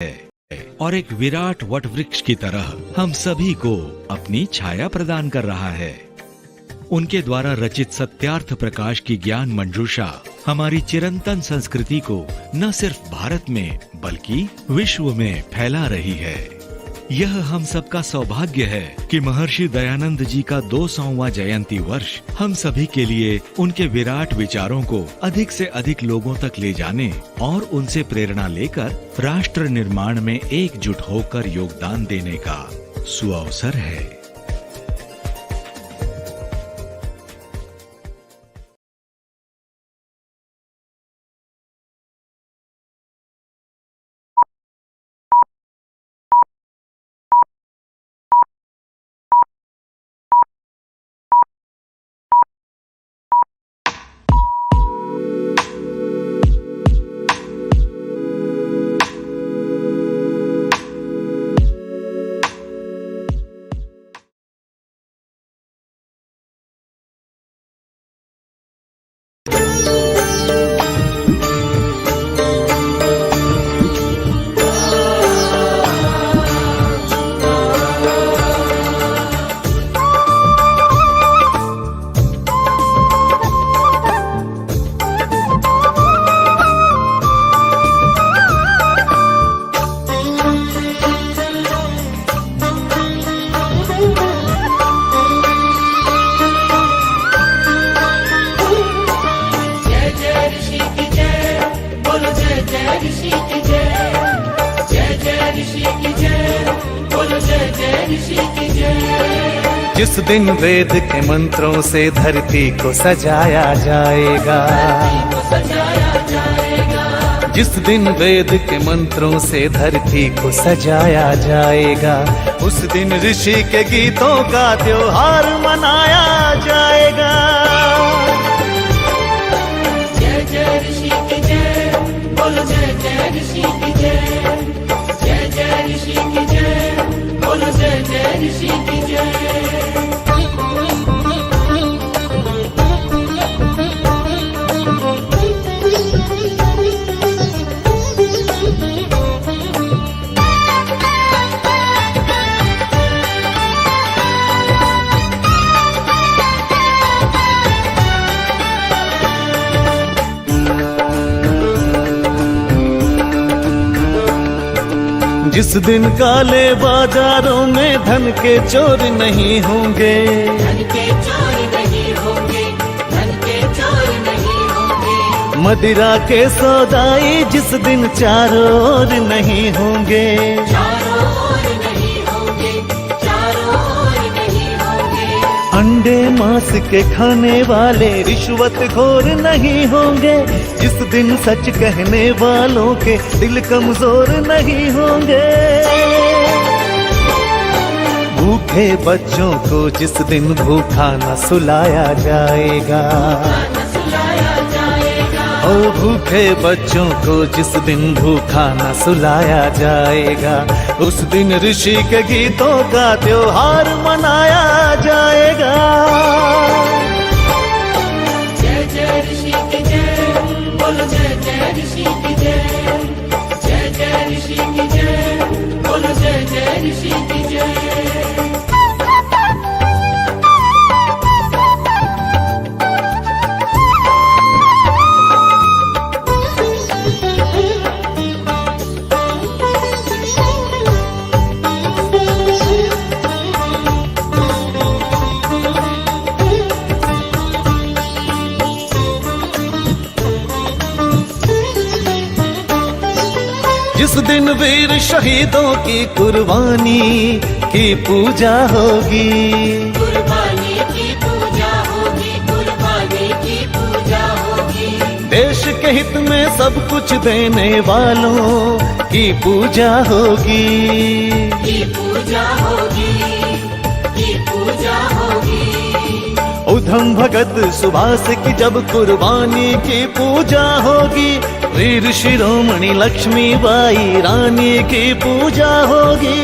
और एक विराट वट वृक्ष की तरह हम सभी को अपनी छाया प्रदान कर रहा है। उनके द्वारा रचित सत्यार्थ प्रकाश की ज्ञान मंजूषा हमारी चिरंतन संस्कृति को न सिर्फ भारत में बल्कि विश्व में फैला रही है। यह हम सबका सौभाग्य है कि महर्षि दयानंद जी का 200वां जयंती वर्ष हम सभी के लिए उनके विराट विचारों को अधिक से अधिक लोगों तक ले जाने और उनसे प्रेरणा लेकर राष्ट्र निर्माण में एकजुट होकर योगदान देने का सुअवसर है। जिस दिन वेद के मंत्रों से धरती को सजाया जाएगा, जिस दिन वेद के मंत्रों से धरती को सजाया जाएगा, उस दिन ऋषि के गीतों का त्योहार मनाया जाएगा। जय जय ऋषि की जय, बोलो जय जय ऋषि की जय, जय जय ऋषि की जय, बोलो जय जय ऋषि की जय। जिस दिन काले बाजारों में धन के चोर नहीं होंगे, धन के चोर नहीं होंगे, धन के चोर नहीं होंगे। मदिरा के सौदाई जिस दिन चारों ओर नहीं होंगे, चारों ओर नहीं होंगे, चारों ओर नहीं होंगे। अंडे मांस के खाने वाले रिश्वत खोर नहीं होंगे, जिस दिन सच कहने वालों के दिल कमजोर नहीं होंगे। भूखे बच्चों को जिस दिन भूखा न सुलाया जाएगा, ओ भूखे बच्चों को जिस दिन भूखा न सुलाया जाएगा, उस दिन ऋषि के गीतों का त्योहार मनाया जाएगा। जय जय ऋषि की जय, बोलो जय जय ऋषि की जय, जय जय ऋषि की जय, बोलो जय जय ऋषि की जय। जिस दिन वीर शहीदों की कुर्बानी की पूजा होगी, कुर्बानी की पूजा होगी, कुर्बानी की पूजा होगी। देश के हित में सब कुछ देने वालों की पूजा होगी, की पूजा होगी, की पूजा होगी। उधम भगत सुभाष की जब कुर्बानी की पूजा होगी, वीर शिरोमणि लक्ष्मीबाई रानी की पूजा होगी।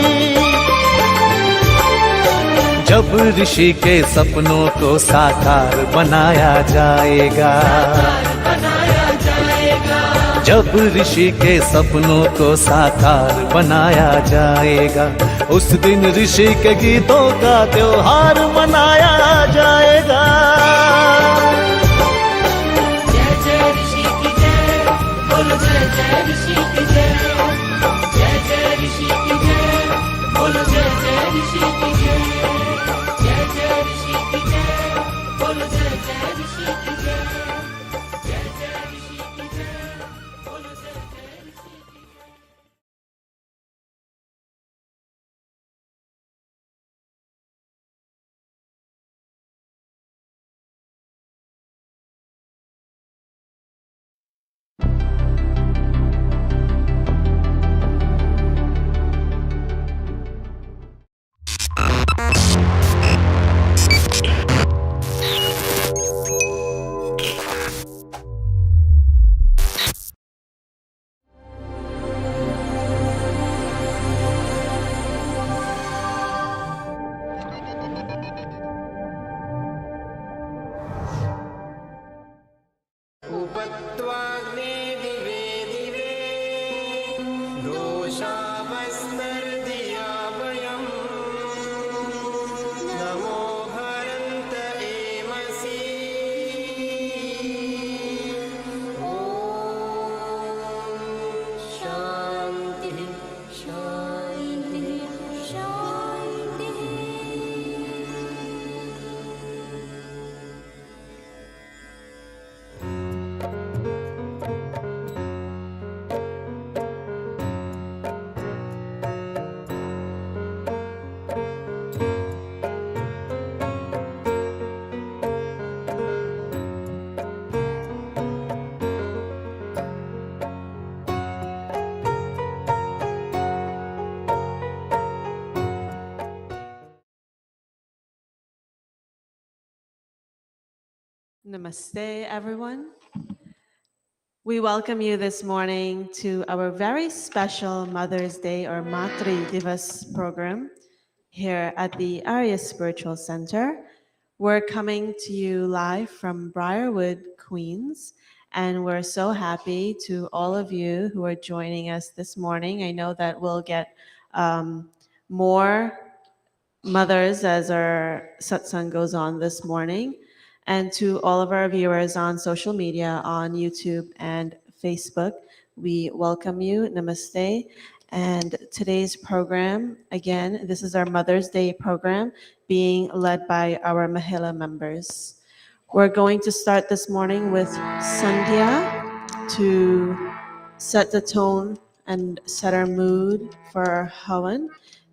जब ऋषि के सपनों को साकार बनाया जाएगा, जब ऋषि के सपनों को साकार बनाया जाएगा, उस दिन ऋषि के गीतों का त्योहार मनाया जाएगा। जय जय ऋषि की जय, बोलो जय जय ऋषि की जय। जय जय ऋषि की जय, बोलो जय जय ऋषि की जय। जय जय ऋषि की जय, बोलो जय जय ऋषि की जय। जय जय ऋषि की जय, बोलो जय जय ऋषि की जय। उपत्वाग्ने दिवे दिवे दोषावस्तर्दिया वयम् नमो हरन्त एमसि ॐ शान्तिः शान्तिः शान्तिः। Namaste, everyone. We welcome you this morning to our very special Mother's Day or Matri Divas program here at the Arya Spiritual Center. We're coming to you live from Briarwood, Queens, and we're so happy to all of you who are joining us this morning. I know that we'll get more mothers as our satsang goes on this morning. And to all of our viewers on social media, on YouTube and Facebook, we welcome you. Namaste. And today's program, again, this is our Mother's Day program being led by our Mahila members. We're going to start this morning with Sandhya to set the tone and set our mood for our Havan.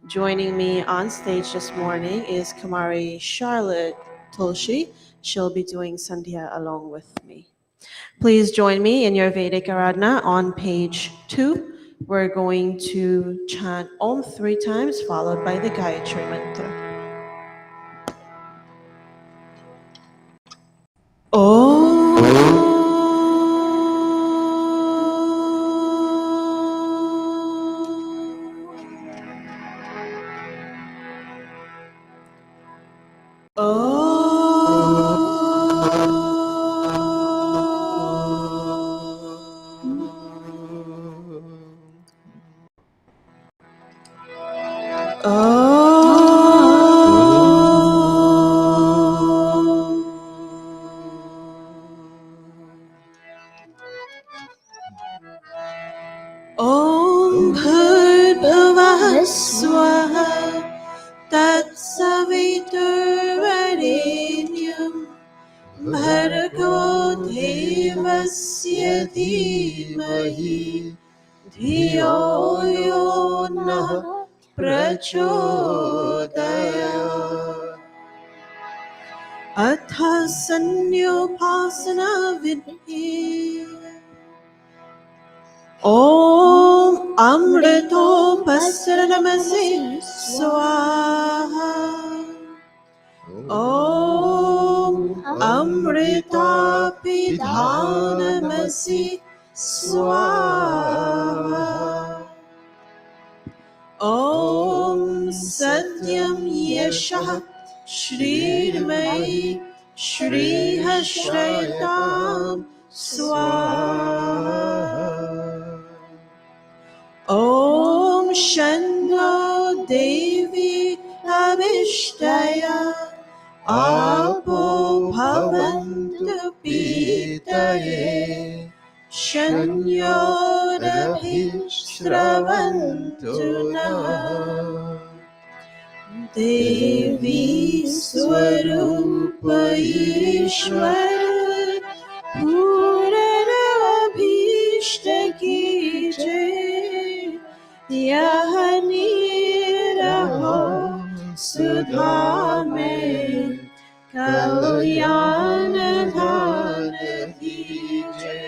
Joining me on stage this morning is Kumari Charlotte Tulshi. She'll be doing Sandhya along with me. Please join me in your Vedic Aradhana on page 2. We're going to chant Om 3 times, followed by the Gayatri Mantra. Om Bhurбhuvah Swaha Tatsaviturvarenyam Bhargo Devasya Dhimahi Dhiyo Yo Nah Prachodayat. Atha Sanyopasana Vidhi Om Amrito Pasranamasi Swaha. Om Amrita Pidhanamasi Swaha. Om Satyam Yashah Shrirmai Shri Hashrayatam Swaha. ॐ शन्नो देवी अविष्टया आपो भवन्तु पीतये शन्योरभिस्रवन्तु नः देवी स्वरूप ईश्वर पूरनभीष्ट कीजे यह निरहो सुधा में कल्याण दान दीजे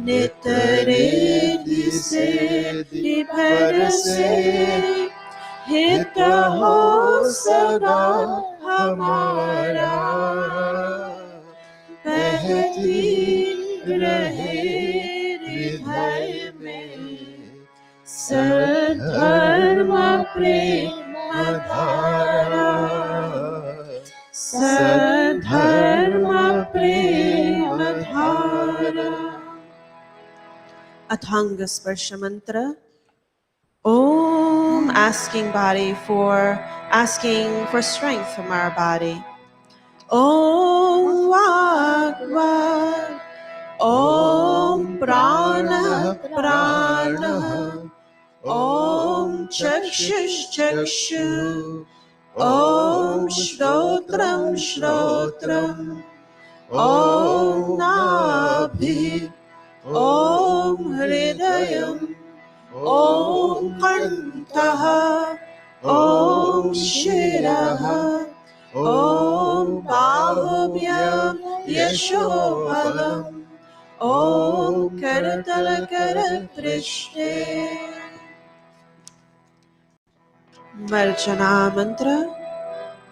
नित रिद्धि सिद्धि भर से हित हो सदा हमारा बहती रहे हृदय में सधर्म प्रेम धारा सधर्म प्रेम धारा अथांग स्पर्श मंत्र Om, asking for strength from our body. Om Vak Vak, Om Prana Prana, Om Chakshush Chakshu, Om Shrotram Shrotram, Om Nabhi, Om Hridayam, Om Kantaha, Om Shiraha, Om Bahubhyam Yashobhalam, Om Karatalakara Prishte. Marjana Mantra.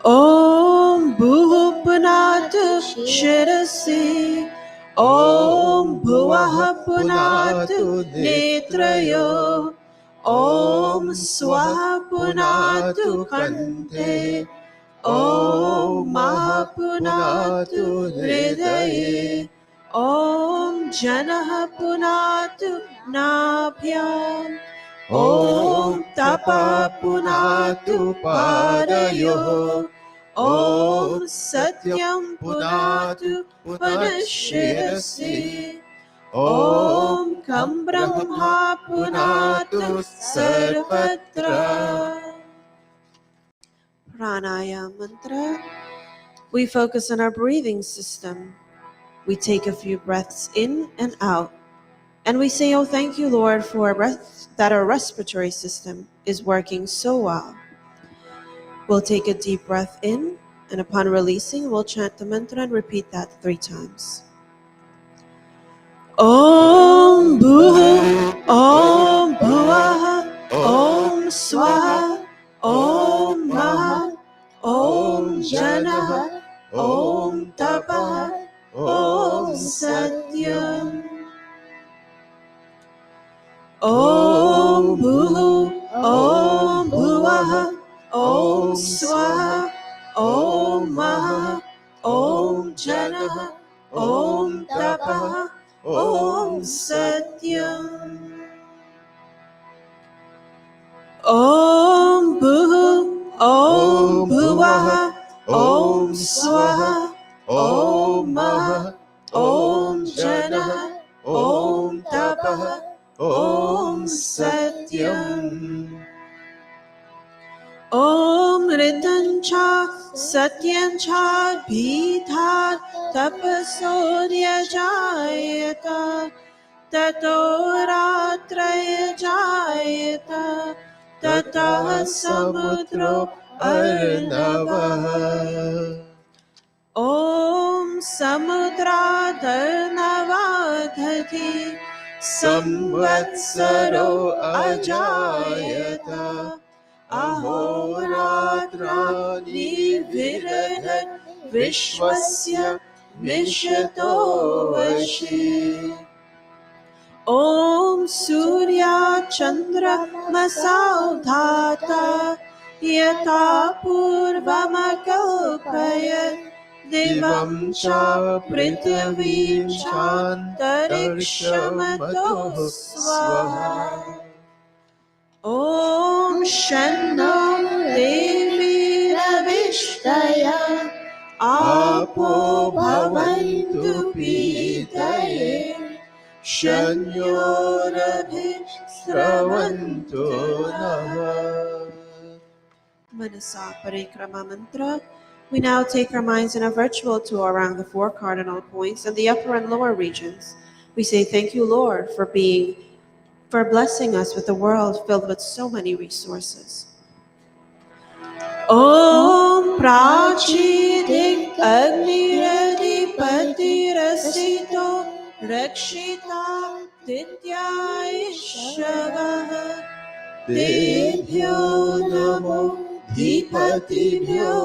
Om Bhupunat Shirasi, Om Bhuvaha Punatu Netrayo, Om Swaha Punatu Kante, Om Mahapunatu Hridaye, Om Janaha Punatu Nabhyam, Om Tapa Punatu Padayo, Om Satyam Punatu Punashirasi, Om Kam Brahma Punatu Sarvatra. Pranayama Mantra. We focus on our breathing system. We take a few breaths in and out. And we say, oh, thank you, Lord, for that our respiratory system is working so well. We'll take a deep breath in, and upon releasing, we'll chant the mantra and repeat that 3 times. Om Bhuva, Om Bhuvaha, Om Swaha, Om Maha, Om Janaha, Om Tapaha, Om Satyam. Om Bhuva, Om Bhuvaha, Om Swaha, Om Maha, Om Janaha, Om Tapaha, Om Satyam. Om Bhuva, Om Bhuvaha, Om Swaha, Om Maha, Om Janaha, Om Tapaha, Om Satyam. Om Ritancha Satyancha Bhita Tapasorya Jayata Tato Ratraya Jayata Tata Samudro Arnava. Om Samudra Dharnavadhati Samvatsaro Ajayata Ahoratrani Viradhat Vishwasya Mishato Vashi. Om Surya Chandra Masaudhata Yata Purvamakalpayat Devam cha Prithvim cha Tarikshamato Swaha. शन्नो देवीरविष्टया आपो भवन्तु पीतये शन्योरभिस्रवन्तु नः. Manasa Parikrama Mantra. We now take our minds in a virtual tour around the 4 cardinal points and the upper and lower regions. We say thank you, Lord, for blessing us with a world filled with so many resources. Om Prachidik Agniradipati Rakshita Dityaishavaha Debhyo Namo Dipatibhyo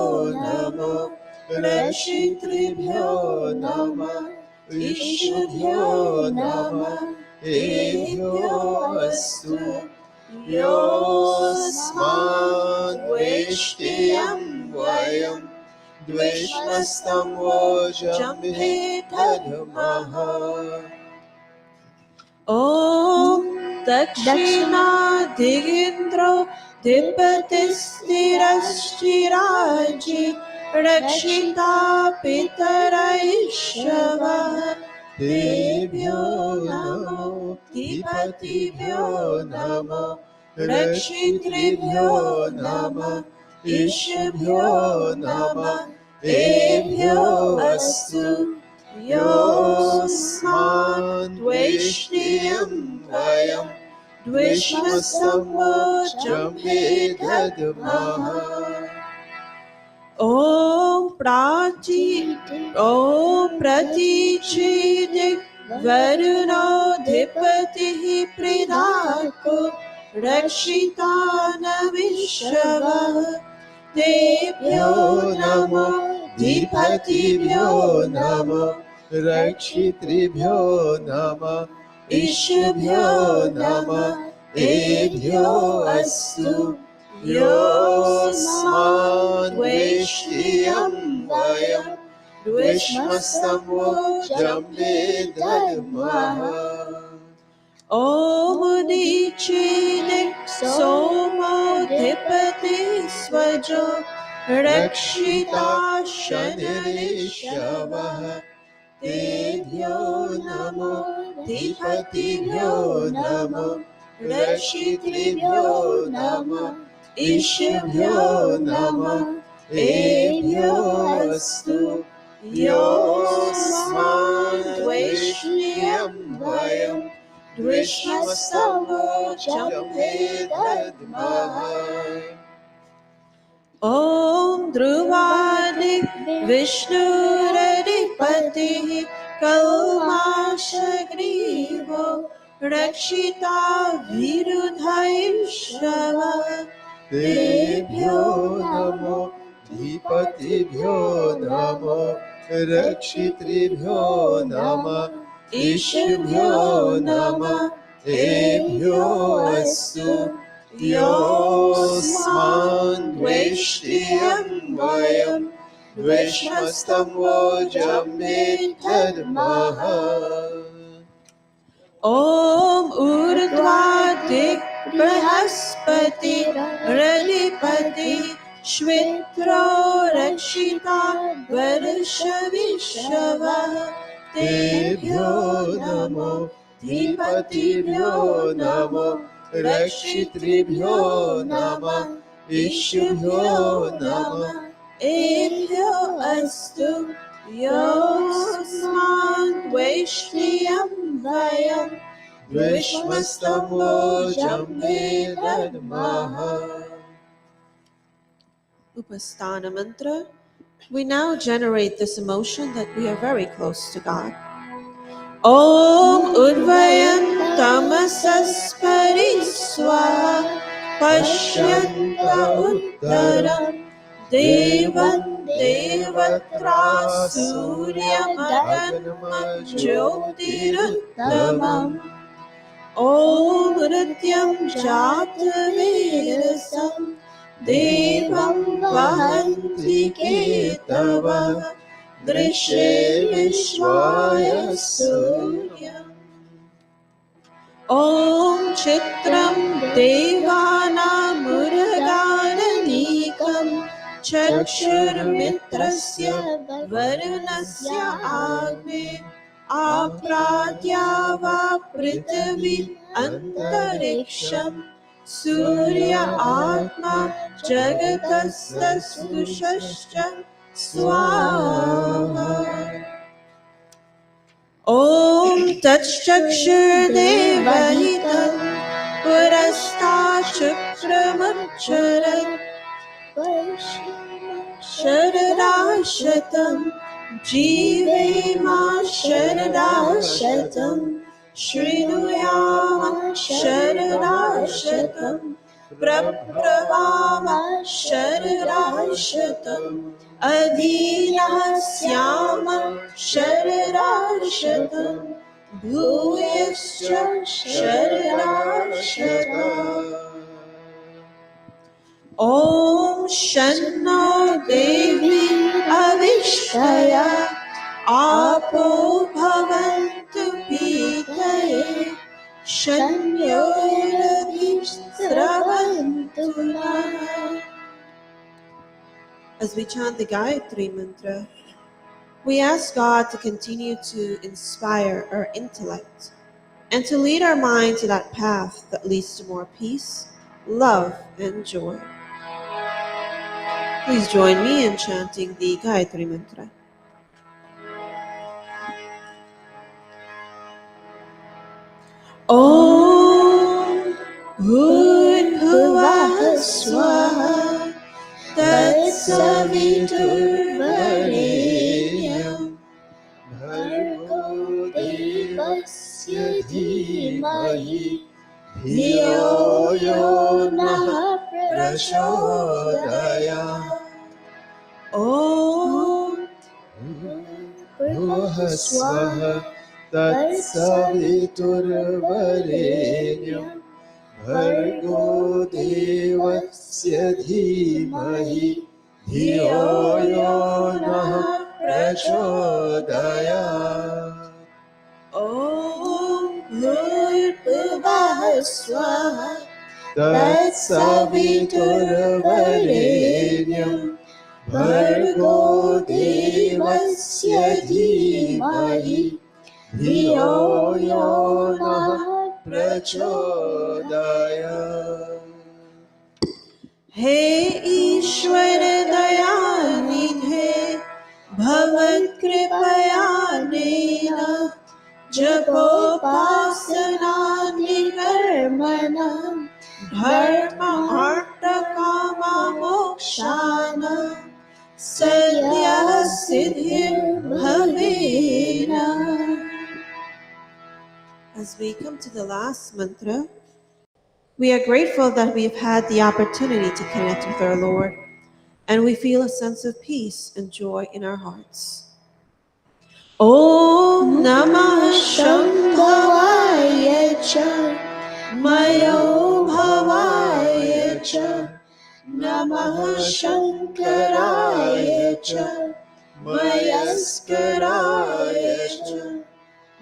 Namo Rakshitribhyo Namo Ishubhyo Namo Ebhyo Astu Yosman Veshtiyam Vayam Dveshmastam Vojam Vedadamaha. Om Dakshina Digindro Dipatistirashiraji Rakshita Pitaraishava Debhyo Namo Dipatibhyo Namo Rakshitribhyo Namo Ishubhyo Namo Ebhyo Astu Yosman Dveshniyam Vayam Dveshmasam Vojam Vedadamaha. Om Pratichidik Varuno Dipatihi Pridako Rakshitana Vishava Debhyo Namo Dipatibhyo Namo Rakshitribhyo Namo Ishubhyo Namo Ebhyo Astu Yosman Veshtiyam Vayam Dveshmastam Vojam Vedadamaha. Om Udichidik Somo Dipati Svajo Rakshita Shanirishavah Debhyo Namo Dipatibhyo Namo Rakshitribhyo Namo Ishubhyo Namo Ebhyo Astu Yosman Dveshniyam Vayam Dveshmastam Vojam Vedadamaha. Om Dhruvadik Vishnuradipathi Kalmashagrivo Rakshita Virudhaishava Debhyo Namo Dipatibhyo Namo Rakshitribhyo Namo Ishubhyo Namo Ebhyo Astu Yosman Veshtiyam Vayam Dveshmastam Vojam Vedadamaha. Om Urdhvadik Brahaspati Radipati Shvitro Rakshita Varshavishava Debhyo Namo Dipatibhyo Namo Rakshitribhyo Namo Ishubhyo Namo Ebhyo Astu Yosman Veshtiyam Vayam Dveshmastam Vojam Vedadamaha. Upasthana Mantra. We now generate this emotion that we are very close to God. Om Udvayan Tamasaspaри Swaha Pashyanta Uttaram Devan Devatra Suryamadhanam Jyotiruttamam Om Rityam Jatavirasam Devam Vahanti Ketava Drishe Vishwaya Suryam Om Chitram Devana Mura चक्षुर्मित्रस्य वरुणस्य आग्ने आप्राद्या वा पृथिवी अन्तरिक्षम् सूर्य आत्मा जगतस्तुषश्च स्वाहा ॐ तच्चक्षुर्देवहितं पुरस्ताच्चक्रमक्षरम् शरदाशतं जीवेमा शरदाशतं शृणुयाम शरदाशतं प्रब्रवाम शरदाशतम् अधीनः स्याम शरदाशतं भूयश्च शरदाशतम् ॐ शन्नो देवी अविष्टया आपो भवन्तु पीतये शन्योरभिस्रवन्तु नः. As we chant the Gayatri mantra, we ask God to continue to inspire our intellect and to lead our mind to that path that leads to more peace, love, and joy. Please join me in chanting the Gayatri mantra. Om Bhurbhuvah Swaha Tatsaviturvarenyam भर्गो देवस्य धीमहि धियो यो नः प्रचोदयात्. Om भुवः स्वः तत्सवितुर्वरेण्यं भर्गो देवस्य धीमहि धियो यो नः प्रचोदयात्. Om Bhurbhuvah Swaha तत्सवितुर्वरेण्यं भर्गो देवस्य धीमहि धियो यो नः प्रचोदयात्. हे ईश्वर दयानिधे भवत्कृपयानेन जपोपासनानिकर्मणं धर्म अर्थ काम मोक्षाणां सद्यः सिद्धिर्भवेन. As we come to the last mantra, we are grateful that we've had the opportunity to connect with our Lord, and we feel a sense of peace and joy in our hearts. Om Namah Shambhavaya Cha Mayo Bhavaya Cha Namah Shankaraya Cha Mayaskaraya Cha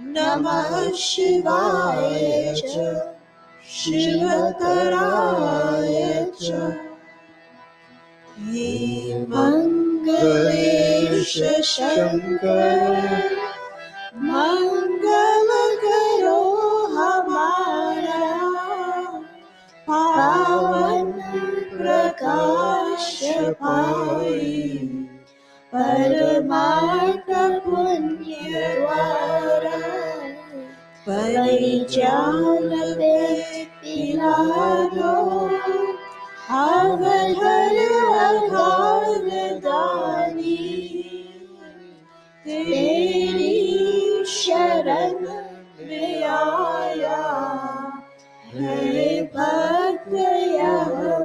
Namah Shivaya Cha Shivakaraya Cha He Mangalesha Shankara Mangalakaro Hamara Pavan Prakasha Pai Paramartha Punya Dwara Parijana Pilado Avadharadani Teri Sharan Viyaya Hare Bhaktaya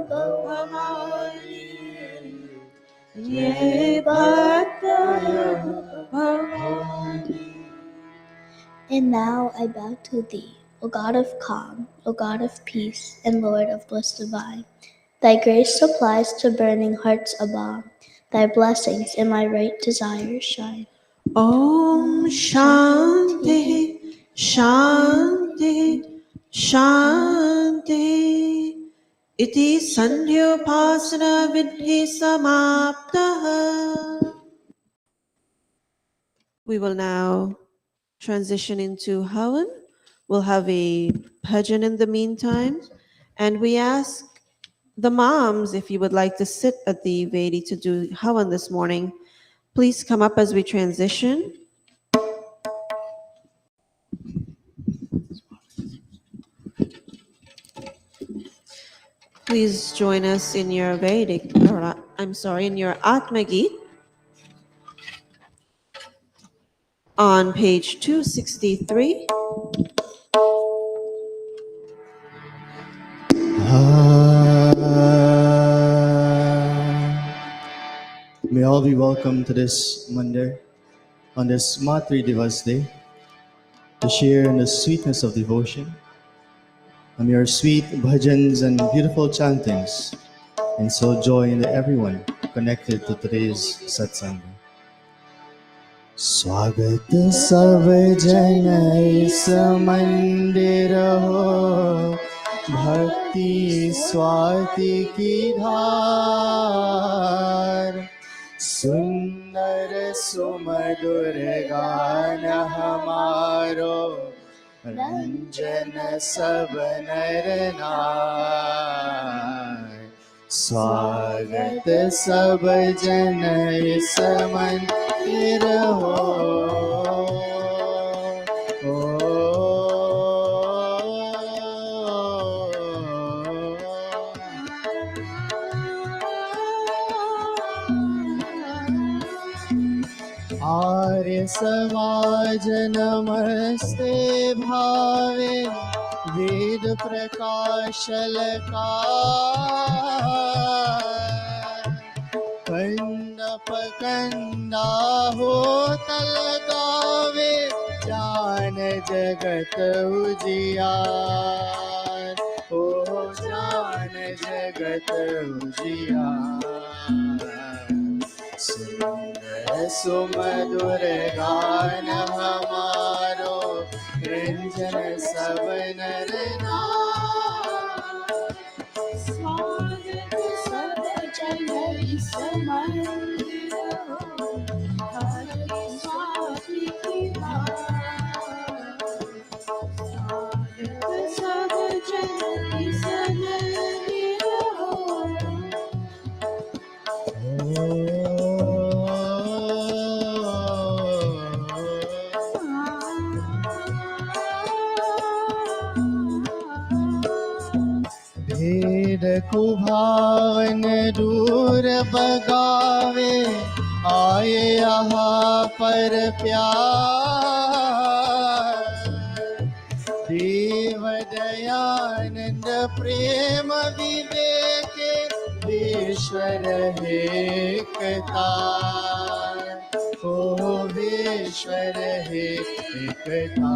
Bhavamani Ye Bhaktaya Bhavamani. And now I bow to thee, O God of calm, O God of peace, and Lord of bliss divine. Thy grace supplies to burning hearts a balm. Thy blessings in my right desires shine. Om Shanti Shanti Shanti. Iti sandhyopasana vidhi samaptaha. We will now transition into Havan. We'll have a bhajan in the meantime. And we ask the moms, if you would like to sit at the Vedi to do Havan this morning, please come up as we transition. Please join us in your Vedic, in your Atma Geet on page 263. May all be welcome to this Monday, on this Matri Divas Day, to share in the sweetness of devotion, and your sweet bhajans and beautiful chantings, and so joy in everyone connected to today's Satsang. स्वागत सब जन इस मंदिर हो, भक्ति स्वाति की धार, सुंदर सुमधुर गान हमारो, रंजन सब नर नार। स्वागत सब जन इस मंदिर हो, आर्य समाज नमस्ते भावे, वेद प्रकाशलका, कंदप कंदा हो तलगावे, ज्ञान जगत उजियार, हो ज्ञान जगत उजियार। सुंदर सुमधुर गान हमारो, रंजन सब नर नार। स्वागत सब जन इस मंदिर हो, हरि स्वाति की धार। स्वागत सब जन इस मंदिर हो। भेद कुभावन दूर बगावे, आए यहाँ पर प्यार। देव दयानंद प्रेम विवेक, ईश्वर एकता, ओ ईश्वर एकता।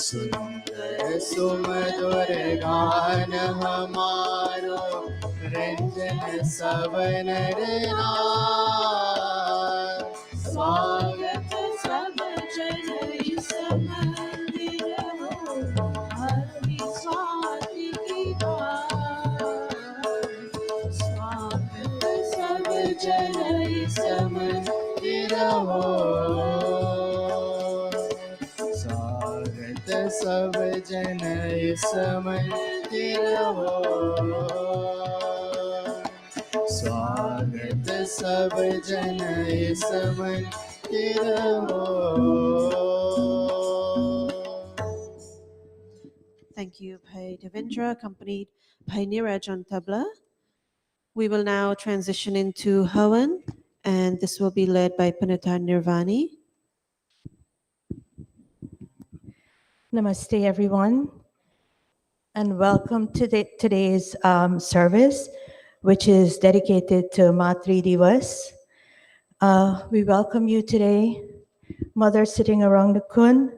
सुंदर सुमधुर गान हमारो, रंजन सब नर नार। स्वागत सब जन इस मंदिर हो, हरि स्वाति की धार। स्वागत सब जन इस मंदिर हो, स्वागत सब जन इस मंदिर हो, स्वागत सब जन इस मंदिर हो। Thank you, Bhai Devendra, accompanied by Neeraj on tabla. We will now transition into Havan, and this will be led by Panita Nirvani. Namaste, everyone, and welcome to today's service, which is dedicated to Matri Divas. We welcome you today, mothers sitting around the kun.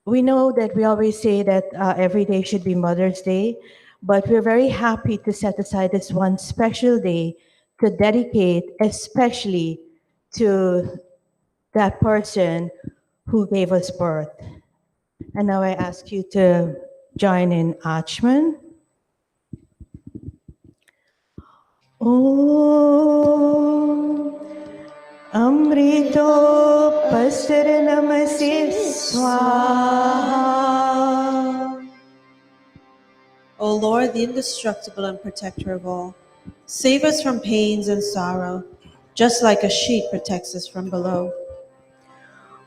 We know that we always say that every day should be Mother's Day, but we're very happy to set aside this one special day to dedicate especially to that person who gave us birth. And now I ask you to join in Achman. Om Amrito Pasranamase Swaha. O Lord, the indestructible and protector of all, save us from pains and sorrow, just like a sheet protects us from below.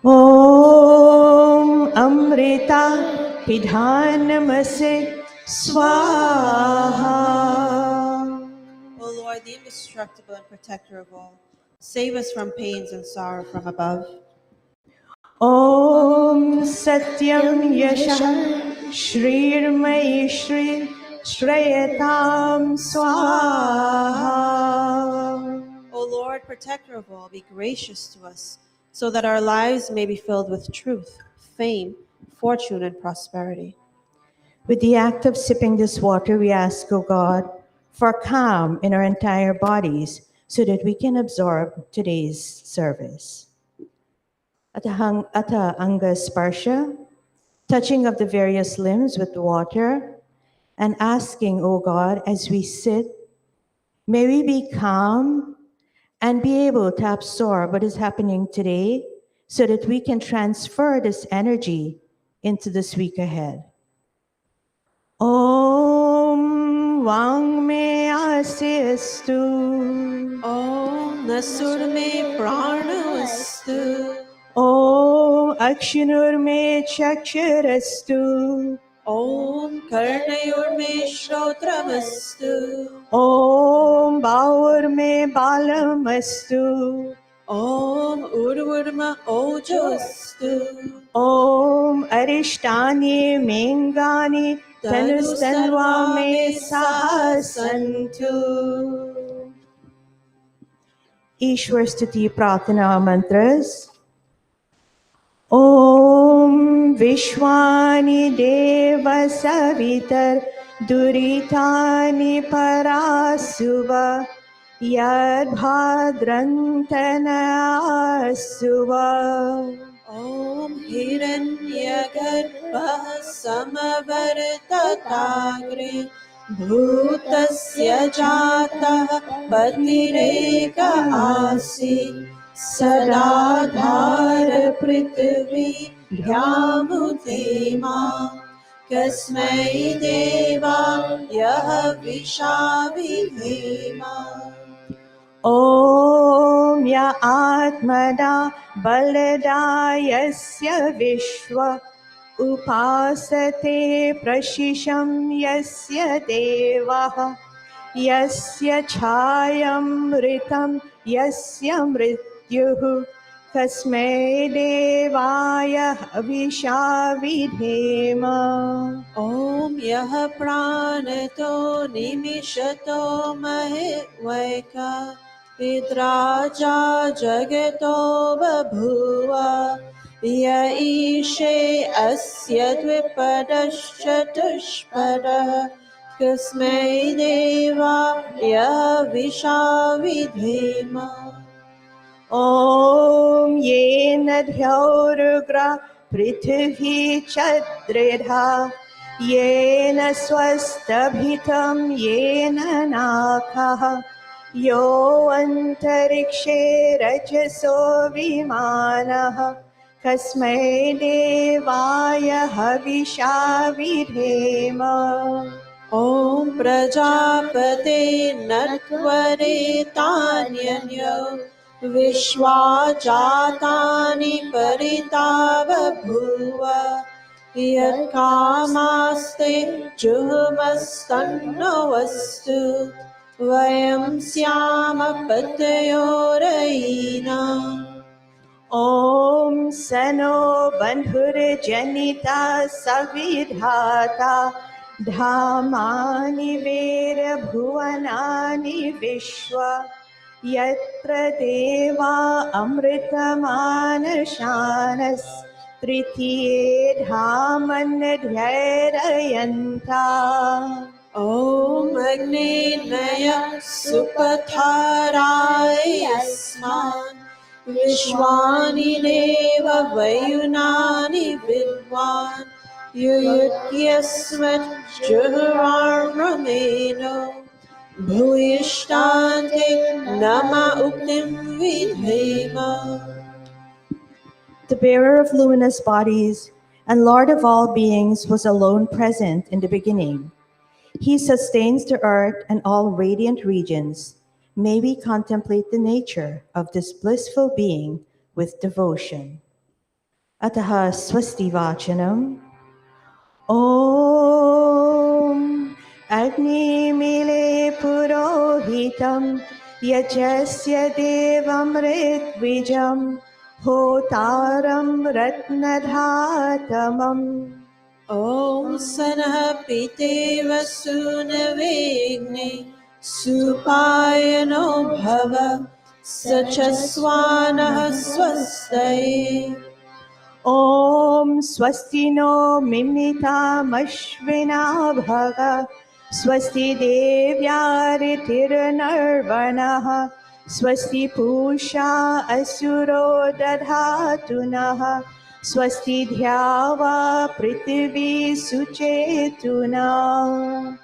Om Amrita Pidhanamase Swaha. O Lord, the indestructible and protector of all, save us from pains and sorrow from above. Om Satyam Yasha Shrirmai Shri Shreyatam Swaha. O Lord, protector of all, be gracious to us, so that our lives may be filled with truth, fame, fortune, and prosperity. With the act of sipping this water, we ask, O God, for calm in our entire bodies so that we can absorb today's service. Ata Anga Sparsha, touching of the various limbs with water, and asking, O God, as we sit, may we be calm and be able to absorb what is happening today so that we can transfer this energy into this week ahead. Om Vang Me Asistu. Om Nasur Me Pranastu. Om Akshinur Me Chaksharastu. Om Karnayor Me Shrotravastu. Om Baur Me Balamastu. Om Urvurma Ojostu. Om Arishtani Mengani Tanustanva Me Sahasantu. ईश्वर स्तुति प्रार्थना mantras. Om Vishwani Deva Savitar Duritani Parasuva Yad Bhadrantana Asuva. Om Hiranyagarbha Samavartatagre Bhutasya Jatah Patireka Asi Sadadhar Prithvi Dhyamutema Kasmai Deva Yah Vishavidhema. Om Ya Atmada Balada Yasya Vishwa Upasate Prashisham Yasya Devaha Yasya Chayam Ritam Yasya Mrityuhu Kasme Devaya Avishavidhema. Om Yah Pranato Nimishato Mahitvaika Vidraja Jagato Babhuva Ya Ishe Asya Dvipadashchatushpada Kasmai Deva Ya Vishavidhema. Om Yena Dhyaurgra Prithvi Chadridha Yena Swastabhitam Yena Nakha Yo Antarikshe Rajaso Vimanaha Kasmai Devaya Havisha Vidhema. Om Prajapate Natvare Tanyanyo Vishwajatani Paritava Bhuva Yat Kamaste Juhmastanno Vastu Vayam Syama Patayorayina. Om Sano Bandhur Janita Savidhata Dhamani Vera Bhuvanani Vishwa Yatra Deva Amritamanashanas Tritiye Dhaman Dhyarayanta. Om Agni Naya Supatharai Asman Vishwani Deva Vayunani Vidwan युयुत्यस्मज्जुह्वार्ममेनो भूयिष्ठान्ते नमा uktim vidhema. The bearer of luminous bodies and Lord of all beings was alone present in the beginning. He sustains the earth and all radiant regions. May we contemplate the nature of this blissful being with devotion. Ataha swasti vachanam. Om Agni Mile Purohitam Yajasya Devam Ritvijam Hotaram Ratnadhatamam. Om Sanah Piteva Sunavegne Supayano Bhava Sachaswanah Swastaye. Om Swasti no Mimita Mashvina Bhaga Swasti Devyaritirnarvanaha Swasti Pusha Asuro Dadhatunaha Swasti Dhyava Prithvi Suchetuna.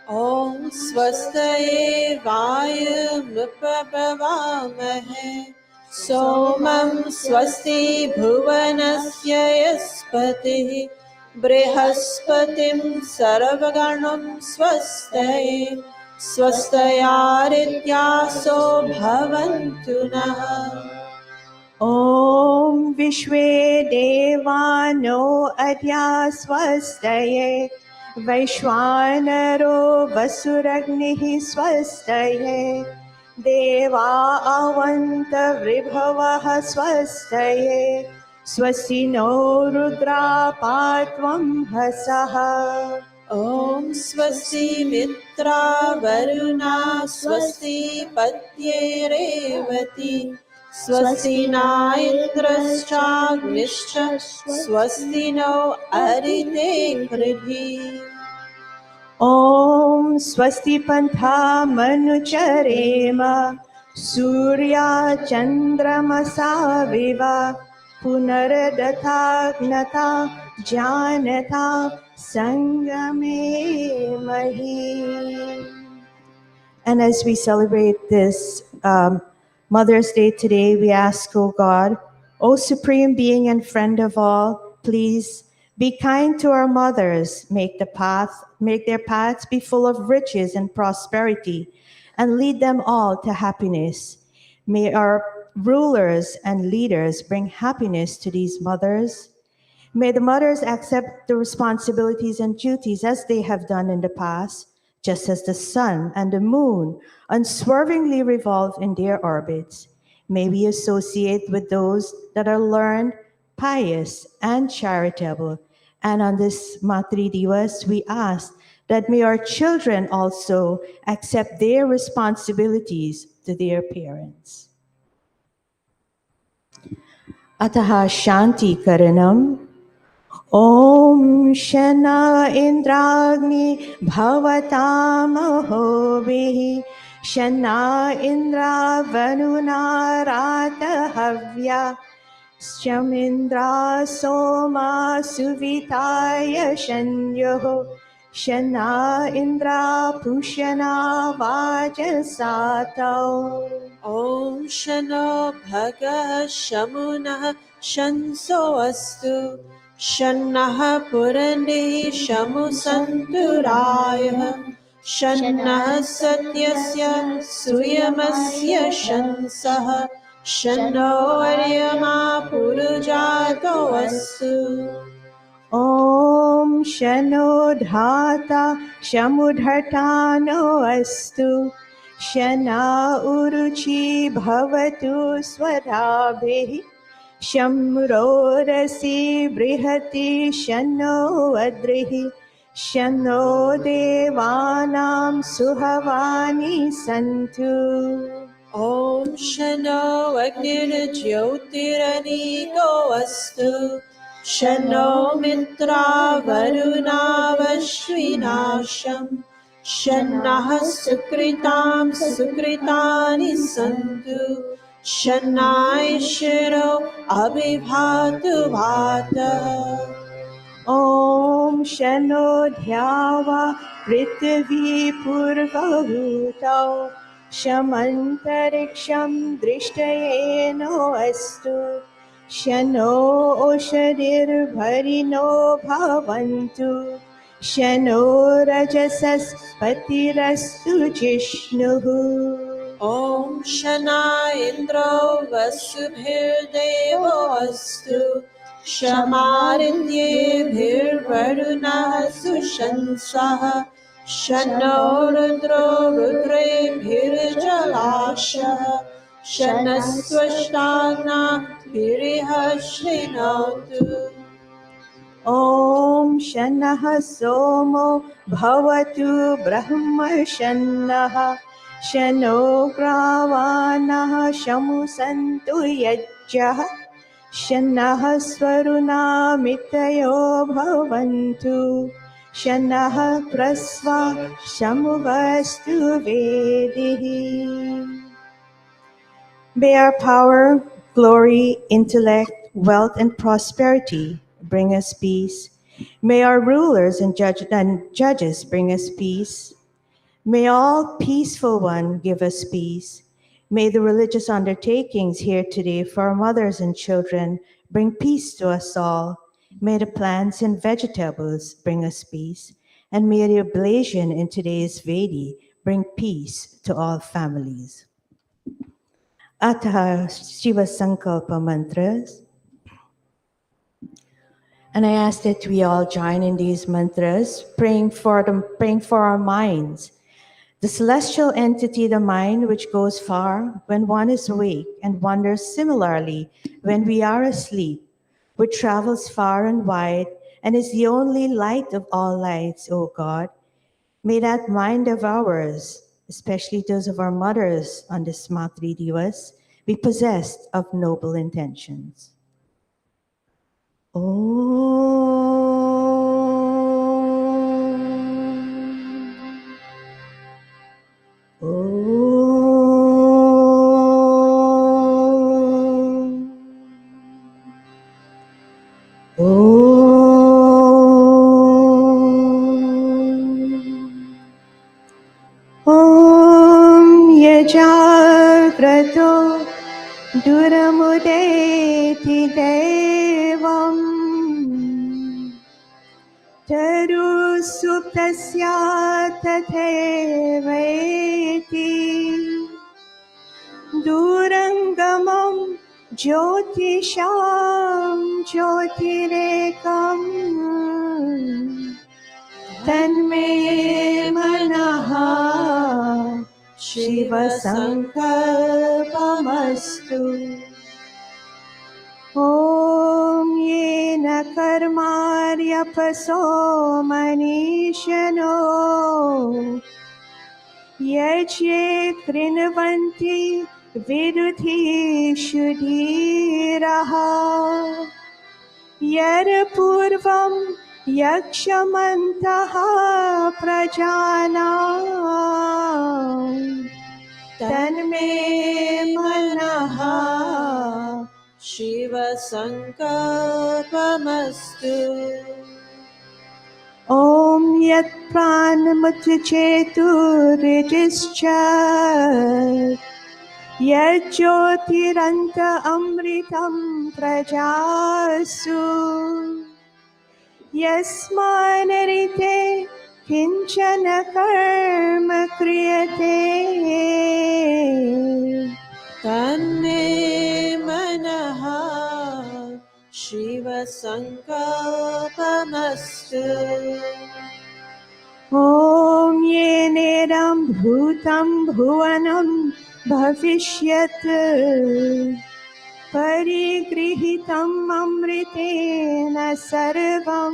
Om Swastaye Vayum Upabhavamahe Somam Swasti Bhuvanasya Yaspati Brihaspatim Sarvaganam Swastaye Swastayarityaso Bhavantu Nah. Om Vishwe Devano Adya Swastaye Vaishwanaro Vasuragnihi Swastaye Deva Avanta Vribhavaha Swastaye Swasino Rudra Patvam Hasaha. Om Swasti Mitra Varuna Swasti Patye Revati Swasti na Indraschagnischa Swasti no Arite Pridhi. Om Swasti Pantha Manucharema Surya Chandramasa Viva Punaradatha Janatha Sangame Mahi. And as we celebrate this Mother's Day today, we ask, O God, O Supreme Being and Friend of all, please be kind to our mothers, make their paths be full of riches and prosperity, and lead them all to happiness. May our rulers and leaders bring happiness to these mothers. May the mothers accept the responsibilities and duties as they have done in the past, just as the sun and the moon unswervingly revolve in their orbits. May we associate with those that are learned, pious, and charitable. And on this Matri Divas, we ask that may our children also accept their responsibilities to their parents. Ataha Shanti Karanam. Om Shana Indragni Bhavatamahobihi Shana Indra Vanuna Rata Havya Shamindra Soma Suvitaya Shanyoho Shana Indra Pushana Vajasato. Om Shano Bhaga Shamunah Shanso Astu Shannah Purandi Shamu Santuraya Shannah Satyasya Suyamasya Shansah Shano Aryama Purujato Astu. Om Shano Dhata Shamudhartano Astu Shana Uruchi Bhavatu Swadhabhi Shamrodasi Brihati Shano Adrihi Shano Devanam Suhavani Santu. Om Shano Agnir Jyotiraniko Astu Shano Mitra Varuna Vashvinasham Shannah Sukritam Sukritani Santu Shannai Shiro Abhibhatu Vata. ॐ शनो द्यावा पृथिवी पूर्वभूतौ शमन्तरिक्षं दृष्टयेनो अस्तु शनो ओषधिर्भरिणो भवन्तु शनो रजसस्पतिरस्तु जिष्णुः ॐ शना इन्द्रो वसुभिर्देवो अस्तु शमारित्येभिर्वरुणः सुशंसः शनो रुद्रो रुद्रेभिर्जलाशः शनस्वष्टानाभिरिह शृणोतु ॐ शनः सोमो भवतु ब्रह्मशन्नः शनो ग्रावाणः शमुसन्तु यज्ञः शनः स्वरुणामितयो भवन्तु शनः प्रस्वा शमुवस्तु वेदिः May our power, glory, intellect, wealth, and prosperity bring us peace. May our rulers and judges bring us peace. May all peaceful one give us peace. May the religious undertakings here today for our mothers and children bring peace to us all. May the plants and vegetables bring us peace. And may the oblation in today's Vedi bring peace to all families. Atah Shiva Sankalpa mantras. And I ask that we all join in these mantras, praying for our minds. The celestial entity, the mind, which goes far when one is awake and wanders similarly when we are asleep, which travels far and wide and is the only light of all lights, O God. May that mind of ours, especially those of our mothers on this Matri Divas, be possessed of noble intentions. Yajagrato Duramudeti Devam Taru Suptasya Tatheveti Durangamam Jyotisham Jyotirekam Tanme Manaha Shiva Sankalpamastu Om Yena Karmaryapaso Manishano Yache Krinvanti Viduthi Shudhiraha Yar Purvam Yakshamantaha Prajanam Tanme Manaha Shiva Sankalpamastu Om Yat Pranamutchetu Register Yat Jyotiranta Amritam Prajasu Yasmanarite Kinchana Karma Kriyate Tanme Manaha Shiva Sankalpamastu Om Yeneram Bhutam Bhuvanam Bhavishyat Parigrihitam Amritena Sarvam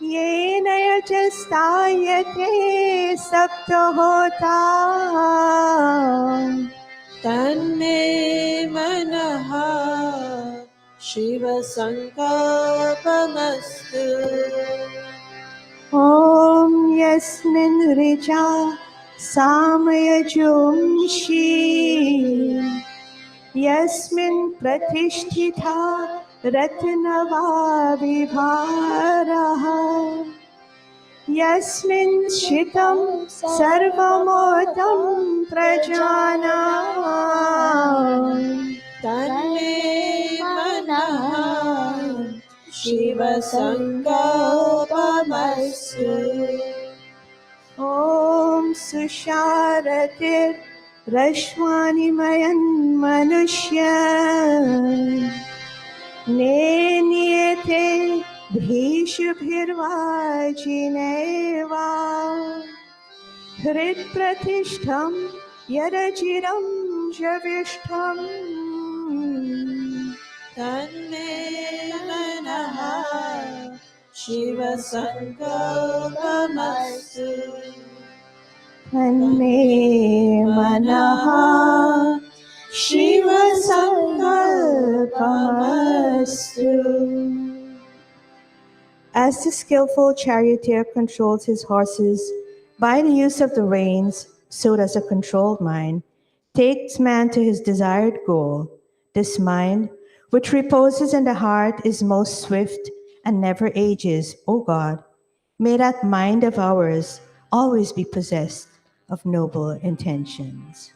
Yena Yajastayate Saptahota Tanme Manaha Shiva Sankalpamastu Om Yasmin Rija Samaya Jumshi Yasmin Pratishtita रत्नवाविभारः यस्मिन् शितं सर्वमोदं प्रजानाति तन्मे मनः शिवसङ्कल्पमस्तु। ॐ सुशारतिर्रश्वानिमयन्मनुष्य नेन्यते भीषुभिर्वाजिनेवा हृत्प्रतिष्ठं यरचिरं जविष्ठम् तन्मे मनः शिवसङ्कल्पमस्तु। तन्मे मनः शिवसङ्कल्पमस्तु. As the skillful charioteer controls his horses by the use of the reins, so does a controlled mind takes man to his desired goal. This mind, which reposes in the heart, is most swift and never ages, O God. May that mind of ours always be possessed of noble intentions.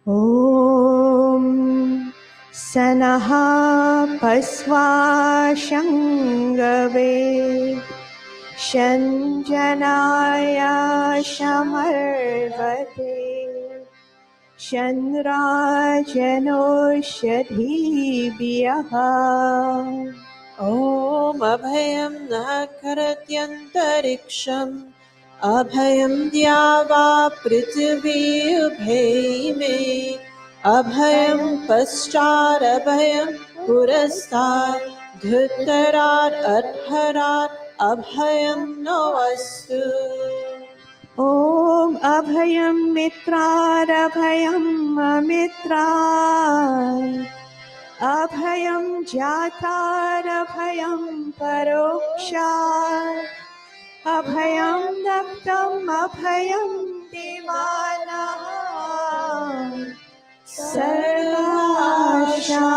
Om Sanaha Pasva Shangave Shanjanaya Shamarvate Shanrajano Shadhibhyaha. ॐ अभयं न करत्यन्तरिक्षम् अभयं द्यावा पृथिवी उभयमे अभयं पश्चादभयं पुरस्तात् धुतरात् अर्हरात् अभयं नोऽस्तु। Om Abhayam Mitrarabhayam Amitra Abhayam Jatarabhayam Paroksha Abhayam Daktam Abhayam Dimana Sarvasha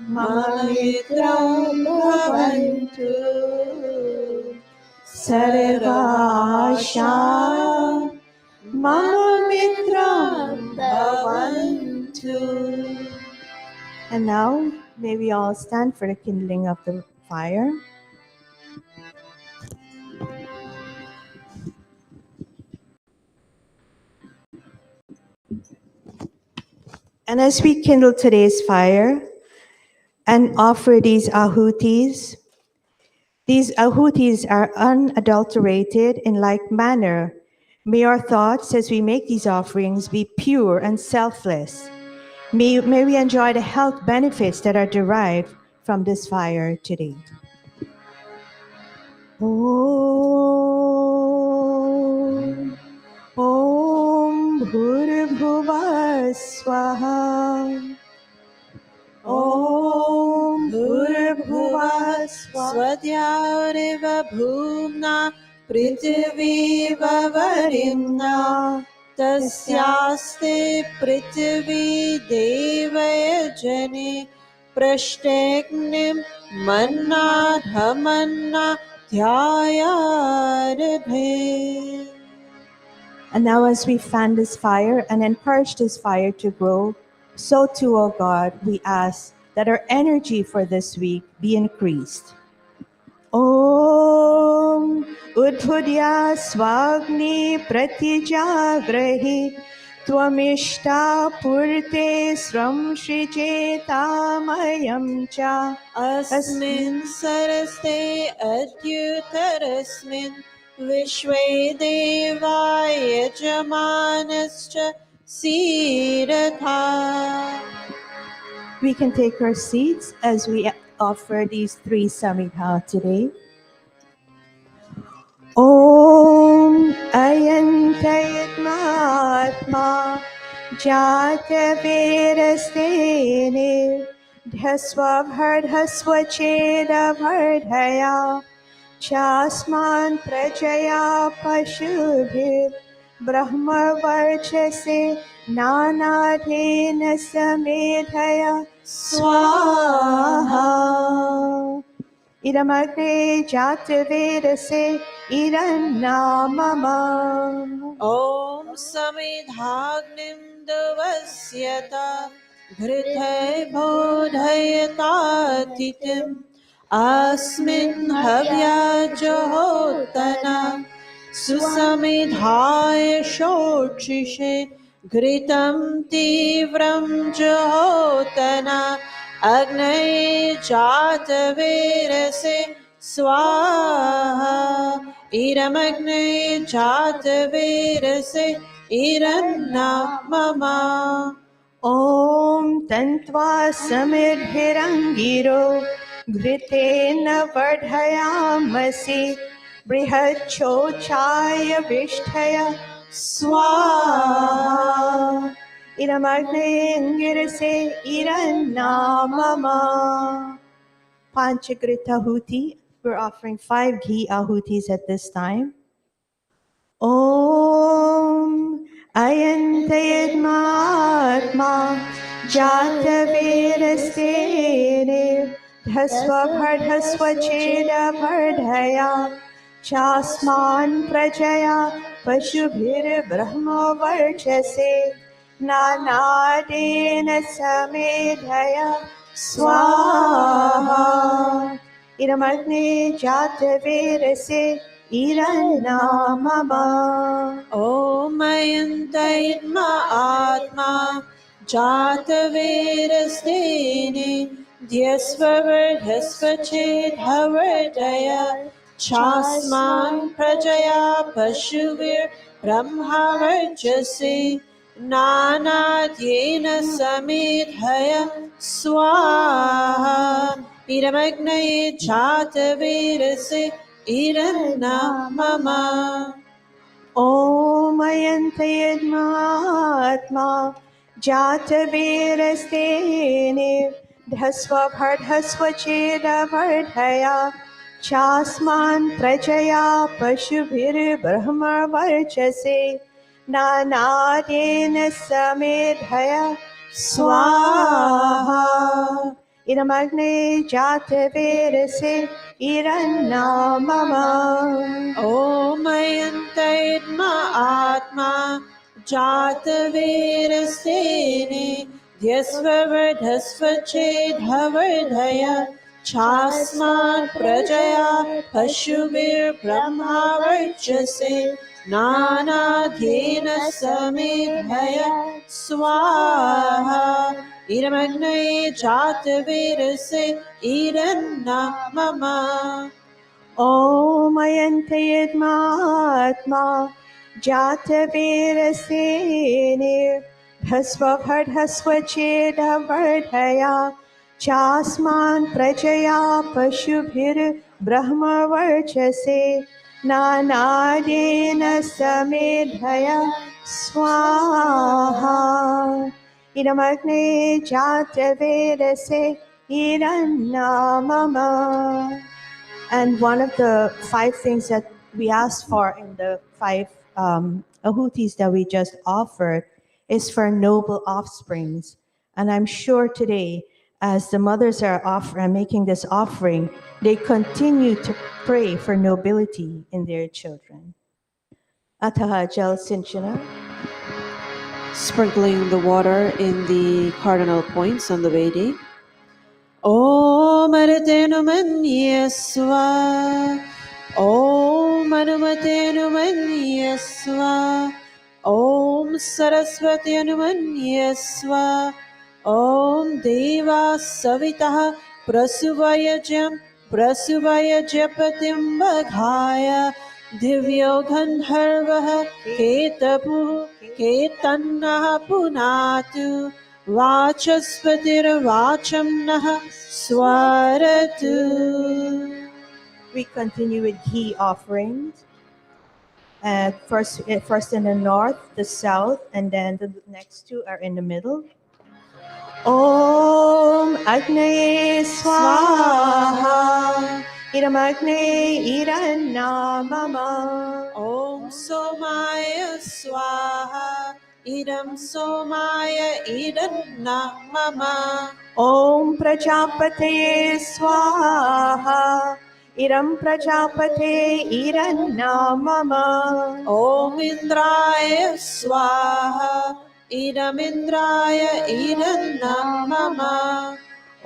Mamitram Bhavantu Sarvasha Mama Mitram Bhavantu. And now, may we all stand for the kindling of the fire. And as we kindle today's fire and offer these ahutis are unadulterated in like manner. May our thoughts as we make these offerings be pure and selfless. May we enjoy the health benefits that are derived from this fire today. Om Bhurabhuva Swaha. Om Bhurabhuva स्वद्यारेव भूम्ना पृथिवीव वरिम्ना तस्यास्ते पृथिवी देवयजने पृष्ठेऽग्निं मन्नाधमन्ना ध्यायारभे. And now as we fan this fire and encourage this fire to grow, so too, O God, we ask that our energy for this week be increased. Om Udbhudya Swagni Pratijagrahi Tvamishta Purte Sram Shrichetamayam Cha अस्मिन् सरस्ते अद्युतरस्मिन् विश्वे देवा यजमानश्च सीरथा. We can take our seats as we offer these three samhita today. Om Ayantayatmatma Jatavirastener Dhasvabhardhasvachedabhardhaya Chasman Prajaya Pashubhir ब्रह्मवर्चसे नानाधेन समेधय स्वाहा इदमग्ने जातवेदसे इदन्नामम ॐ समिधाग्निं दवस्यता घृतै बोधयतातिथिम् अस्मिन् हव्याजहोतना सुसमिधाय शोचिषे घृतं तीव्रं जहोतना अग्नये जातवेरसे स्वाहा इरमग्ने जातवेरसे इरन्नामम ॐ तन्त्वा समिद्भिरङ्गिरो घृतेन वर्धयामसि बृहच्छोचाय विष्ठय स्वाहा इदमग्नेङ्गिरसे इरन्नामम Panchagrita We're offering 5 ghee ahutis at this time. Om Ayantayadmatma Jatavirastere Dhasvabhardhasvacheda Bhardhaya Chasman Prajaya Pashubhir Brahma Varchase Nanadena Samedhaya Swaha Idamagne Jatavirase Irannamama ॐ अयन्तैर्मा आत्मा जातवेरस्तेने ध्यस्ववर्धस्वचेद्धवर्धय छास्मान् प्रजया पशुभिर्ब्रह्मावर्चसे नानाद्येन समेधय स्वाहा इदमग्नये जातवेरसे इरन्नामम Om Ayantayadmatma Jatavirastene Dhasvabhardhasvacheda Vardhaya Chasman Prajaya Pashubhir Brahma Varchase Nanadena Samedhaya Swaha Idamagne Jatavirase Irannamama ॐ अयन्तैर्मा आत्मा जातवेरस्तेने ध्यस्ववर्धस्वचेद्धवर्धय छास्मान् प्रजया पशुभिर्ब्रह्मावर्चसे नानाध्येन समेधय स्वाहा इदमग्नये जातवेरसे इरन्नामम Om Ayantayadmatma Jatavirasene Dhasvabhardhasvacheda Vardhaya Chasman Prajaya Pashubhir Brahma Varchase Nanadena Samedhaya Swaha Idamagne Jatavirase Irannamama And one of the 5 things that we asked for in the 5 ahutis that we just offered is for noble offsprings. And I'm sure today, as the mothers are making this offering, they continue to pray for nobility in their children. Ataha Jal Sinchana. Sprinkling the water in the cardinal points on the Vedi. Om Aratenu Manyasva Om Anumatenu Manyasva Om Saraswati Anumanyasva Om Deva Savitah Prasuvayajam Prasuvayajapatim Baghaya Divyo Gandharvah Ketapu Ketannah Punatu Vachaspatiravacham Naha Swaratu. We continue with ghee offerings. First in the north, the south, and then the next 2 are in the middle. Om Agnaye Swaha Idamagne Irannamama Om Somaya स्वाहा इदं सोमाय इदन्ना मम ॐ प्रजापतये स्वाहा इरं प्रजापते इरन्ना मम ॐ इन्द्राय स्वाहा इदमिन्द्राय इदन्ना मम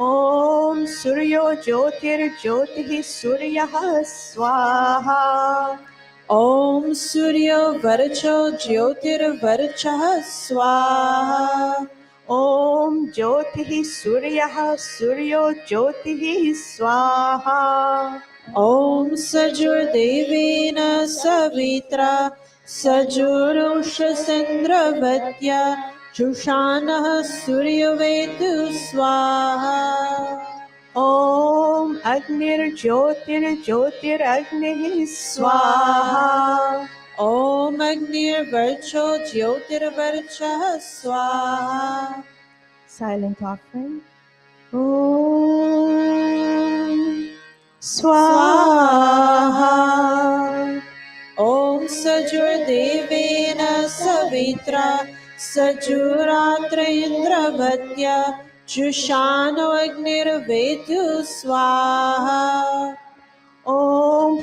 ॐ सूर्यो ज्योतिर्ज्योतिः सूर्यः स्वाहा ॐ सूर्यो वर्चो ज्योतिर्वर्चः स्वाहा ॐ ज्योतिः सूर्यः सूर्यो ज्योतिः स्वाहा ॐ सजुर्देवेन सवित्रा सजुरुषसेन्द्रवत्या जुषानः सूर्यवेतु स्वाहा ॐ अग्निर्ज्योतिर्ज्योतिरग्निः स्वाहा ॐ अग्निर्वर्चो ज्योतिर्वर्चः स्वाहा Silent offering. ॐ स्वाहा ॐ सजुर्देवेन सवित्रा सजुरात्रेन्द्रवत्या जुषानो अग्निर्वेतु स्वाहा ॐ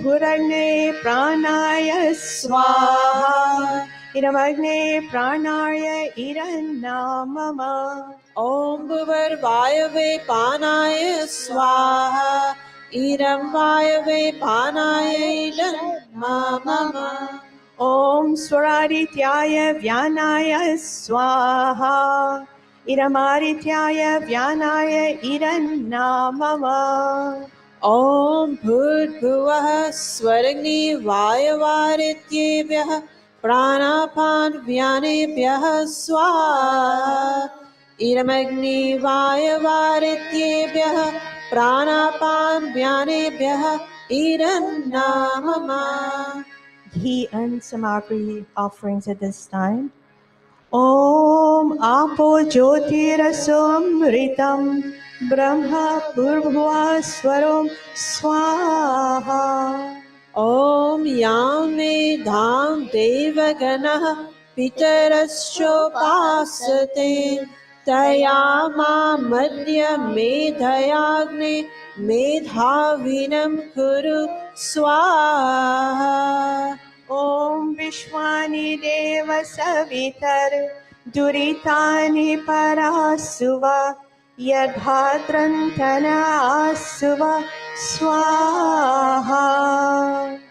भूरग्ने प्राणाय स्वाहा इरमग्ने प्राणाय इरन्ना मम ॐ भुवर्वायवे पानाय स्वाहा इरं वायवे पानाय इदन्ना मम ॐ स्वरादित्याय व्यानाय स्वाहा इरमादित्याय व्यानाय इरन्ना मम ॐ भूर्भुवः स्वर्गे वायवारित्येभ्यः प्राणापानव्यानेभ्यः स्वाहा इरमग्नि वायवारित्येभ्यः प्राणापानव्यानेभ्यः इरन्ना मम Ghee and samagri offerings at this time. Om Apo Jyotirasomritam Brahma Purvua Swarom Swaha. ॐ यां मे धां देवगणः पितरश्चोपासते तया मां मद्य मेधयाग्ने मेधाविनं कुरु स्वाहा Om Vishwani Deva Savitar Duritani Parasuva Yadhatrantana Asuva Swaha.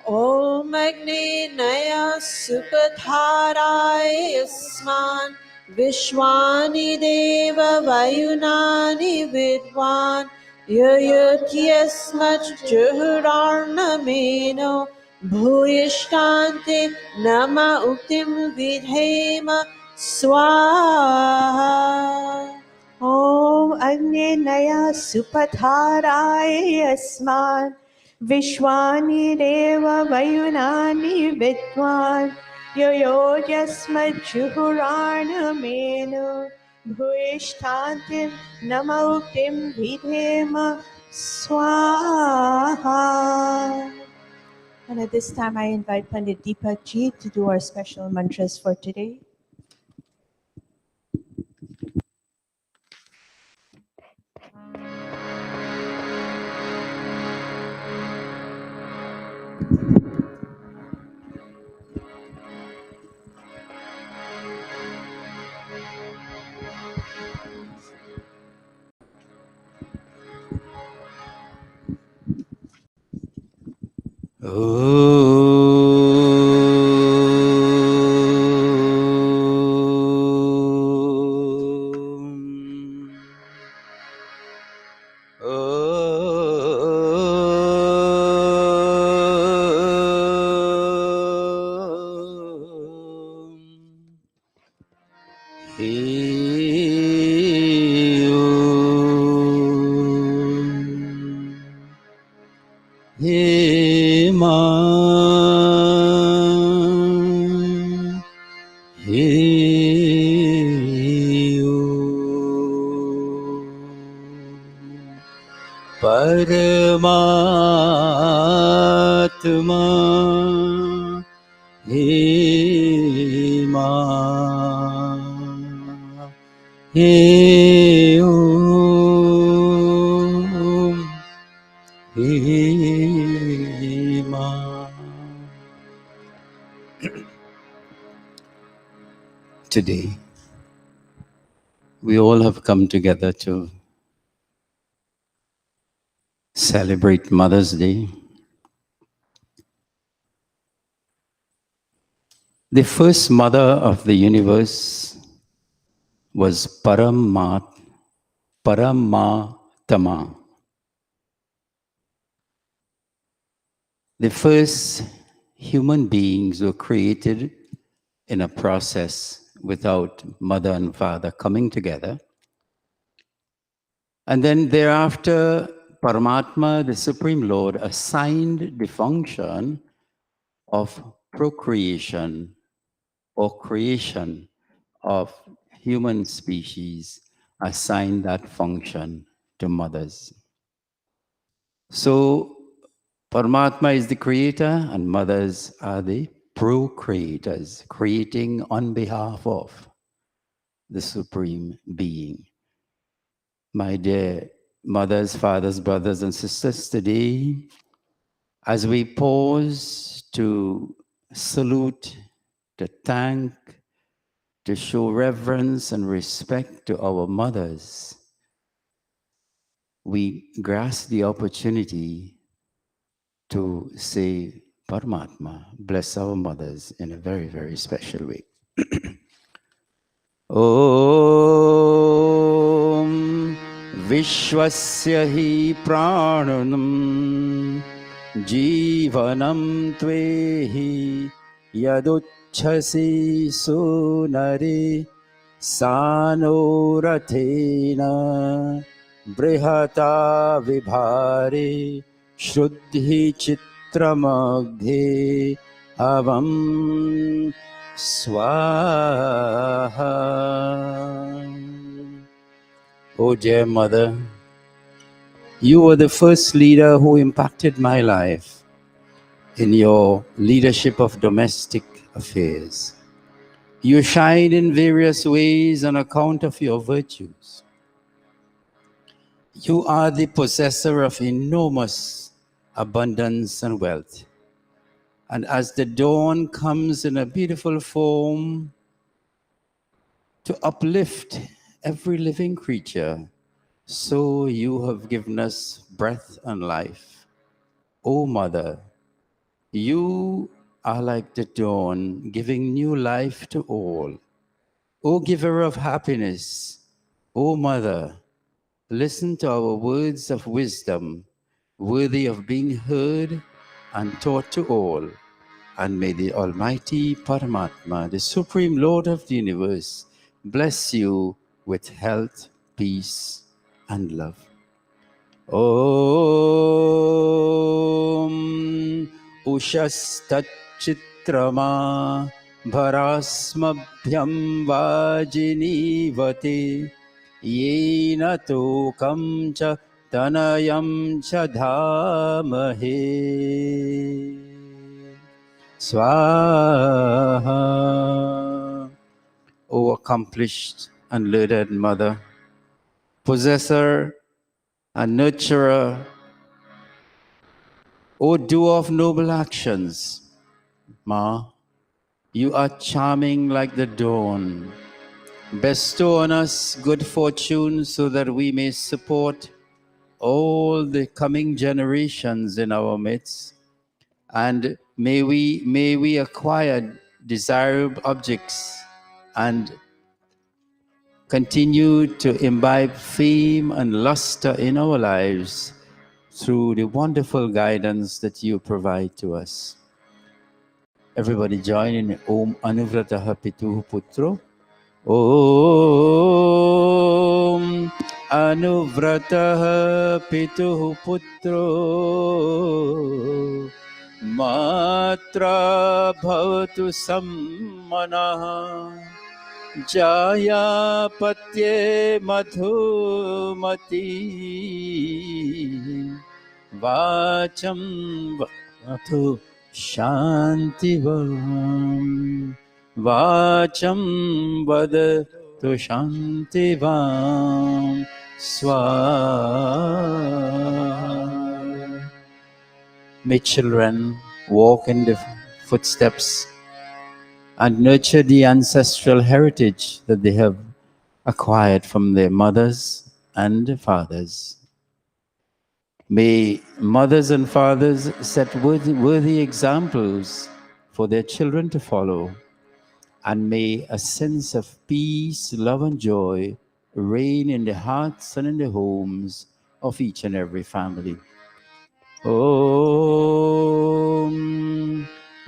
ॐ अग्ने नय सुपधाराय यस्मान् विश्वानि देव वयुनानि विद्वान् ययुत्यस्मज्जुहुरार्णमेनो भूयिष्ठान्ते नम उक्तिं विधेम स्वाहा Om Agne Naya Supatharaya Yasman Vishwani Deva Vayunani Vidwan Yoyo Jasmat Juhurana Menu Bhuishtantim Namauktim Vidhema Swaha. And at this time I invite Pandit Deepak Ji to do our special mantras for today. परमात्मा हे ma. He Om, He ma. Today, we all have come together to celebrate Mother's Day. The first mother of the universe was Paramatama. The first human beings were created in a process without mother and father coming together. And then thereafter, Paramatma, the Supreme Lord, assigned the function of procreation or creation of human species, assigned that function to mothers. So Paramatma is the creator and mothers are the procreators, creating on behalf of the Supreme Being. My dear mothers, fathers, brothers, and sisters, today, as we pause to salute, to thank, to show reverence and respect to our mothers, we grasp the opportunity to say, Paramatma, bless our mothers in a very, very special way. Om Vishwasya hi prananam Jivanam Twehi Yaduchhasi Sunari Sanorathena Brihata Vibhari Shruddhi Chitramagdhe Avam Swaha. Oh dear mother, you were the first leader who impacted my life in your leadership of domestic affairs. You shine in various ways on account of your virtues. You are the possessor of enormous abundance and wealth. And as the dawn comes in a beautiful form to uplift every living creature, so you have given us breath and life. O Mother, you are like the dawn, giving new life to all. O giver of happiness, O Mother, listen to our words of wisdom, worthy of being heard and taught to all. And may the Almighty Paramatma, the Supreme Lord of the Universe, bless you with health, peace, and love. Om Ushastacchitrama Bharasmabhyam Vajinivate Yena Tokam Cha Tanayam Cha Dhamahe Swaha. O accomplished and learned mother, possessor and nurturer, O doer of noble actions, Ma, you are charming like the dawn. Bestow on us good fortune so that we may support all the coming generations in our midst. And may we acquire desirable objects and continue to imbibe fame and luster in our lives through the wonderful guidance that you provide to us. Everybody join in Om Anuvrataha Pituhu Putro. Om Anuvrataha Pituhu Putro. Matra Bhavatu Sammanaha. Jaya Patye Madhumati. Vacham Vathu Shantivam. Vacham vadatu shantivam swaha. May children walk in the footsteps and nurture the ancestral heritage that they have acquired from their mothers and fathers. May mothers and fathers set worthy examples for their children to follow, and may a sense of peace, love, and joy reign in the hearts and in the homes of each and every family. Om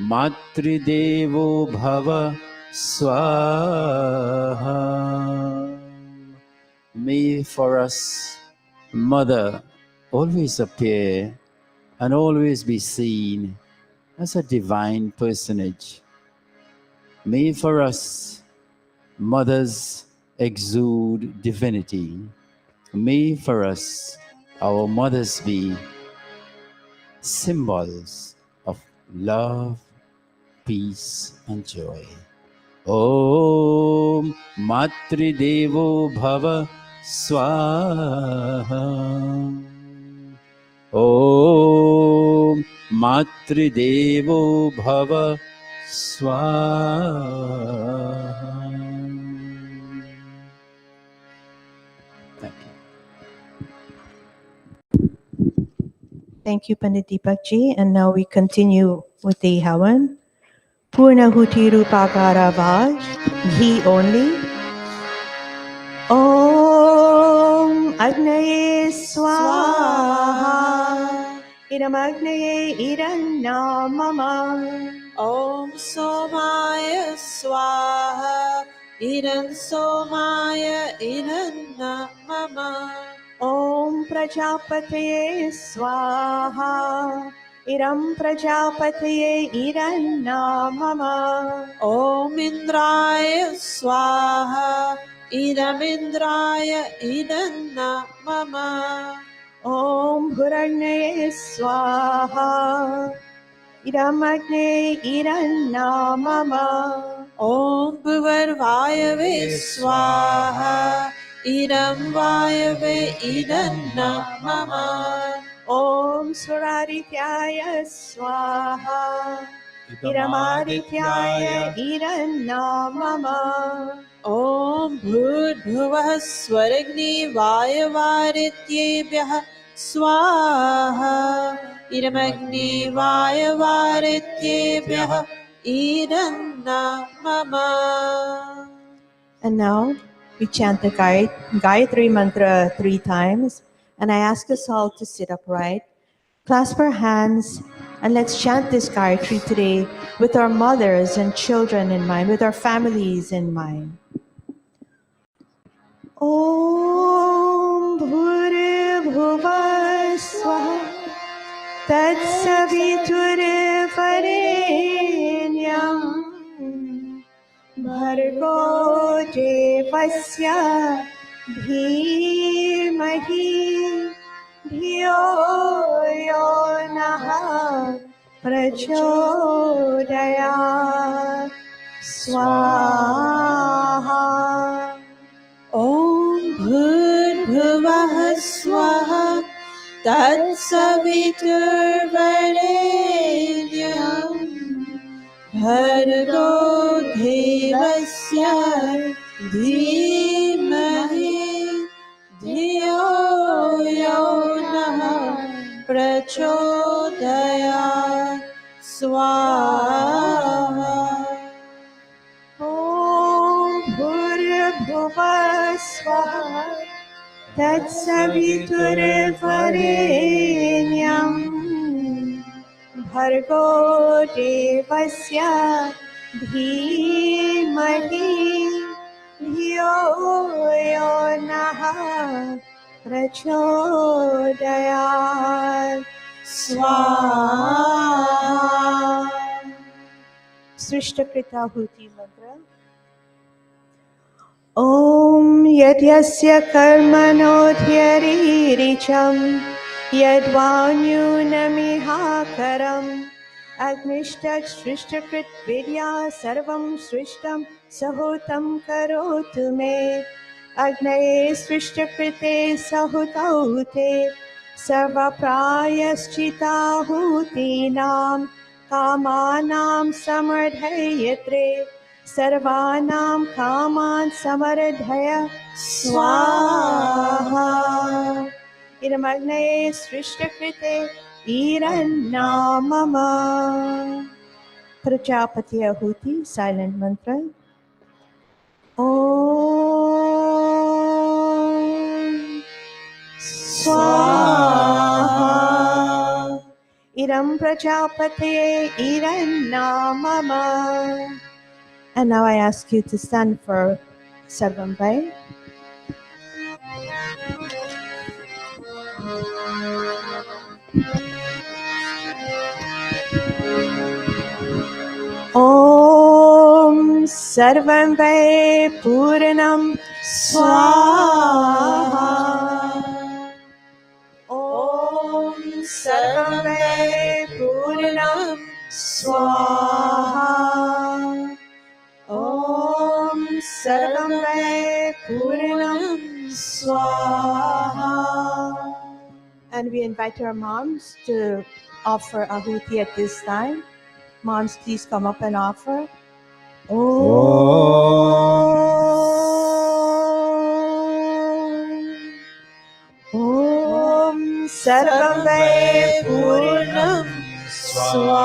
Matridevo Bhava Swaha. May for us, Mother always appear and always be seen as a divine personage. May for us, mothers exude divinity. May for us, our mothers be symbols of love, peace, and joy. Om Matridevo Bhava Swaha. Om Matridevo Bhava Swaha. Thank you. Thank you, Pandit Deepak Ji. And now we continue with the Havan. Purna Huti Rupakara Vaj, ghee only. Om Agnaye Swaha. Idam Agnaye Iranna Mama. Om Somaya Swaha Idam Somaya Idanna Mama. Om Prajapataye Swaha. Idam Prajapataye Iranna Mama. Om Indraya Swaha Idam Indraya Idanna Mama. Om Bhuragnaye Swaha. Idam Agne Iranna Mama. Om Bhuvarvayave Swaha Idam Vayave Idanna Mama. Om Surarityaya Swaha. Idam Adityaya Iranna Mama. Om Bhurбhuvah Swaragni Vayavarityebhyah Swaha Idamagni Vayavarityebhyah Idanna Mama. And now we chant the Gayatri Mantra 3 times. And I ask us all to sit upright, clasp our hands, and let's chant this Gayatri today with our mothers and children in mind, with our families in mind. Om Bhuribhuva Swaha Tatsaviturvarenyam Bhargo Devasya Dhimahi Dhiyo Yo Naha Prachodayat Swaha. Om Bhurбhuvah Swaha Tatsaviturvarenyam Bhargo Devasya Dhimahi Dhiyo Yo Naha Prachodayat Swaha. Om Bhuribhuva Swaha Tatsaviturvarenyam Bhargo Devasya Dhimahi Dhiyo Yo Naha Prachodayat Swaha. Srishtakrita Huti Mantra. Om Yadyasya Karmanodhyariricham Yadvanyunamihakaram अग्निष्टः सृष्टकृत् विद्या सर्वं सृष्टं सहुतं करोतु मे अग्नये सृष्टकृते सहुतौ ते सर्वप्रायश्चिताहुतीनां कामानां समर्धयत्रे सर्वानां कामान् समर्धय स्वाहा इदमग्नये सृष्टकृते ईरन्नामम प्रजापति आहुति silent mantra Om Swaha Idam Prajapate Irannamama. And now I ask you to stand for Sarvam Vai. Om Sarvam Vai Puranam Swaha Om Sarvam Vai Puranam Swaha Om Sarvam Vai Puranam Swaha. And we invite our moms to offer ahuti at this time. Moms, please come up and offer. Om Sarvam Vai Puranam Swaha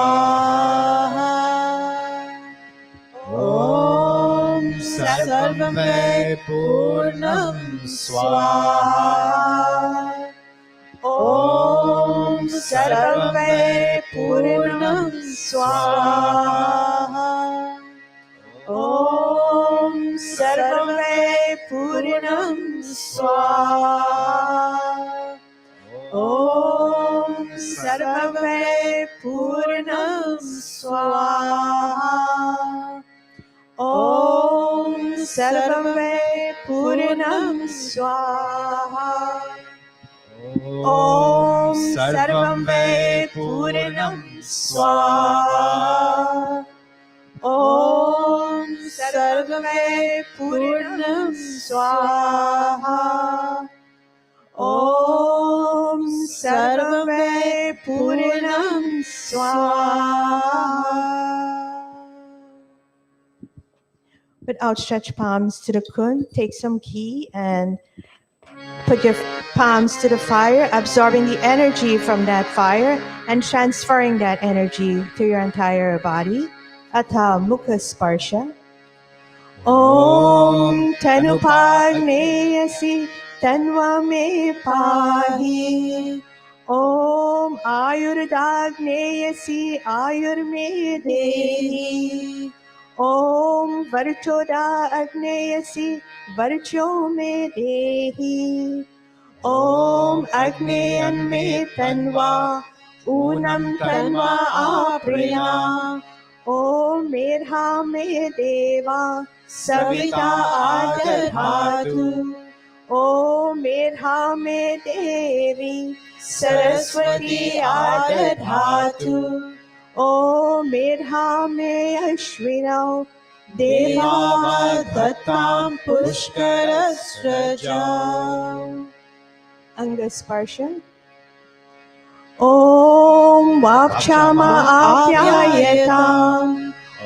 Om Sarvam Vai Puranam Swaha Om Sarvam Vai Puranam Swaha Om Sarvam Vai Puranam Swaha Om Sarvam Vai Puranam Swaha Om Sarvam Vai Puranam Swaha Om Sarvam Vai Puranam Swaha Om Sarvam Vai Puranam Swaha Om Sarvam Vai Puranam Swaha. With outstretched palms to the kun, take some ghee and put your palms to the fire, absorbing the energy from that fire and transferring that energy to your entire body. Atha Mukha Sparsha. Om Tanupagneyasi Tanva me pahi. Om Ayurdagneyasi Ayur me dehi. Om Varchoda Agneyasi Varcho me dehi. Om Agneyan me tanva Unam tanva aprina. Om Medha me deva Savita adadhatu. Om Medha me devi Saraswati adadhatu. Om Medha me ashwinau Deva Datam Pushkarasrajau. Angasparsha. Om Vakchama Apyayatam.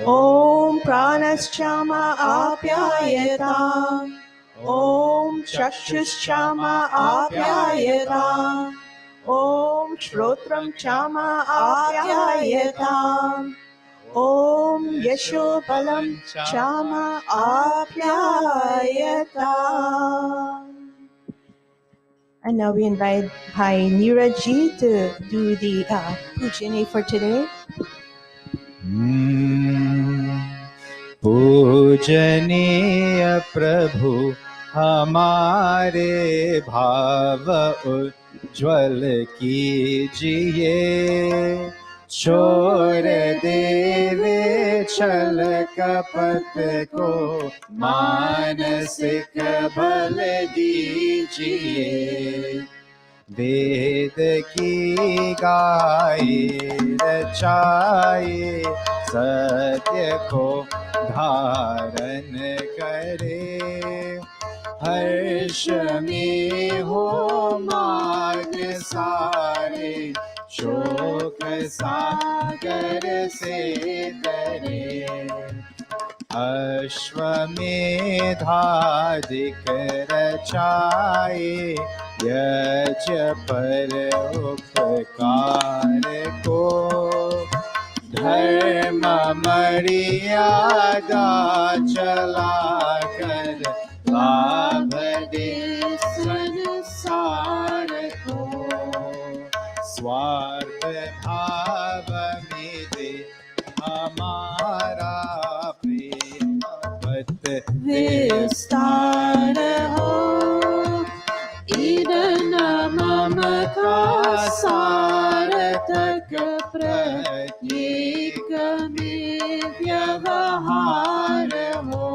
Om Pranaschama Apyayatam. Om Chakshuschama Apyayatam. Om Shrotram Chama Apyayatam. Om Yashobalam Chama Apyayatam. And now we invite Bhai Neeraj to do the Pujani for today. पूजनीय प्रभु हमारे भाव उज्ज्वल कीजिए, छोड़ देवे छल कपट को मानसिक बल दीजिए। वेद की गाए रचाए सत्य को धारण करे हर्ष में हो मार्ग सारे शोक सागर से करे अश्वमेधाधिक रचाए यज पर उपकार को धर्म मर्यादा चला कर लाभ दे संसार को स्वार्थ भाव में दे हमारा प्रेम पत विस्तार हो ईदन मम का सार्थक प्रत्येक में व्यवहार हो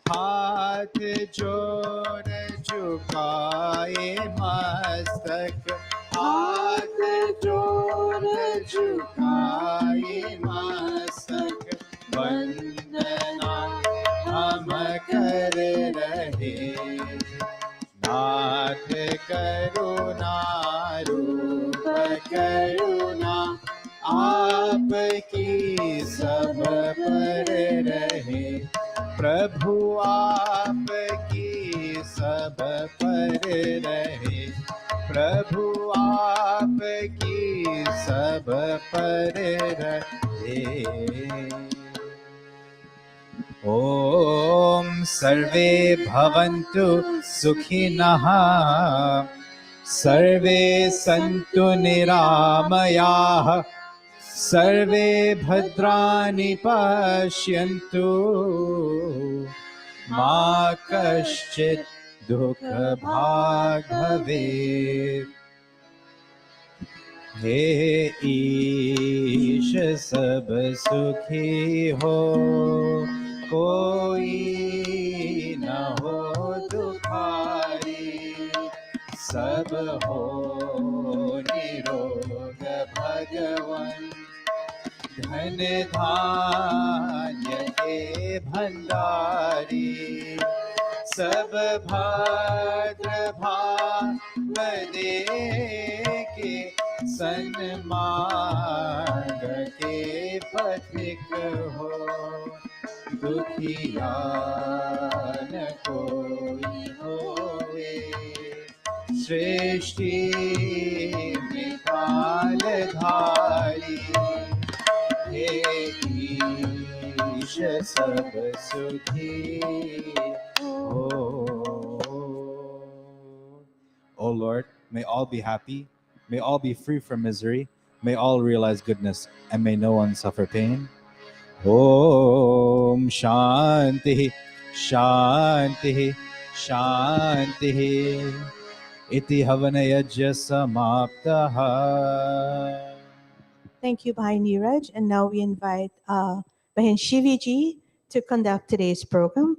हाथ जोड़ झुकाए मस्तक हाथ जोड़ झुकाए मस्तक वंदना हम कर रहे नाथ करुणा रूप करुणा आपकी सब पर रहे प्रभु आपकी सब पर रहे प्रभु आपकी सब पर रहे ॐ सर्वे भवन्तु सुखिनः सर्वे सन्तु निरामयाः सर्वे भद्राणि पश्यन्तु मा कश्चित् दुःखभाग् भवेत् हे ईश सब सुखी हो कोई न हो दुखारी सब हो निरोग भगवन धन धान्य के भंडारी सब भद्र भाव दे के सन्मार्ग के पथिक हो दुखिया न कोई होवे सृष्टि में कालधारी हे ईश सब सुखी हो O Lord, may all be happy, may all be free from misery, may all realize goodness, and may no one suffer pain. Om Shanti, Shanti, Shanti. Iti Havana Yajya Samaptaha. Thank you, Bhai Neeraj. And now we invite Bahin Shiviji to conduct today's program.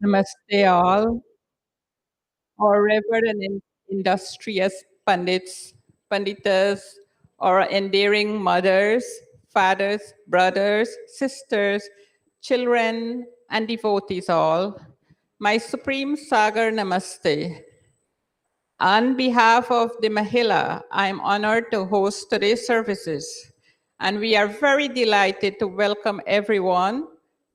Namaste all, or revered and industrious pandits, panditas, or endearing mothers, fathers, brothers, sisters, children, and devotees all. My supreme Sagar Namaste. On behalf of the Mahila, I am honored to host today's services. And we are very delighted to welcome everyone,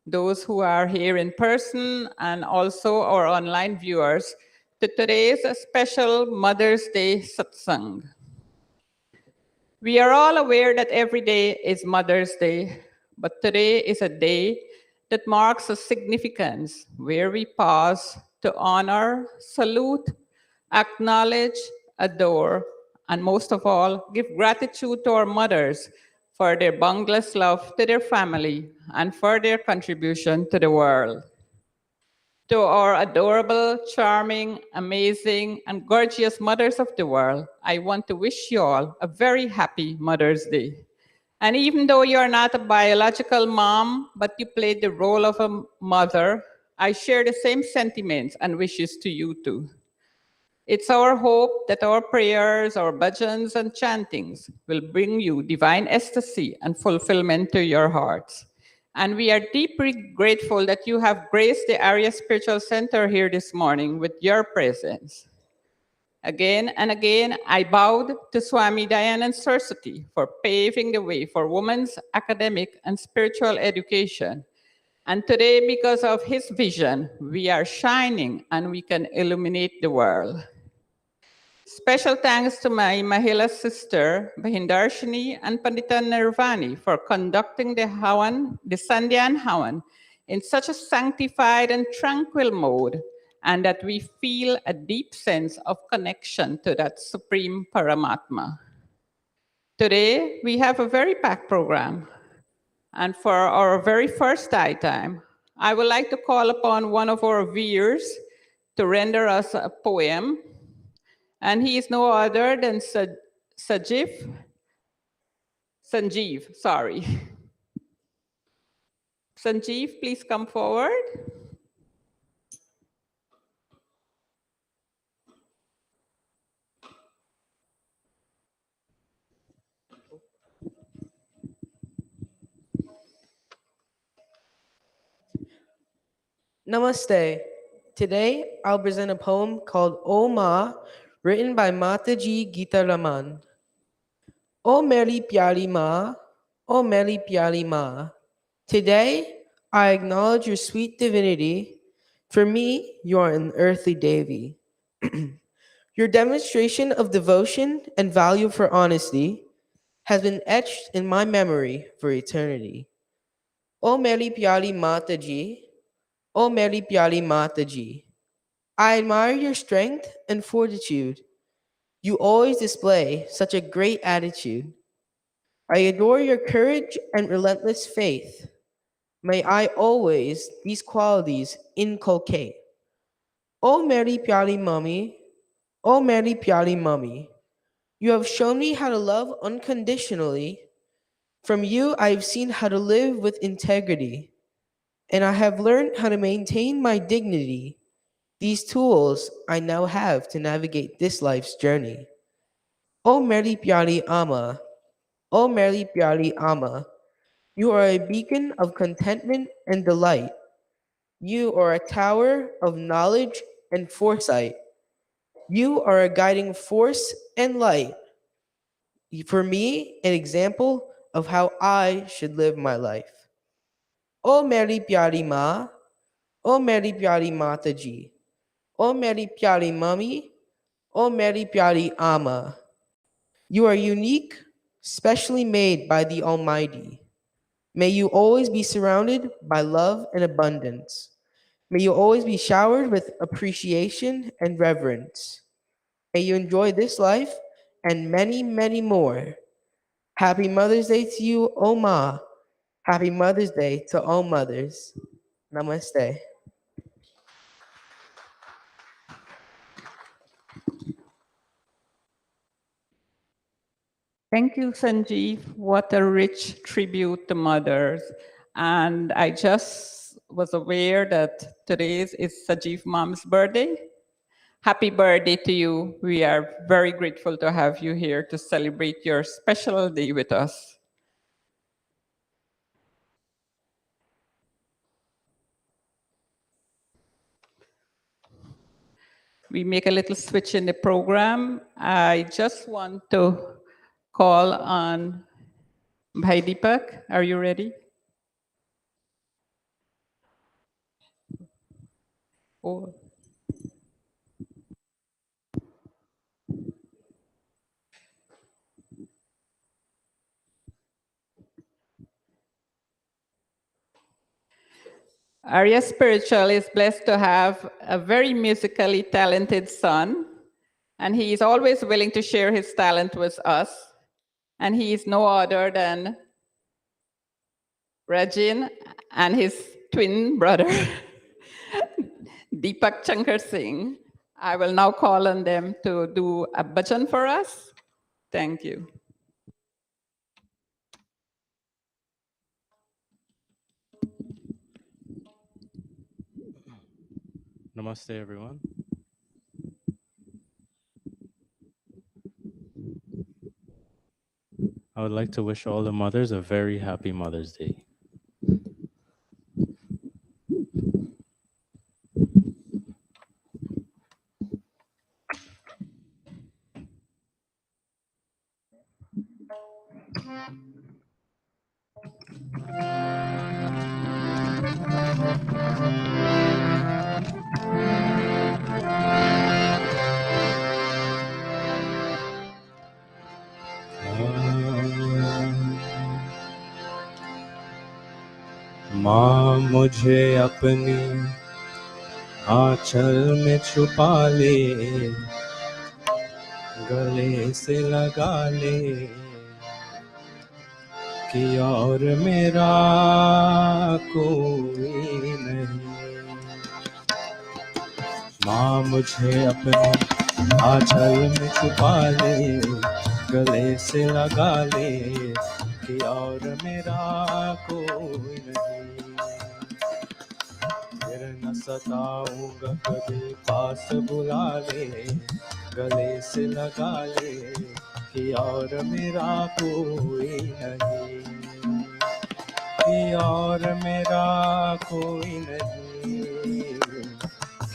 those who are here in person and also our online viewers, to today's special Mother's Day Satsang. We are all aware that every day is Mother's Day, but today is a day that marks a significance where we pause to honor, salute, acknowledge, adore, and most of all, give gratitude to our mothers for their boundless love to their family and for their contribution to the world. To our adorable, charming, amazing, and gorgeous mothers of the world, I want to wish you all a very happy Mother's Day. And even though you are not a biological mom, but you played the role of a mother, I share the same sentiments and wishes to you too. It's our hope that our prayers, our bhajans, and chantings will bring you divine ecstasy and fulfillment to your hearts. And we are deeply grateful that you have graced the Arya Spiritual Center here this morning with your presence. Again and again, I bowed to Swami Dayanand Saraswati for paving the way for women's academic and spiritual education. And today, because of his vision, we are shining and we can illuminate the world. Special thanks to my Mahila sister, Bahindarshini and Pandita Nirvani for conducting the Hawan, the Sandhyan Hawan, in such a sanctified and tranquil mode, and that we feel a deep sense of connection to that Supreme Paramatma. Today, we have a very packed program. And for our very first Thai time, I would like to call upon one of our viewers to render us a poem. And he is no other than Sanjeev, sorry. Sanjeev, please come forward. Namaste. Today, I'll present a poem called O Ma, written by Mataji Gita Raman. O Meri Pyari Ma, O Meri Pyari Ma. Today, I acknowledge your sweet divinity. For me, you are an earthly Devi. Your demonstration of devotion and value for honesty has been etched in my memory for eternity. O Meri Pyari Mataji, O Meri Pyari Mataji. I admire your strength and fortitude. You always display such a great attitude. I adore your courage and relentless faith. May I always these qualities inculcate. O Mary Pyari Mummy, O Mary Pyari Mummy, you have shown me how to love unconditionally. From you, I have seen how to live with integrity, and I have learned how to maintain my dignity. These tools I now have to navigate this life's journey. O Mary Pyari Amma, O Mary Pyari Amma, you are a beacon of contentment and delight. You are a tower of knowledge and foresight. You are a guiding force and light. For me, an example of how I should live my life. O Mary Pyari Ma, O Mary Pyari Mataji, O Mary Pyari Mummy, O Mary Pyari Amma. You are unique, specially made by the Almighty. May you always be surrounded by love and abundance. May you always be showered with appreciation and reverence. May you enjoy this life and many, many more. Happy Mother's Day to you, O Ma. Happy Mother's Day to all mothers. Namaste. Thank you, Sanjeev. What a rich tribute to mothers. And I just was aware that today is Sanjeev Mom's birthday. Happy birthday to you. We are very grateful to have you here to celebrate your special day with us. We make a little switch in the program. I just want to call on Bhai Deepak, are you ready? Oh. Arya Spiritual is blessed to have a very musically talented son, and he is always willing to share his talent with us. And he is no other than Rajin and his twin brother, Deepak Shankar Singh. I will now call on them to do a bhajan for us. Thank you. Namaste, everyone. I would like to wish all the mothers a very happy Mother's Day. माँ मुझे अपने आंचल में छुपा ले, गले से लगा ले, कि और मेरा कोई नहीं। माँ मुझे अपने आंचल में छुपा ले, गले से लगा ले, कि और मेरा कोई नहीं। फिर न सताऊंगा कभी, पास बुला ले, गले से लगा ले, कि और मेरा कोई नहीं, कि और मेरा कोई नहीं,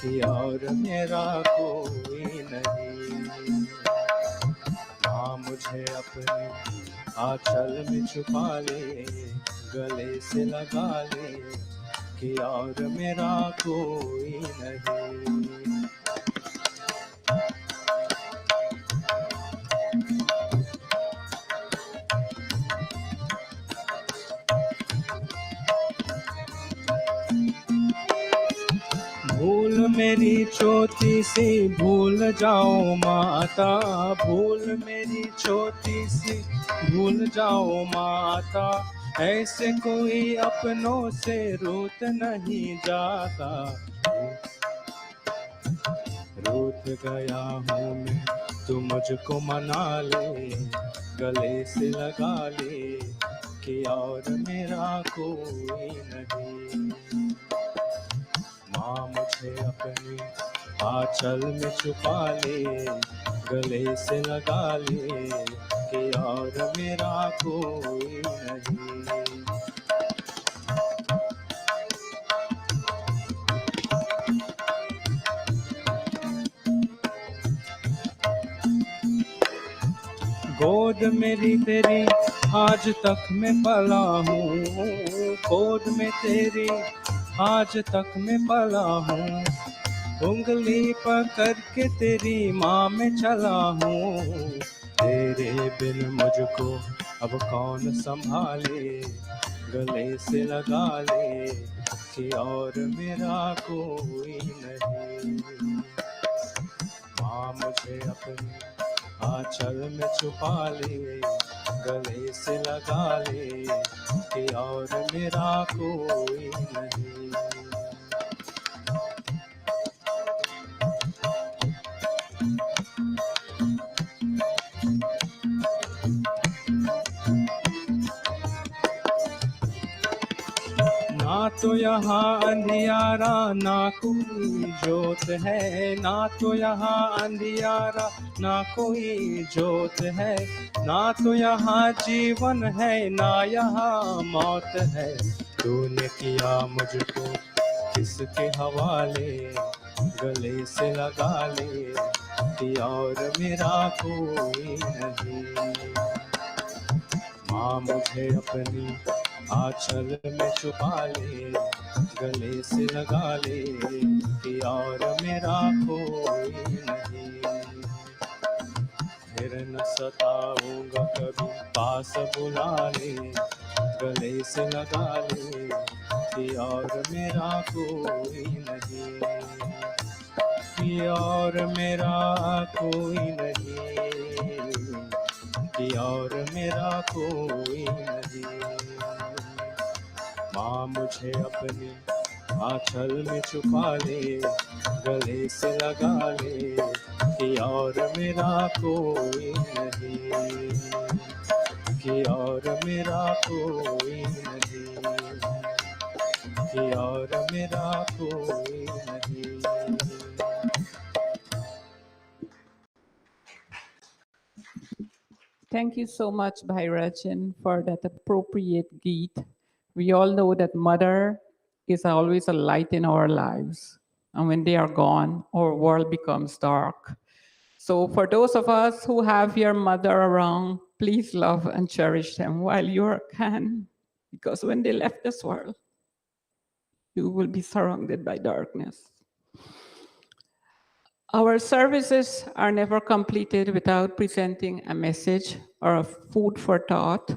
कि और मेरा कोई नहीं। माँ मुझे अपने आंचल में छुपा ले, गले से लगा ले, कि और मेरा कोई नहीं। भूल मेरी छोटी सी भूल जाओ माता, भूल मेरी छोटी सी भूल जाओ माता, ऐसे कोई अपनों से रूठ नहीं जाता। रूठ गया हूँ मैं, तू मुझको मना ले, गले से लगा ले, कि और मेरा कोई नहीं। माँ मुझे अपने आंचल में छुपा ले, गले से लगा ले, कि और मेरा कोई नहीं। गोद मेरी तेरी आज तक मैं पला हूँ, गोद में तेरी आज तक मैं पला हूँ, उंगली पकड़ के तेरी माँ में चला हूँ। तेरे बिन मुझको अब कौन संभाले, गले से लगा ले, कि और मेरा कोई नहीं। माँ मुझे अपने आंचल में छुपा ले, गले से लगा ले, कि और मेरा कोई नहीं। ना तो यहाँ अंधियारा ना कोई जोत है, ना तो यहाँ अंधियारा ना कोई जोत है, ना तो यहाँ जीवन है ना यहाँ मौत है। तूने किया मुझको किसके हवाले, गले से लगा ले, कि और मेरा कोई नहीं। माँ मुझे अपनी आंचल में छुपा ले, गले से लगा ले कि और मेरा कोई नहीं। फिर न सताऊंगा कभी, पास बुला ले, गले से लगा ले कि और मेरा कोई नहीं, कि और मेरा कोई नहीं, कि और मेरा कोई नहीं। माँ मुझे अपने आंचल में छुपा ले, गले से लगा ले कि और मेरा कोई नहीं, कि और मेरा कोई नहीं, कि और मेरा कोई नहीं। Thank you so much, Bhairachan, for that appropriate geet. We all know that mother is always a light in our lives. And when they are gone, our world becomes dark. So for those of us who have your mother around, please love and cherish them while you can. Because when they left this world, you will be surrounded by darkness. Our services are never completed without presenting a message or a food for thought.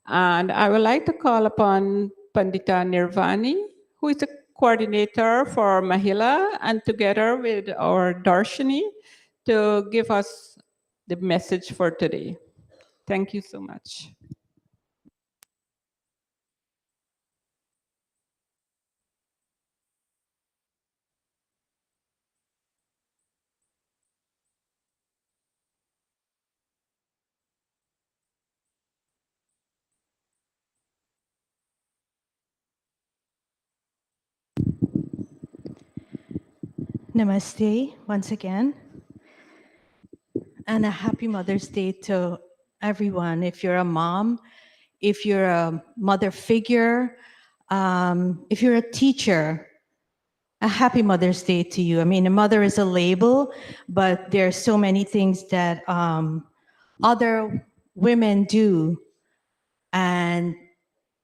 And I would like to call upon Pandita Nirvani, who is the coordinator for Mahila, and together with our Darshini, to give us the message for today. Thank you so much. Namaste once again. And a happy Mother's Day to everyone. If you're a mom, if you're a mother figure, if you're a teacher, a happy Mother's Day to you. I mean, a mother is a label, but there are so many things that other women do, and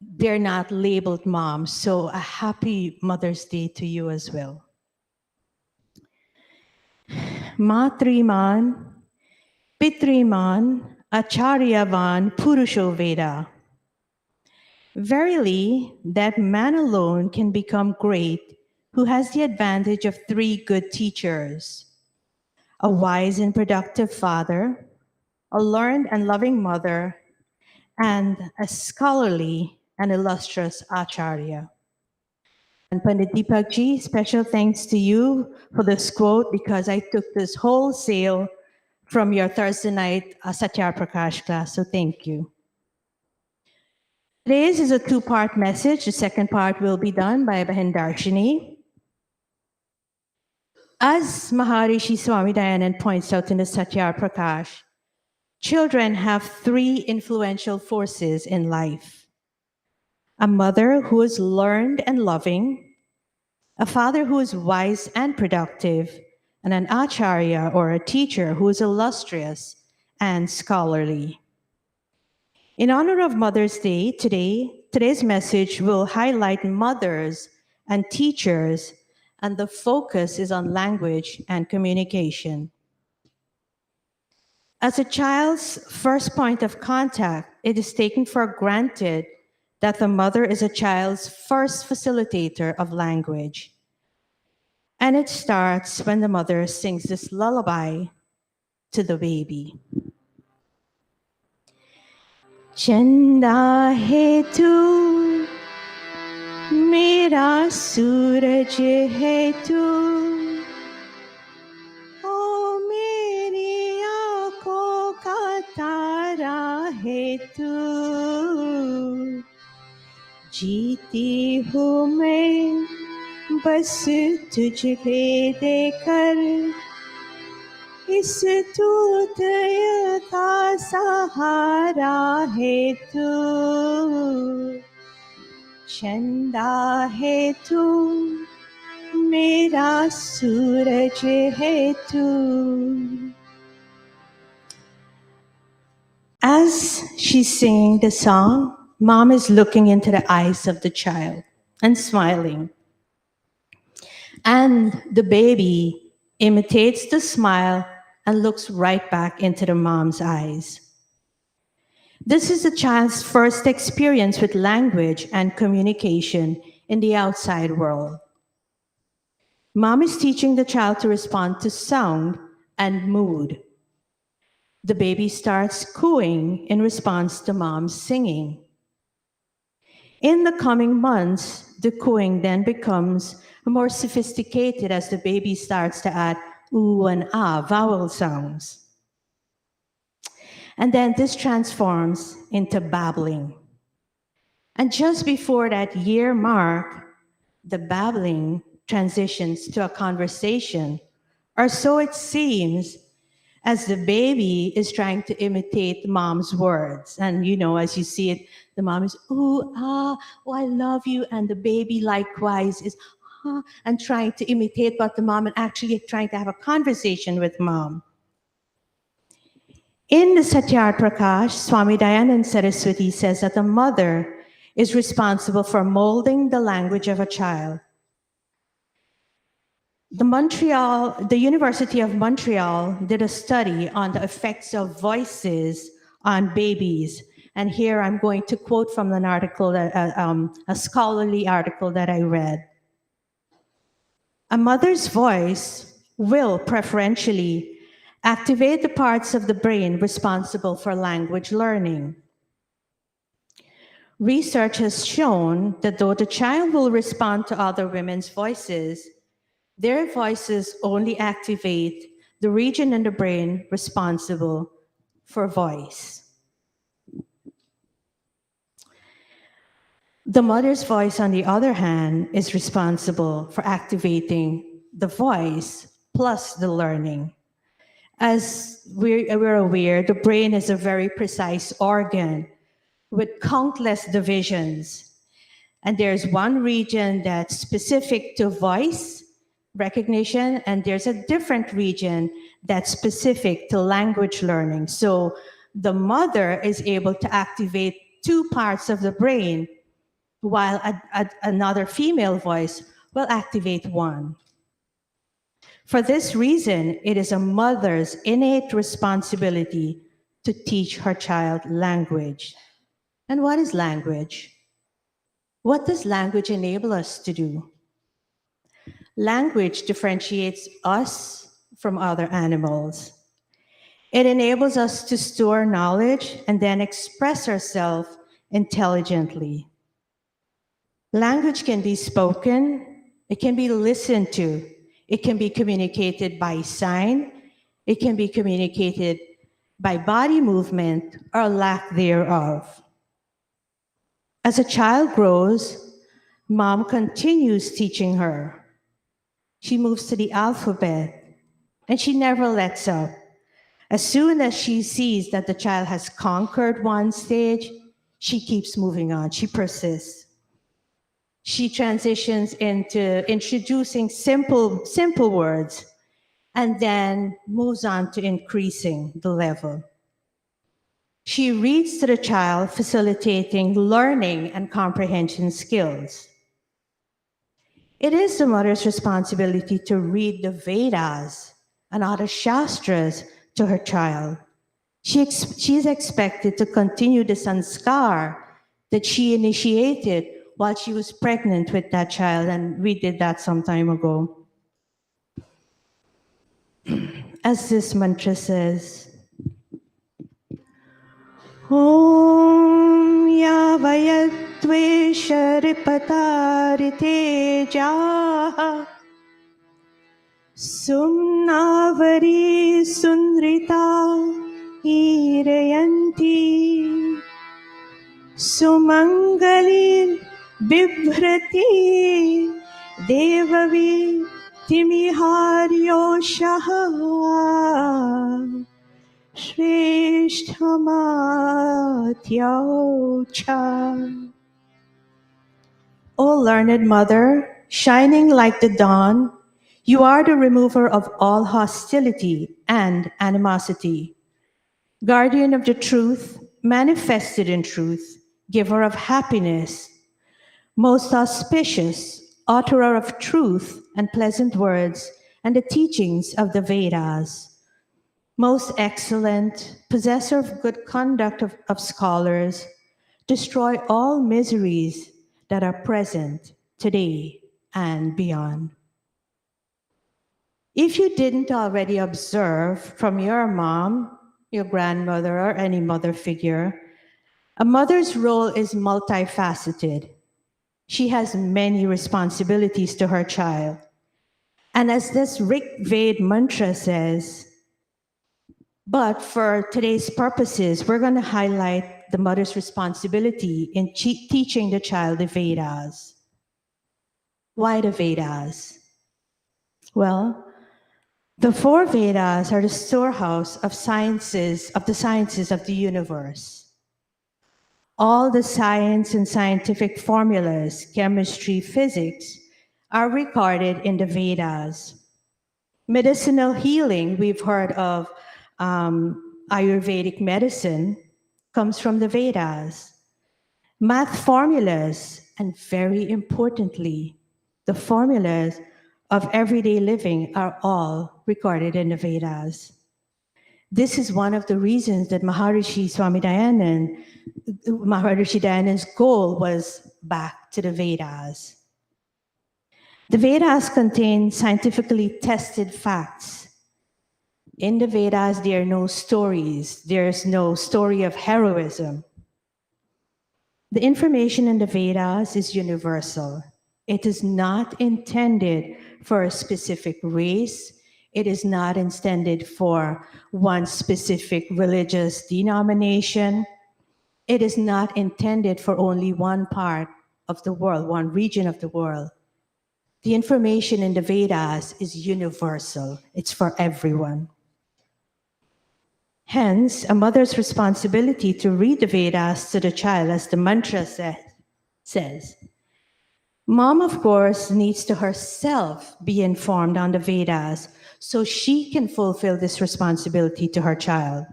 they're not labeled moms. So a happy Mother's Day to you as well. Matriman, Pitriman, Acharyavan, Purusho Veda. Verily, that man alone can become great who has the advantage of 3 good teachers: a wise and productive father, a learned and loving mother, and a scholarly and illustrious acharya. And Pandit Deepak Ji, special thanks to you for this quote, because I took this wholesale from your Thursday night Satya Prakash class, so thank you. Today's is a 2-part message. The second part will be done by Bahin Darshini. As Maharishi Swami Dayanand points out in the Satya Prakash, children have 3 influential forces in life: a mother who is learned and loving, a father who is wise and productive, and an acharya or a teacher who is illustrious and scholarly. In honor of Mother's Day, today's message will highlight mothers and teachers, and the focus is on language and communication. As a child's first point of contact, it is taken for granted that the mother is a child's first facilitator of language. And it starts when the mother sings this lullaby to the baby. Chanda hai tu, mera suraj hai tu, o meri aankhon ka tara hai tu, जीती हूँ मैं बस तुझे देखकर, इस दूध का सहारा है तू, चंदा है तू, मेरा सूरज है तू. As she's singing the song, mom is looking into the eyes of the child and smiling. And the baby imitates the smile and looks right back into the mom's eyes. This is the child's first experience with language and communication in the outside world. Mom is teaching the child to respond to sound and mood. The baby starts cooing in response to mom's singing. In the coming months, the cooing then becomes more sophisticated as the baby starts to add oo and ah vowel sounds. And then this transforms into babbling. And just before that year mark, the babbling transitions to a conversation, or so it seems, as the baby is trying to imitate mom's words. And as you see it, the mom is, ooh, ah, oh, I love you. And the baby likewise is, ah, and trying to imitate what the mom, and actually trying to have a conversation with mom. In the Satyar Prakash, Swami Dayanand Saraswati says that the mother is responsible for molding the language of a child. The University of Montreal did a study on the effects of voices on babies. And here I'm going to quote from an article, a scholarly article that I read. A mother's voice will preferentially activate the parts of the brain responsible for language learning. Research has shown that though the child will respond to other women's voices, their voices only activate the region in the brain responsible for voice. The mother's voice, on the other hand, is responsible for activating the voice plus the learning. As we're aware, the brain is a very precise organ with countless divisions. And there's one region that's specific to voice recognition, and there's a different region that's specific to language learning. So the mother is able to activate two parts of the brain, while another female voice will activate one. For this reason, it is a mother's innate responsibility to teach her child language. And what is language? What does language enable us to do? Language differentiates us from other animals. It enables us to store knowledge and then express ourselves intelligently. Language can be spoken, it can be listened to, it can be communicated by sign, it can be communicated by body movement or lack thereof. As a child grows, mom continues teaching her. She moves to the alphabet, and she never lets up. As soon as she sees that the child has conquered one stage, she keeps moving on, she persists. She transitions into introducing simple words and then moves on to increasing the level. She reads to the child, facilitating learning and comprehension skills. It is the mother's responsibility to read the Vedas and other Shastras to her child. She is expected to continue the sanskar that she initiated while she was pregnant with that child, and we did that some time ago. As this mantra says, Om Yavayatve Sharipatari Tejaha Sumnavari Sundrita Irayanti Sumangalir Bibhrati Devavi Timiharyo Shaha Shrishthamatyaucha. O learned mother, shining like the dawn, you are the remover of all hostility and animosity. Guardian of the truth, manifested in truth, giver of happiness, most auspicious, utterer of truth and pleasant words, and the teachings of the Vedas, most excellent, possessor of good conduct of scholars, destroy all miseries that are present today and beyond. If you didn't already observe from your mom, your grandmother, or any mother figure, a mother's role is multifaceted. She has many responsibilities to her child. And as this Rig Veda mantra says, but for today's purposes, we're going to highlight the mother's responsibility in teaching the child the Vedas. Why the Vedas? Well, the four Vedas are the storehouse of sciences, of the sciences of the universe. All the science and scientific formulas, chemistry, physics, are recorded in the Vedas. Medicinal healing, we've heard of Ayurvedic medicine, comes from the Vedas. Math formulas, and very importantly, the formulas of everyday living are all recorded in the Vedas. This is one of the reasons that Maharishi Dayanand's goal was back to the Vedas. The Vedas contain scientifically tested facts. In the Vedas, there are no stories. There's no story of heroism. The information in the Vedas is universal. It is not intended for a specific race. It is not intended for one specific religious denomination. It is not intended for only one part of the world, one region of the world. The information in the Vedas is universal. It's for everyone. Hence, a mother's responsibility to read the Vedas to the child, as the mantra says. Mom, of course, needs to herself be informed on the Vedas so she can fulfill this responsibility to her child.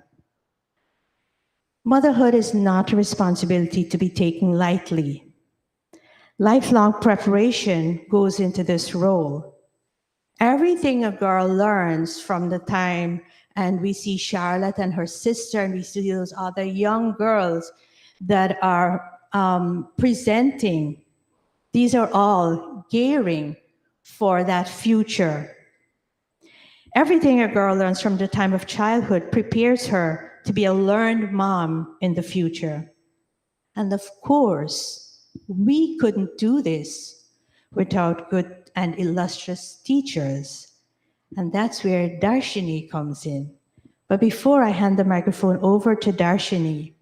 Motherhood is not a responsibility to be taken lightly. Lifelong preparation goes into this role. Everything a girl learns from the time, and we see Charlotte and her sister, and we see those other young girls that are presenting. These are all gearing for that future. Everything a girl learns from the time of childhood prepares her to be a learned mom in the future. And of course, we couldn't do this without good and illustrious teachers. And that's where Darshini comes in. But before I hand the microphone over to Darshini,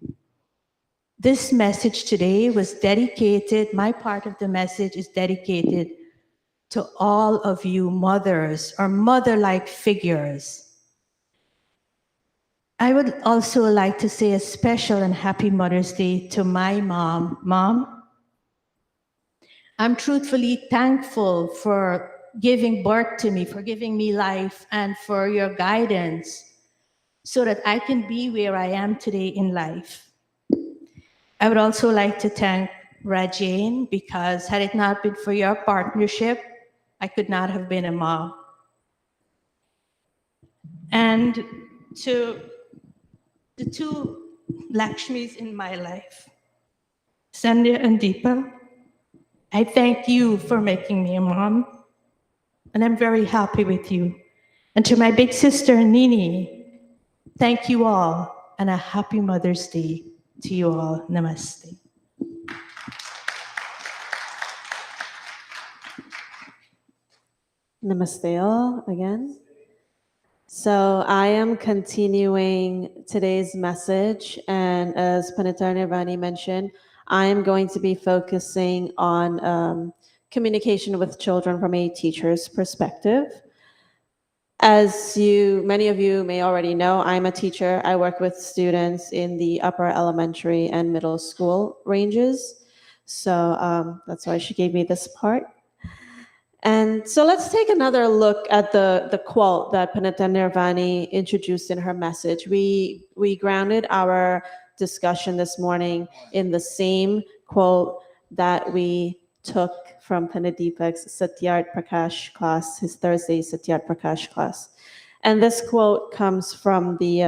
this message today was dedicated, my part of the message is dedicated to all of you mothers or mother-like figures. I would also like to say a special and happy Mother's Day to my mom. Mom, I'm truthfully thankful for giving birth to me, for giving me life, and for your guidance so that I can be where I am today in life. I would also like to thank Rajane, because had it not been for your partnership, I could not have been a mom. And to the two Lakshmis in my life, Sandhya and Deepa, I thank you for making me a mom, and I'm very happy with you. And to my big sister, Nini, thank you all, and a happy Mother's Day to you all. Namaste. Namaste all again. So I am continuing today's message, and as Panita Nirvani mentioned, I am going to be focusing on communication with children from a teacher's perspective. As many of you may already know, I'm a teacher. I work with students in the upper elementary and middle school ranges. So that's why she gave me this part. And so let's take another look at the quote that Panita Nirvani introduced in her message. We grounded our discussion this morning in the same quote that we took from Panadipak's Satyart Prakash class, his Thursday Satyart Prakash class. And this quote comes from the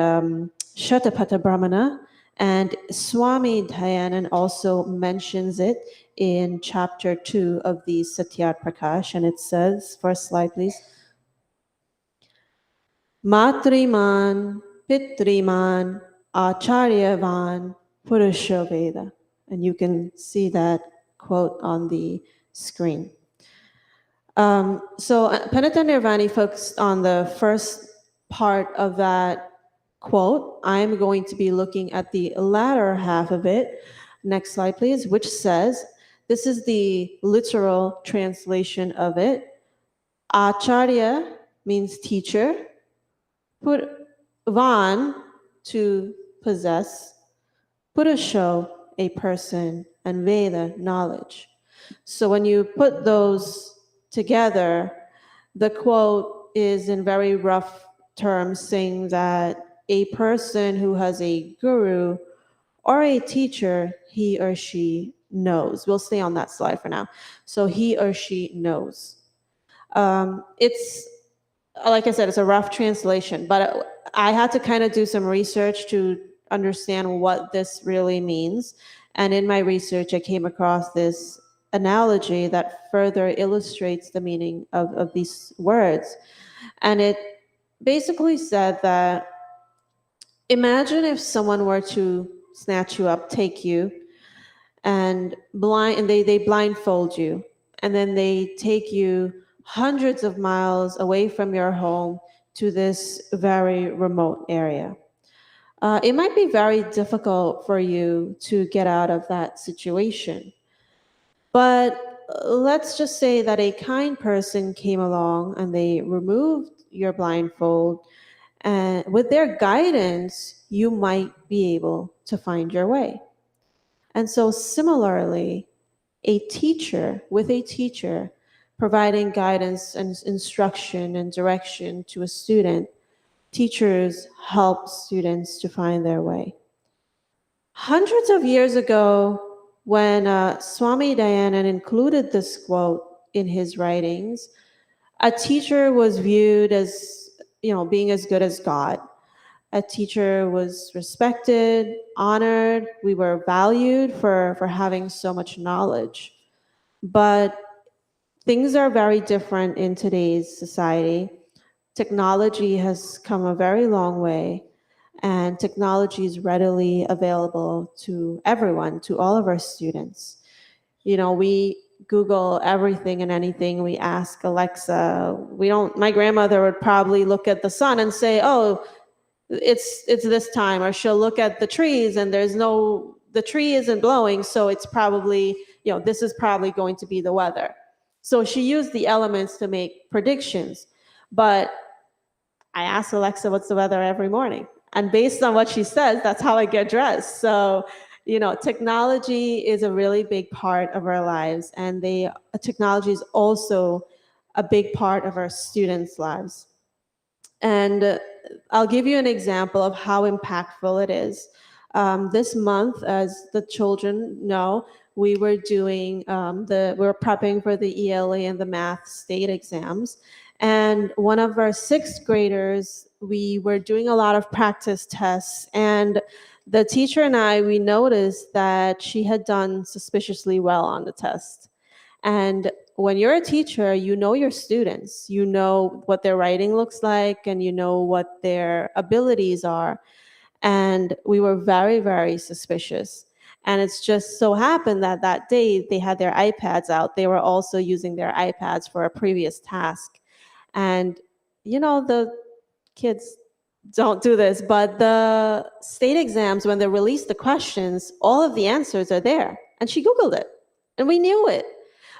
Shatapatha Brahmana, and Swami Dayanand also mentions it in chapter 2 of the Satyart Prakash, and it says, first slide please, Matriman, Pitriman, Acharyavan, Purusha Veda. And you can see that quote on the screen. So Pandita Nirvani focused on the first part of that quote. I'm going to be looking at the latter half of it. Next slide, please, which says, this is the literal translation of it. Acharya means teacher. Van, to possess. Purusho, a person, and Veda, knowledge. So when you put those together, the quote is in very rough terms saying that a person who has a guru or a teacher, he or she knows. We'll stay on that slide for now. So he or she knows. It's, like I said, it's a rough translation, but I had to kind of do some research to understand what this really means. And in my research, I came across this analogy that further illustrates the meaning of these words. And it basically said that imagine if someone were to snatch you up, take you, and they blindfold you, and then they take you hundreds of miles away from your home to this very remote area. It might be very difficult for you to get out of that situation. But let's just say that a kind person came along and they removed your blindfold, and with their guidance, you might be able to find your way. And so similarly, a teacher providing guidance and instruction and direction to a student, teachers help students to find their way. Hundreds of years ago, when Swami Dayanand included this quote in his writings, a teacher was viewed as, being as good as God. A teacher was respected, honored. We were valued for having so much knowledge. But things are very different in today's society. Technology has come a very long way, and technology is readily available to everyone, to all of our students. We Google everything and anything. We ask Alexa. My grandmother would probably look at the sun and say, oh, it's this time, or she'll look at the trees and the tree isn't blowing, so it's probably, this is probably going to be the weather. So she used the elements to make predictions. But I ask Alexa what's the weather every morning, and based on what she says, that's how I get dressed. So technology is a really big part of our lives, and technology is also a big part of our students' lives. And I'll give you an example of how impactful it is. This month, as the children know, we were doing we were prepping for the ELA and the math state exams. And one of our sixth graders, we were doing a lot of practice tests. And the teacher and we noticed that she had done suspiciously well on the test. And when you're a teacher, you know your students, you know what their writing looks like, and you know what their abilities are. And we were very, very suspicious. And it's just so happened that that day they had their iPads out. They were also using their iPads for a previous task. And, the kids don't do this, but the state exams, when they release the questions, all of the answers are there. And she Googled it, and we knew it.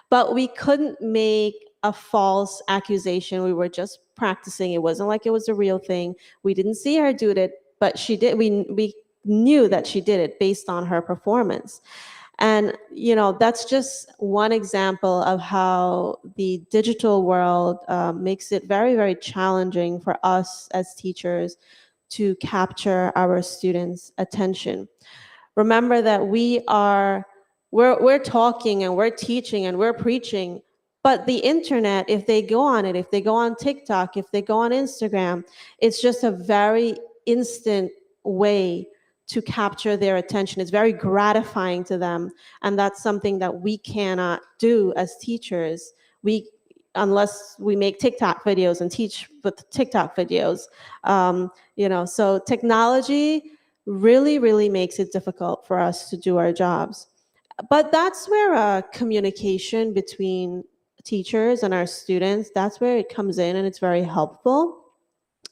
But we couldn't make a false accusation. We were just practicing. It wasn't like it was a real thing. We didn't see her do it, but she did. We knew that she did it based on her performance. And, that's just one example of how the digital world makes it very, very challenging for us as teachers to capture our students' attention. Remember that we're talking and we're teaching and we're preaching, but the internet, if they go on it, if they go on TikTok, if they go on Instagram, it's just a very instant way to capture their attention. It's very gratifying to them, and that's something that we cannot do as teachers. We unless we make TikTok videos and teach with TikTok videos. So technology really, really makes it difficult for us to do our jobs. But that's where communication between teachers and our students, that's where it comes in, and it's very helpful,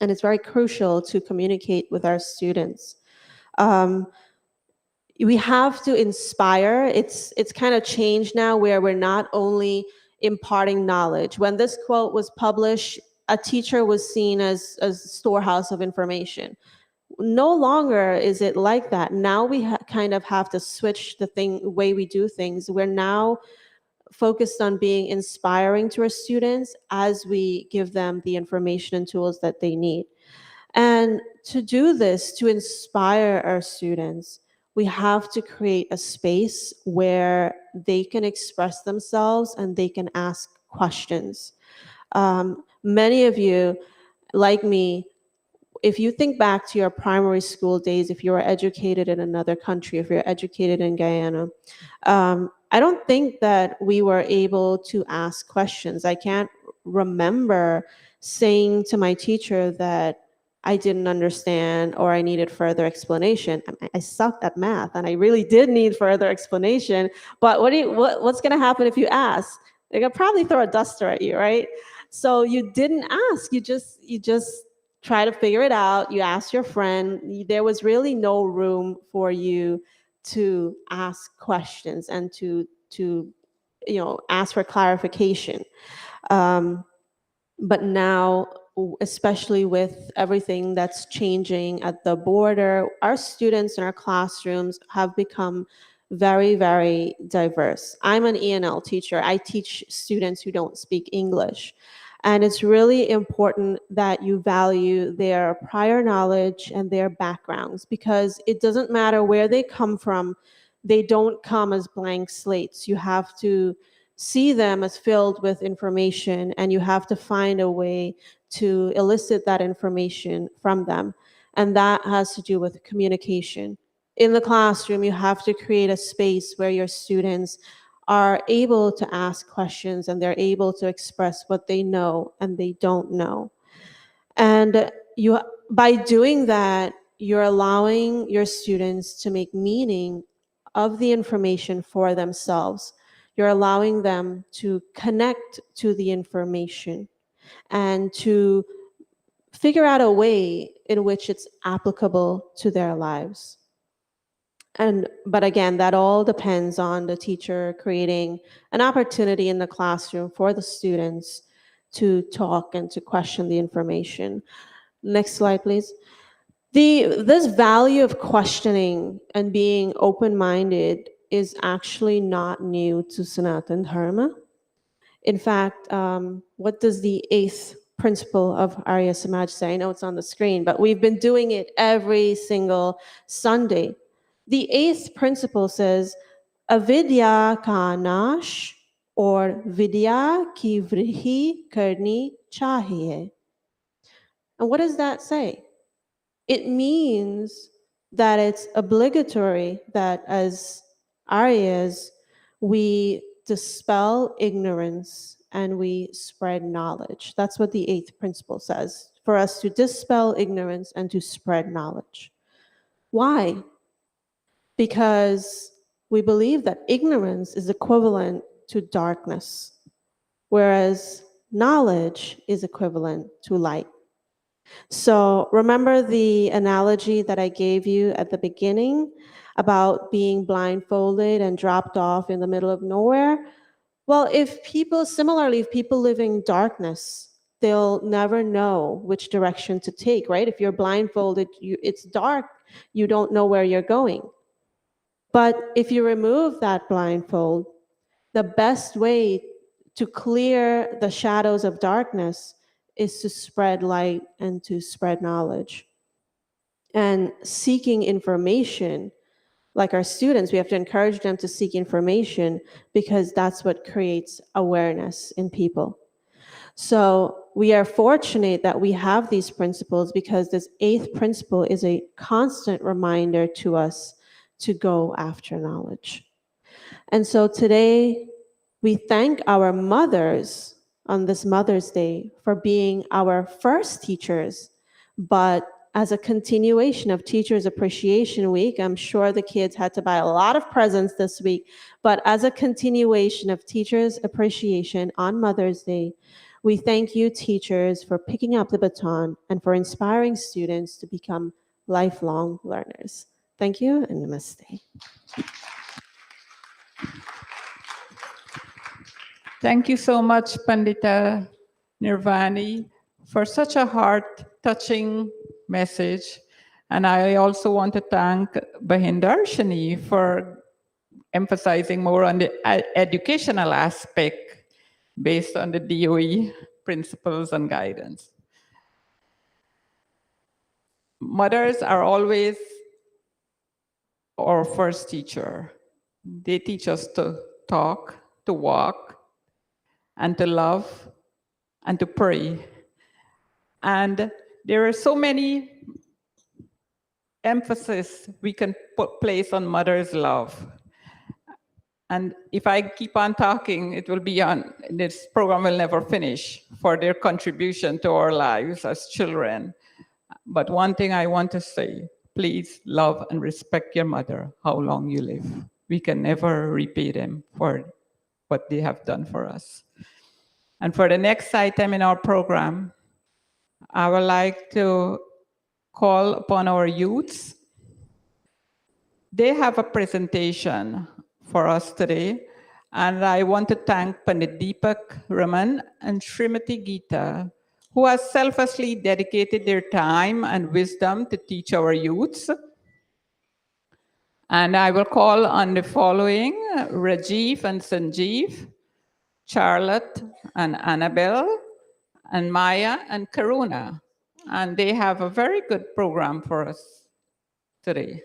and it's very crucial to communicate with our students. Um, we have to inspire. It's kind of changed now where we're not only imparting knowledge. When this quote was published, a teacher was seen as a storehouse of information. No longer is it like that. Now we kind of have to switch the way we do things. We're now focused on being inspiring to our students as we give them the information and tools that they need. And to do this, to inspire our students, we have to create a space where they can express themselves and they can ask questions. Many of you, like me, if you think back to your primary school days, if you were educated in another country, if you're educated in Guyana, I don't think that we were able to ask questions. I can't remember saying to my teacher that I didn't understand or I needed further explanation. I sucked at math and I really did need further explanation. But what's going to happen if you ask? They're going to probably throw a duster at you, right? So you didn't ask. You just try to figure it out. You ask your friend. There was really no room for you to ask questions and to ask for clarification. But now, especially with everything that's changing at the border, our students in our classrooms have become very, very diverse. I'm an ENL teacher. I teach students who don't speak English. And it's really important that you value their prior knowledge and their backgrounds, because it doesn't matter where they come from, they don't come as blank slates. You have to see them as filled with information, and you have to find a way to elicit that information from them. And that has to do with communication. In the classroom, you have to create a space where your students are able to ask questions and they're able to express what they know and they don't know. And by doing that, you're allowing your students to make meaning of the information for themselves. You're allowing them to connect to the information and to figure out a way in which it's applicable to their lives. But again, that all depends on the teacher creating an opportunity in the classroom for the students to talk and to question the information. Next slide, please. This value of questioning and being open-minded is actually not new to Sanatana Dharma. In fact, what does the 8th principle of Arya Samaj say? I know it's on the screen, but we've been doing it every single Sunday. The 8th principle says, avidya ka nash or vidya ki vrihi karni chahiye. And what does that say? It means that it's obligatory that as Aryas, we dispel ignorance and we spread knowledge. That's what the 8th principle says, for us to dispel ignorance and to spread knowledge. Why? Because we believe that ignorance is equivalent to darkness, whereas knowledge is equivalent to light. So remember the analogy that I gave you at the beginning about being blindfolded and dropped off in the middle of nowhere? Well, if people live in darkness, they'll never know which direction to take, right? If you're blindfolded, it's dark, you don't know where you're going. But if you remove that blindfold, the best way to clear the shadows of darkness is to spread light and to spread knowledge. and seeking information. Like our students, we have to encourage them to seek information because that's what creates awareness in people. So we are fortunate that we have these principles because this eighth principle is a constant reminder to us to go after knowledge. And so today we thank our mothers on this Mother's Day for being our first teachers, but as a continuation of Teachers Appreciation Week, I'm sure the kids had to buy a lot of presents this week, but as a continuation of Teachers Appreciation on Mother's Day, we thank you, teachers, for picking up the baton and for inspiring students to become lifelong learners. Thank you and namaste. Thank you so much, Pandita Nirvani, for such a heart-touching message. And I also want to thank Bahindarshini for emphasizing more on the educational aspect based on the DOE principles and guidance. Mothers are always our first teacher. They teach us to talk, to walk, and to love, and to pray. And there are so many emphasis we can place on mother's love. And if I keep on talking, it will be on, this program will never finish for their contribution to our lives as children. But one thing I want to say, please love and respect your mother how long you live. We can never repay them for what they have done for us. And for the next item in our program, I would like to call upon our youths. They have a presentation for us today, and I want to thank Pandit Deepak Raman and Srimati Geeta, who have selflessly dedicated their time and wisdom to teach our youths. And I will call on the following: Rajiv and Sanjeev, Charlotte and Annabelle, and Maya and Karuna. And they have a very good program for us today.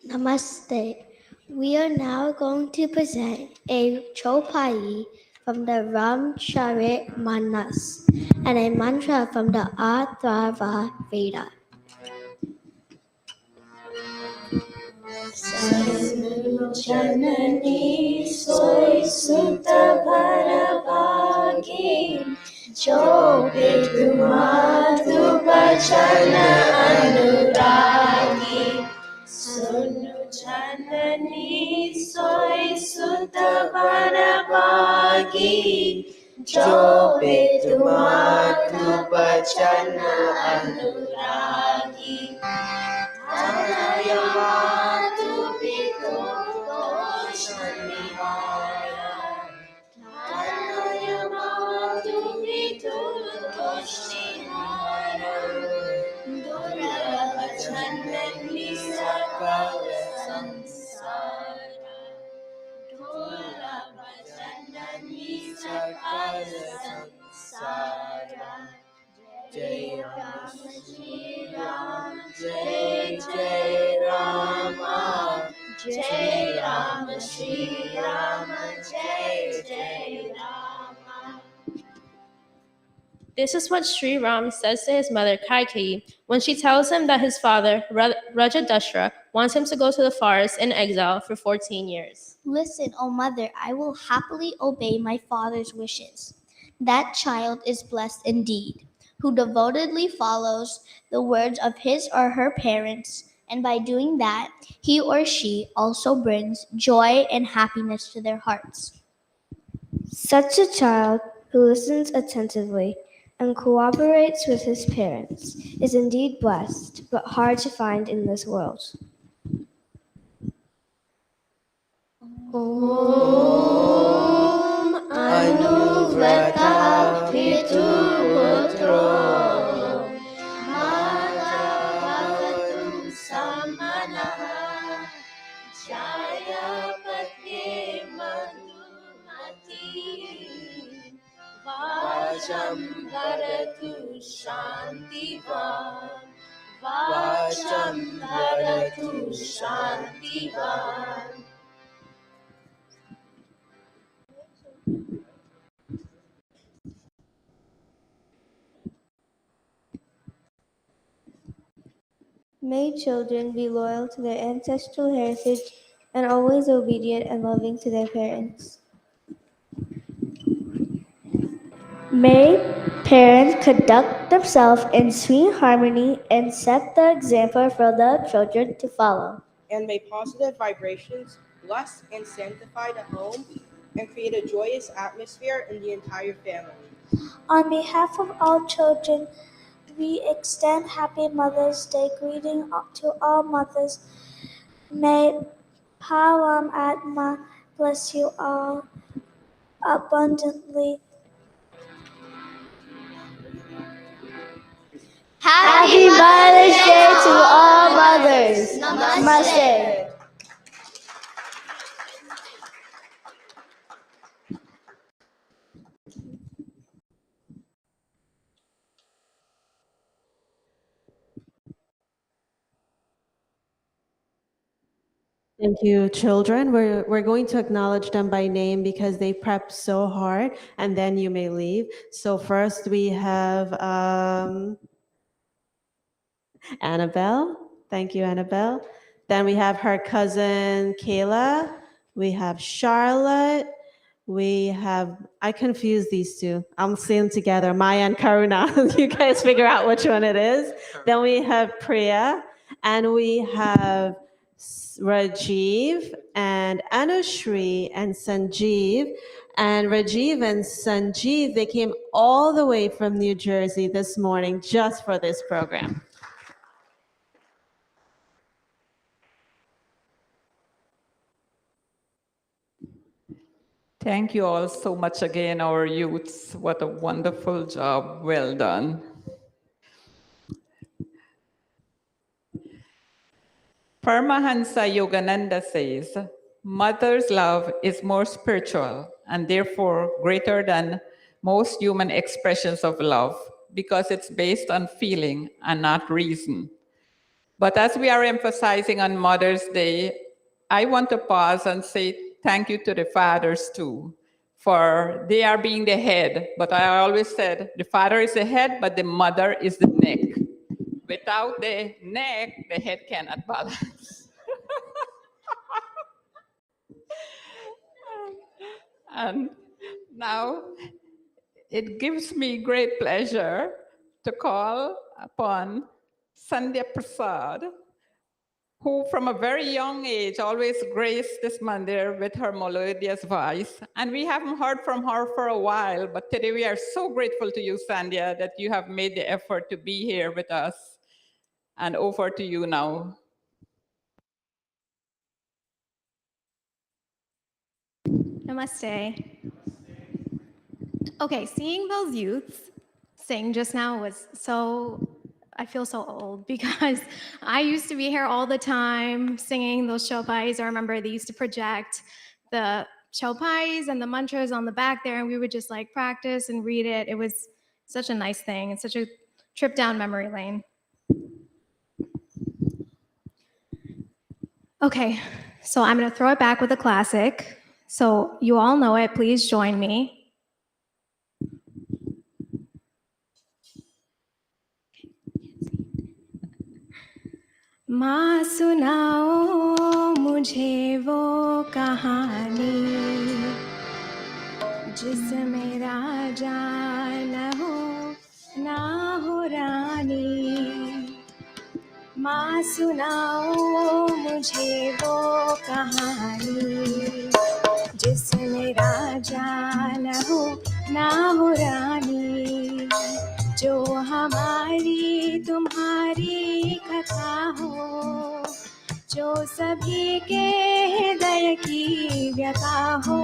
Namaste. We are now going to present a chopai from the Ram Charit Manas and a mantra from the Atharva Veda. Sanu Janani Soy Sutta Bharavagi Jo Vidumatu Bachana Anuragi Sunu Janani Soy Sutta Bharavagi Jo Vidumatu Bachana Anuragi Tanayamatu Pitu Toshanihara Tanayamatu Pitu Toshanihara Durabha Chandani Sakala Sansara Durabha Chandani Sakala Sansara Jai Ram Jai Ram Jai Jai Rama Jai Rama, Shri Rama, Jai Jai Rama. This is what Sri Ram says to his mother Kaikeyi when she tells him that his father, Raja Dashra, wants him to go to the forest in exile for 14 years. Listen, O mother, I will happily obey my father's wishes. That child is blessed indeed, who devotedly follows the words of his or her parents, and by doing that, he or she also brings joy and happiness to their hearts. Such a child who listens attentively and cooperates with his parents is indeed blessed, but hard to find in this world. Om Anuvrata Pitu Putro Mata Bhavatu Samanaha Jaya Patye Madhumati Vajam Bharatu Shantivan Vajam Bharatu Shantivan. May children be loyal to their ancestral heritage and always obedient and loving to their parents. May parents conduct themselves in sweet harmony and set the example for the children to follow. And may positive vibrations bless and sanctify the home and create a joyous atmosphere in the entire family. On behalf of all children, we extend Happy Mother's Day greeting to all mothers. May Param Atma bless you all abundantly. Happy Mother's Day to all mothers. Namaste. Thank you, children. We're going to acknowledge them by name because they prepped so hard, and then you may leave. So first we have Annabelle. Thank you, Annabelle. Then we have her cousin Kayla. We have Charlotte. We have, I confuse these two. I'm seeing them together, Maya and Karuna. You guys figure out which one it is. Then we have Priya, and we have Rajiv and Anushri and Sanjeev. And Rajiv and Sanjeev, they came all the way from New Jersey this morning just for this program. Thank you all so much again, our youths. What a wonderful job. Well done. Paramahansa Yogananda says, mother's love is more spiritual and therefore greater than most human expressions of love because it's based on feeling and not reason. But as we are emphasizing on Mother's Day, I want to pause and say thank you to the fathers too, for they are being the head. But I always said the father is the head, but the mother is the neck. Without the neck, the head cannot balance. And now it gives me great pleasure to call upon Sandhya Prasad, who from a very young age always graced this mandir with her melodious voice. And we haven't heard from her for a while, but today we are so grateful to you, Sandhya, that you have made the effort to be here with us. And over to you now. Namaste. Okay, seeing those youths sing just now was I feel so old because I used to be here all the time singing those chopais. I remember they used to project the chopais and the mantras on the back there, and we would just like practice and read it. It was such a nice thing. It's such a trip down memory lane. Okay, So I'm going to throw it back with a classic. So you all know it. Please join me. माँ सुनाओ मुझे वो कहानी जिसमें राजा न हो रानी। माँ सुनाओ मुझे वो कहानी जिसमें राजा न हो रानी। जो हमारी तुम्हारी कथा हो, जो सभी के हृदय की व्यथा हो।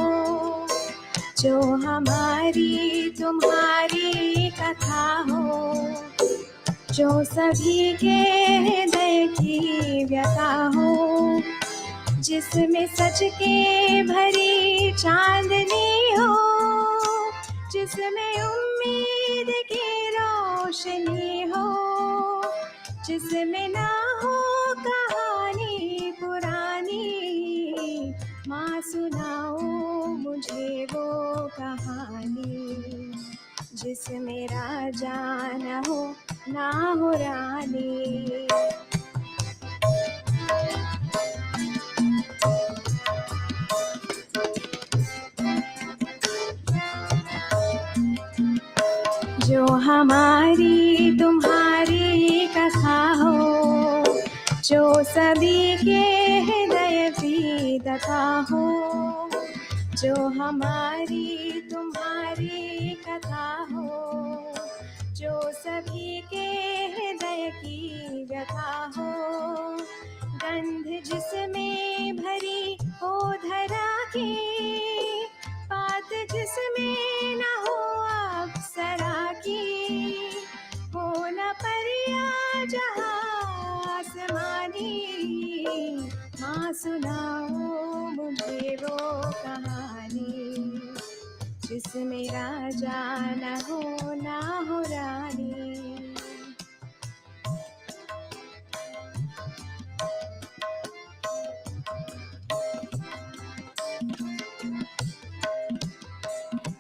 जो हमारी तुम्हारी कथा हो, जो सभी के हृदय की व्यथा हो। जिसमें सच के भरी चांदनी हो, जिसमें उम्मीद की रोशनी हो। जिसमें ना हो कहानी पुरानी। माँ सुनाओ मुझे वो कहानी जिसमें राजा ना हो रानी। जो हमारी तुम्हारी कथा हो, जो सभी के हृदय की कथा हो। जो हमारी तुम्हारी कथा हो, जो सभी के हृदय की व्यथा हो। गंध जिसमें भरी हो धरा की, बात जिसमें न हो अप्सरा की। हो न परिया जहाँ आसमानी। माँ सुनाओ मुझे वो कहानी जिसमें राजा न हो रानी।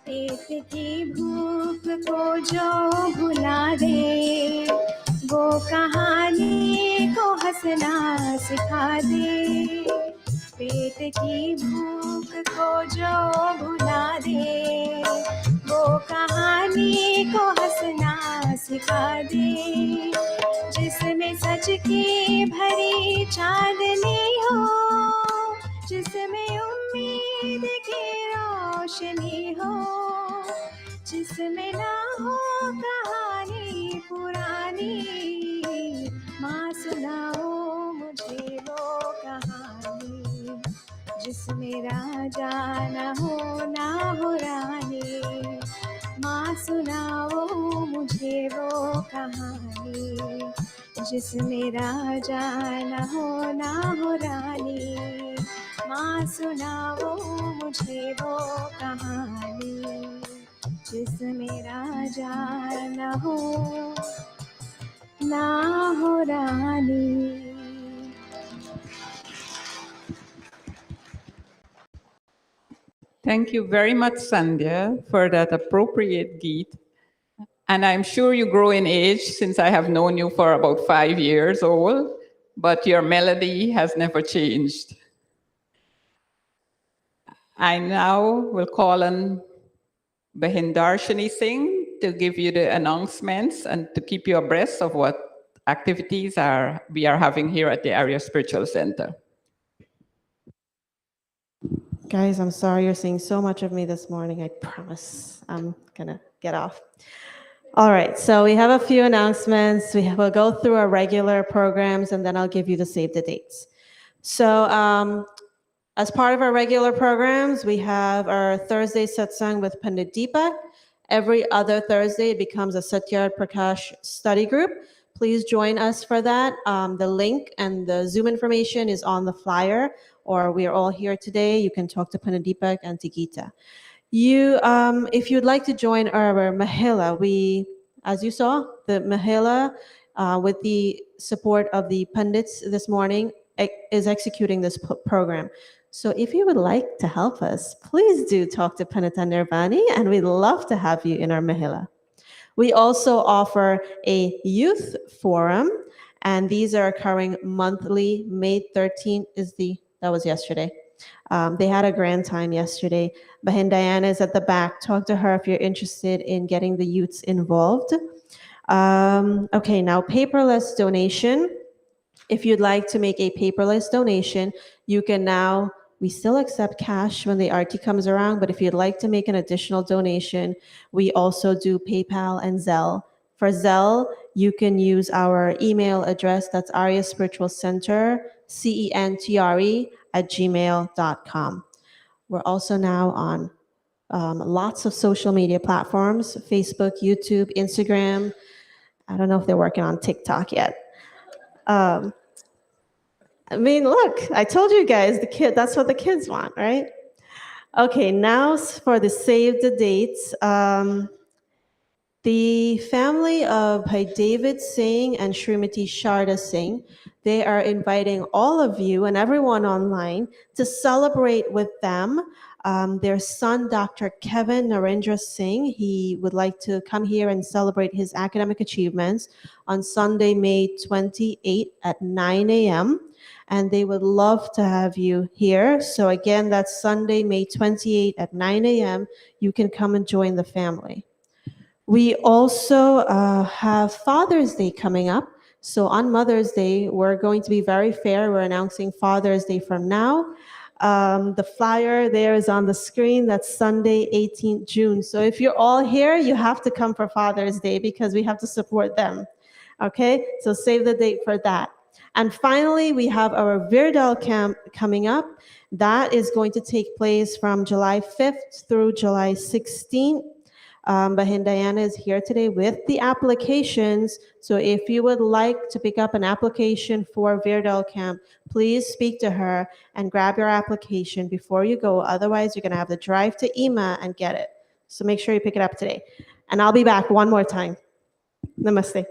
पेट की भूख को जो भुला दे, वो कहानी को हंसना सिखा दे। पेट की भूख को जो भुला दे, वो कहानी को हंसना सिखा दे। जिसमें सच की भरी चांदनी हो, जिसमें उम्मीद की रोशनी हो। जिसमें ना हो कहानी पुरानी। माँ सुनाओ मुझे वो कहानी जिसमें राजा ना हो रानी। माँ सुनाओ मुझे वो कहानी जिसमें राजा ना हो रानी। माँ सुनाओ मुझे वो कहानी जिसमें राजा ना हो रानी। Thank you very much, Sandhya, for that appropriate geet. And I'm sure you grow in age since I have known you for about 5 years old, but your melody has never changed. I now will call on Behindarshini Singh to give you the announcements and to keep you abreast of what activities we are having here at the Area Spiritual Center. Guys, I'm sorry you're seeing so much of me this morning. I promise I'm gonna get off. All right, so we have a few announcements. We'll go through our regular programs and then I'll give you the save the dates. So as part of our regular programs, we have our Thursday satsang with Pandit Deepak. Every other Thursday it becomes a Satyar Prakash study group. Please join us for that. The link and the Zoom information is on the flyer, or we are all here today. You can talk to Pandit Deepak and to Geeta. If you'd like to join our Mahila, as you saw, the Mahila, with the support of the Pandits this morning, is executing this program. So if you would like to help us, please do talk to Panita Nirvani, and we'd love to have you in our Mahila. We also offer a youth forum, and these are occurring monthly. May 13th that was yesterday. They had a grand time yesterday. Bahin Diana is at the back. Talk to her if you're interested in getting the youths involved. Okay, now paperless donation. If you'd like to make a paperless donation, you can now, we still accept cash when the RT comes around, but if you'd like to make an additional donation, we also do PayPal and Zelle. For Zelle, you can use our email address, that's Arya Spiritual Center, centre@gmail.com. We're also now on lots of social media platforms, Facebook, YouTube, Instagram. I don't know if they're working on TikTok yet. I mean, look, I told you guys, that's what the kids want, right? Okay, now for the save the dates. The family of Bhai David Singh and Srimati Sharda Singh, they are inviting all of you and everyone online to celebrate with them. Their son, Dr. Kevin Narendra Singh, he would like to come here and celebrate his academic achievements on Sunday, May 28 at 9 a.m. And they would love to have you here. So again, that's Sunday, May 28 at 9 a.m. You can come and join the family. We also have Father's Day coming up. So on Mother's Day, we're going to be very fair. We're announcing Father's Day from now. The flyer there is on the screen. That's Sunday, 18th June. So if you're all here, you have to come for Father's Day because we have to support them. Okay, so save the date for that. And finally, we have our Virdal camp coming up. That is going to take place from July 5th through July 16th. Bahin Diana is here today with the applications. So if you would like to pick up an application for Virdal Camp, please speak to her and grab your application before you go. Otherwise, you're going to have to drive to Ima and get it. So make sure you pick it up today. And I'll be back one more time. Namaste.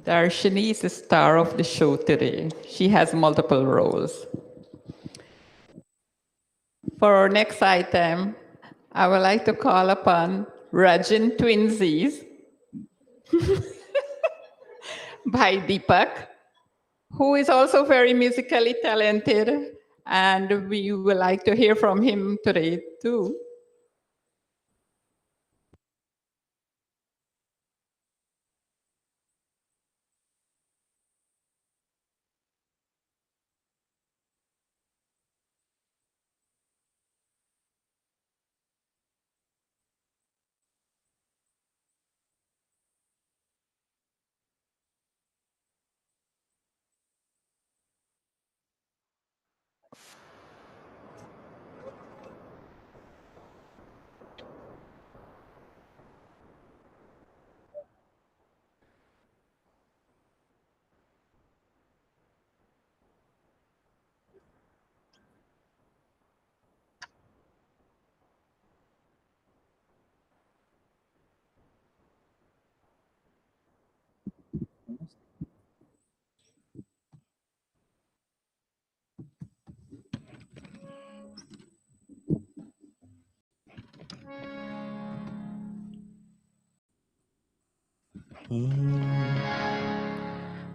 Darshini is the star of the show today. She has multiple roles. For our next item, I would like to call upon Rajan Twinsies by Deepak, who is also very musically talented, and we would like to hear from him today too.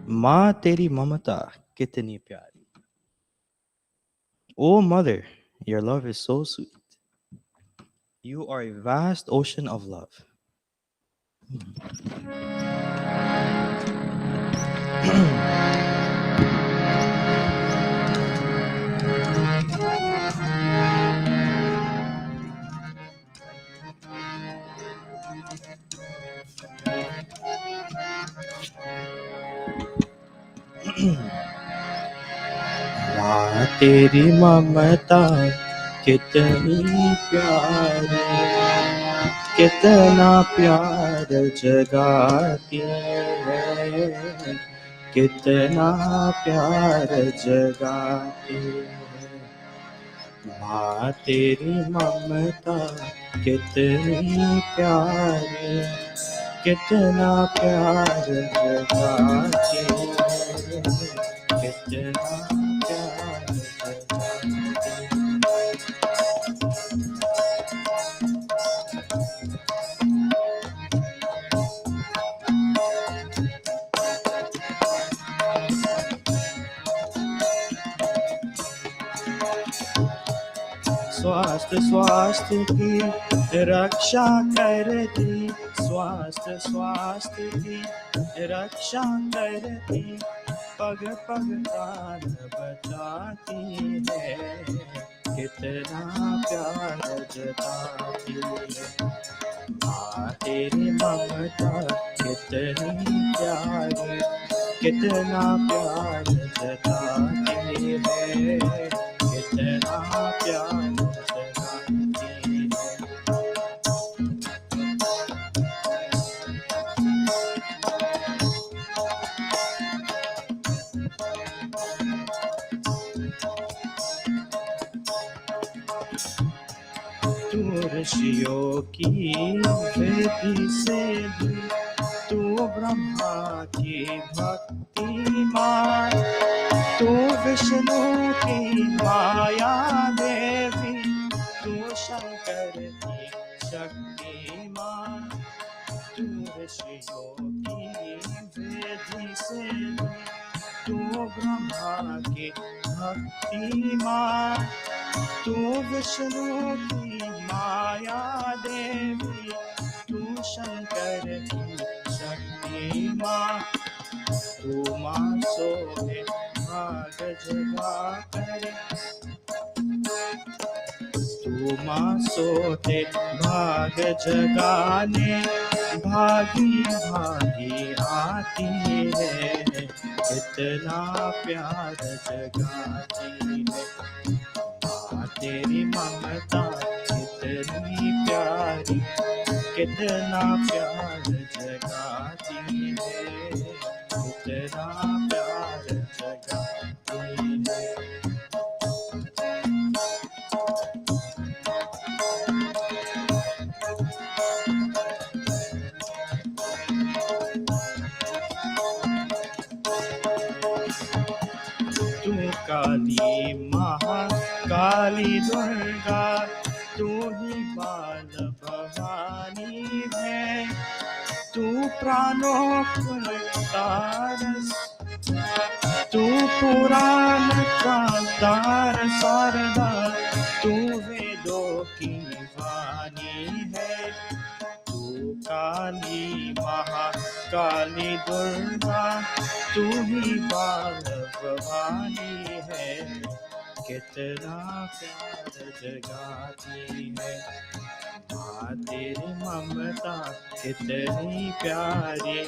माँ तेरी ममता कितनी प्यारी. Oh mother, your love is so sweet. You are a vast ocean of love. माँ तेरी ममता कितनी प्यारी, कितना प्यार जगाती है, कितना प्यार जगाती है. माँ तेरी ममता कितनी प्यारी, कितना प्यार जगाती है, कितना प्यार स्वास्थ्य स्वास्थ्य की रक्षा करती, स्वास्थ्य स्वास्थ्य की रक्षा करती, पग पग प्राण बचाती है, कितना प्यार जताती है। माँ तेरी ममता कितनी प्यारी, कितना प्यार जताती है, कितना प्यार जताती है। तू ऋषियों की वेदी से भी, तू ब्रह्मा की भक्ति मान, तू विष्णु की माया देवी, तू शंकर की शक्ति मान। तू ऋषियों की वेदी से भी, तू ब्रह्मा की भक्ति मान, तू विष्णु की माया देवी, तू शंकर की शक्ति माँ। तू माँ सोहे भाग जगा करे, तू माँ सोते भाग जगाने, भागी भागी आती है, कितना प्यार जगाती है। माँ तेरी ममता कितनी प्यारी, कितना प्यार जगाती है, कितना प्यार जगाती है। तू काली महाकाली दुर्गा, तू ही बाल भवानी है, तू प्राणों को तारस, तू पुराण का तार शारदा, तू वेदों की वाणी है। तू काली महाकाली दुर्गा, तू ही बाल भवानी है, कितना प्यार जगाती है। माँ तेरी ममता कितनी प्यारी,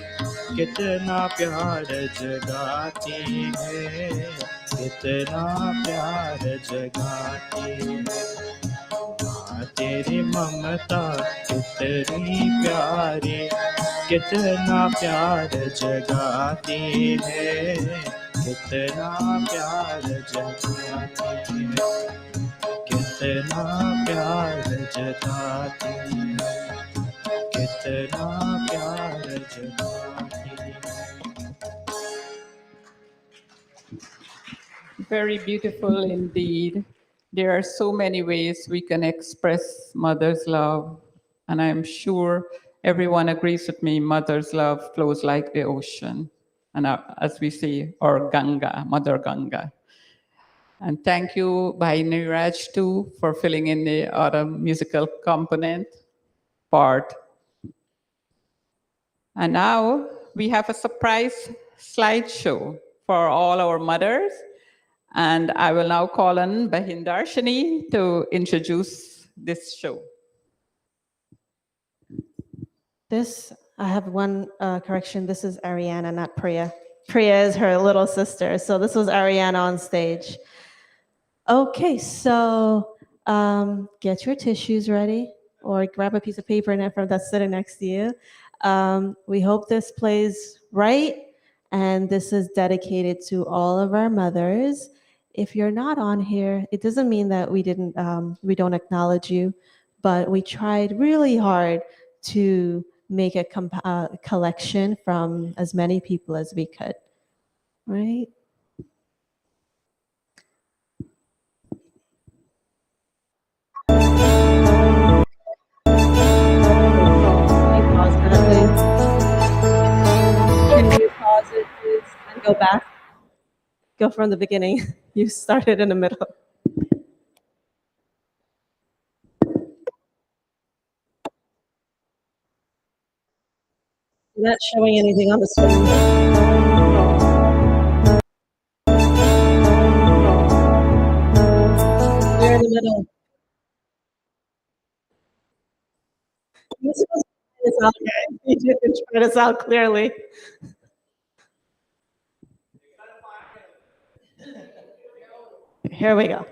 कितना प्यार जगाती है, कितना प्यार जगाती है। माँ तेरी ममता कितनी प्यारी, कितना प्यार जगाती है, कितना प्यार जगाती है, कितना प्यार जताती है, कितना प्यार जताती है। Very beautiful indeed. There are so many ways we can express mother's love, and I'm sure everyone agrees with me, mother's love flows like the ocean. And as we say, or Ganga, Mother Ganga. And thank you, Bhai Niraj, too, for filling in the other musical component part. And now we have a surprise slideshow for all our mothers. And I will now call on Bahindarshini to introduce this show. This, I have one correction. This is Ariana, not Priya. Priya is her little sister. So this was Ariana on stage. Okay, so get your tissues ready or grab a piece of paper that's sitting next to you. We hope this plays right. And this is dedicated to all of our mothers. If you're not on here, it doesn't mean that we don't acknowledge you, but we tried really hard to make a collection from as many people as we could, right? Can you pause it, please, and go back? Go from the beginning. You started in the middle. You're not showing anything on the screen. You're in the middle. You're supposed to try this out, guys. You didn't try this out clearly. Here we go.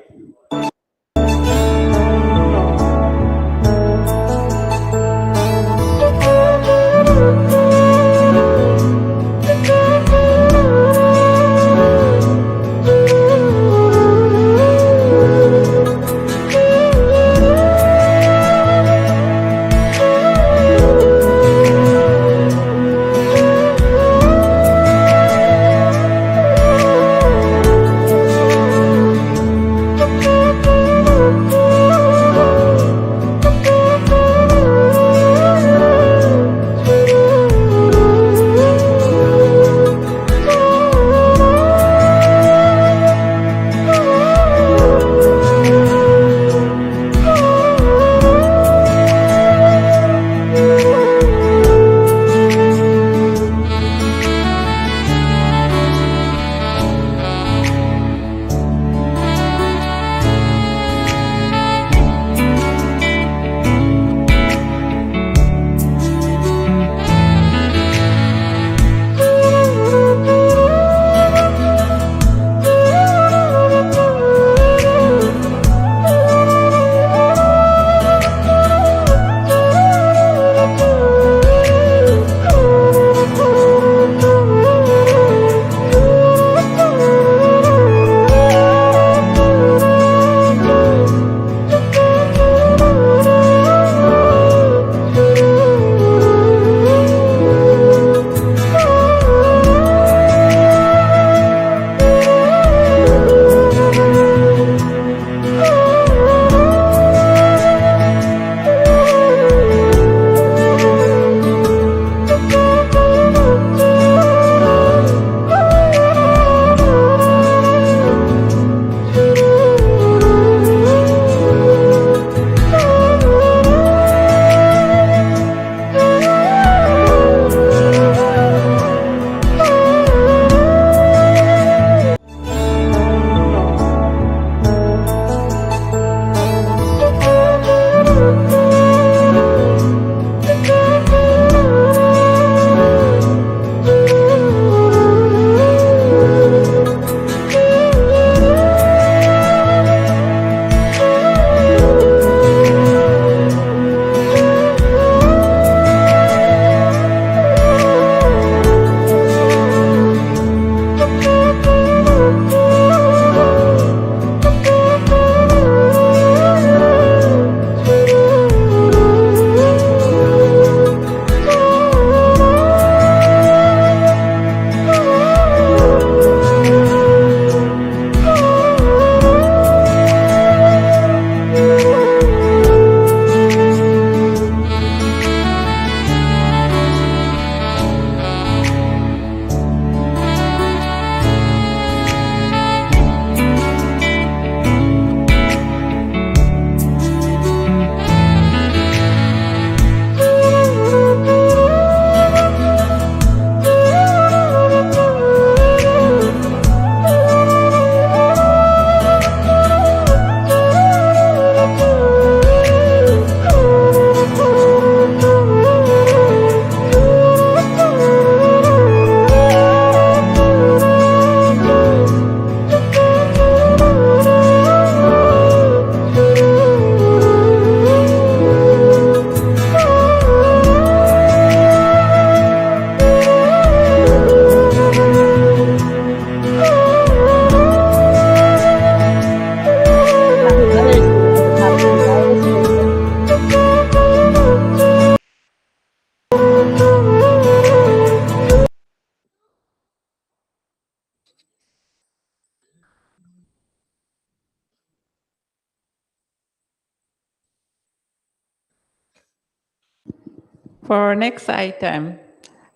For our next item,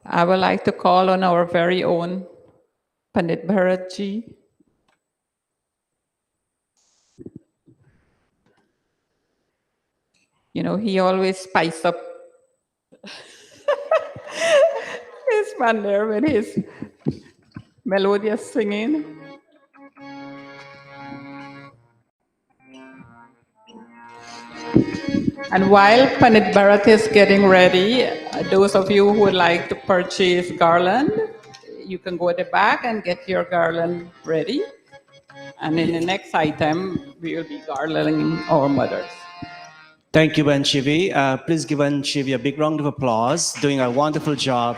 I would like to call on our very own Pandit Bharatji. You know, he always spice up his manner with his melodious singing. And while Pandit Bharat is getting ready, those of you who would like to purchase garland, you can go at the back and get your garland ready. And in the next item, we will be garlanding our mothers. Thank you, Anshivi. Please give Anshivi a big round of applause, doing a wonderful job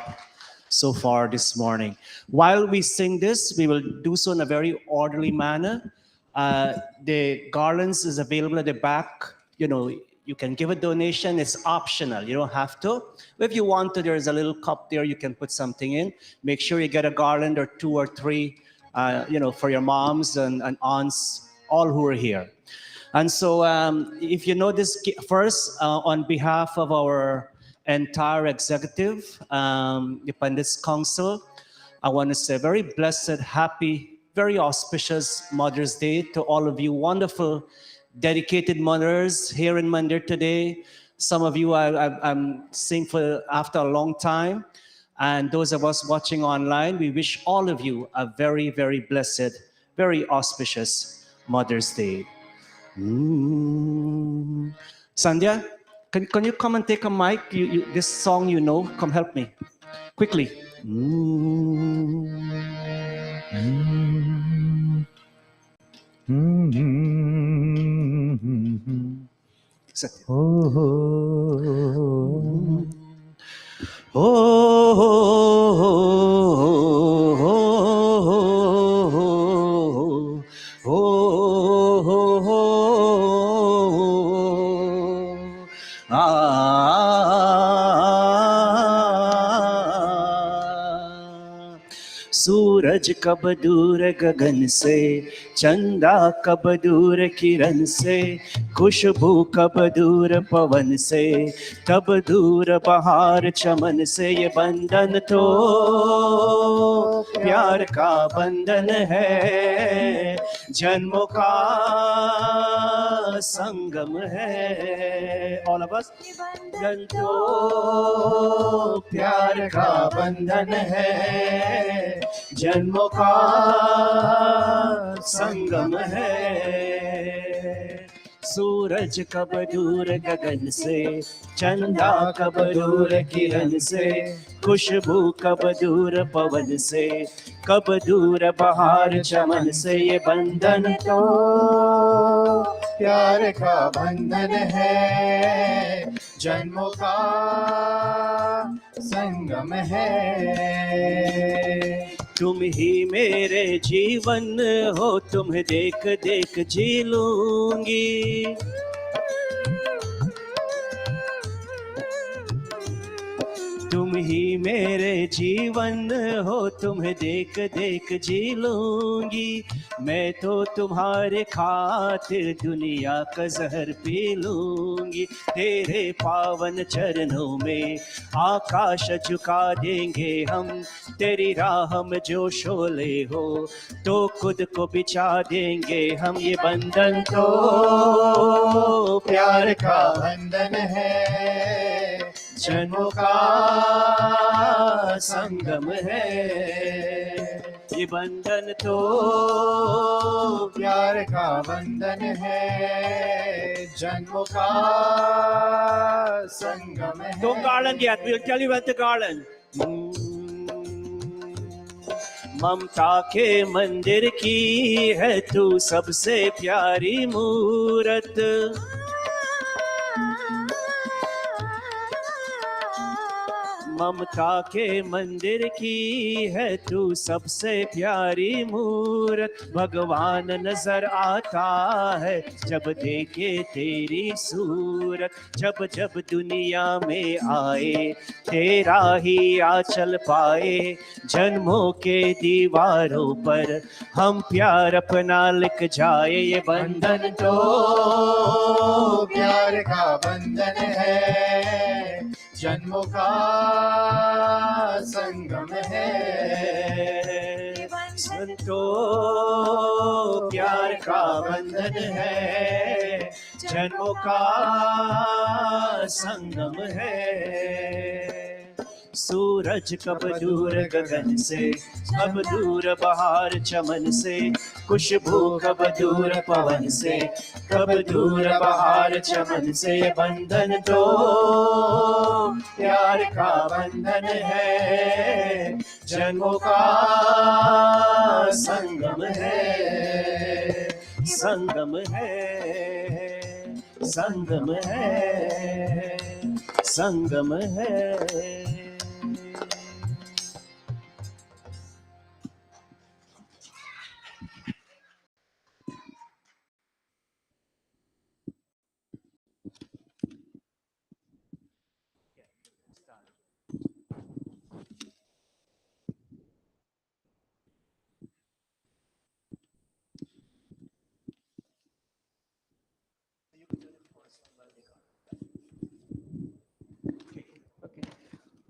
so far this morning. While we sing this, we will do so in a very orderly manner. The garlands is available at the back. You know, you can give a donation. It's optional. You don't have to. If you want to, there's a little cup there. You can put something in. Make sure you get a garland or 2 or 3, you know, for your moms and aunts, all who are here. And so if you know this first, on behalf of our entire executive, the Pandits Council, I want to say very blessed, happy, very auspicious Mother's Day to all of you wonderful, dedicated mothers here in Mandir today. Some of you I'm seeing for after a long time. And those of us watching online, we wish all of you a very, very blessed, very auspicious Mother's Day. Sandhya, can you come and take a mic? This song you know, come help me. Quickly. सूरज कब दूर गगन से, चंदा कब दूर किरण से, खुशबू कब दूर पवन से, कब दूर बहार चमन से। ये बंधन तो प्यार का बंधन है, जन्मों का संगम है। All of us. बंधन तो प्यार का बंधन है, जन्मों का संगम है। सूरज कब दूर गगन से, चंदा कब दूर किरण से, खुशबू कब दूर पवन से, कब दूर बहार चमन से। ये बंधन तो प्यार का बंधन है, जन्मों का संगम है। तुम ही मेरे जीवन हो, तुम्हें देख देख जी लूंगी। तुम ही मेरे जीवन हो, तुम्हें देख देख जी लूंगी। मैं तो तुम्हारे खातिर दुनिया का जहर पी लूंगी। तेरे पावन चरणों में आकाश झुका देंगे हम, तेरी राह में जो शोले हो तो खुद को बिछा देंगे हम। ये बंधन तो प्यार का बंधन है, जन्मों का संगम है। ये बंधन तो प्यार का बंधन है, जन्मों का संगम है। Don't garland yet. We'll tell you about the garland. ममता के मंदिर की है तू सबसे प्यारी मूरत। ममता के मंदिर की है तू सबसे प्यारी मूरत। भगवान नजर आता है जब देखे तेरी सूरत। जब जब दुनिया में आए तेरा ही आंचल पाए। जन्मों के दीवारों पर हम प्यार अपना लिख जाए। ये बंधन तो प्यार का बंधन है, जन्मों का संगम है। तो प्यार का बंधन है, जन्मों का संगम है। सूरज कब दूर गगन से, कब दूर बहार चमन से, खुशबू कब दूर पवन से, कब दूर बहार चमन से। बंधन तो प्यार का बंधन है, जन्मों का संगम है, संगम है, संगम है, संगम है।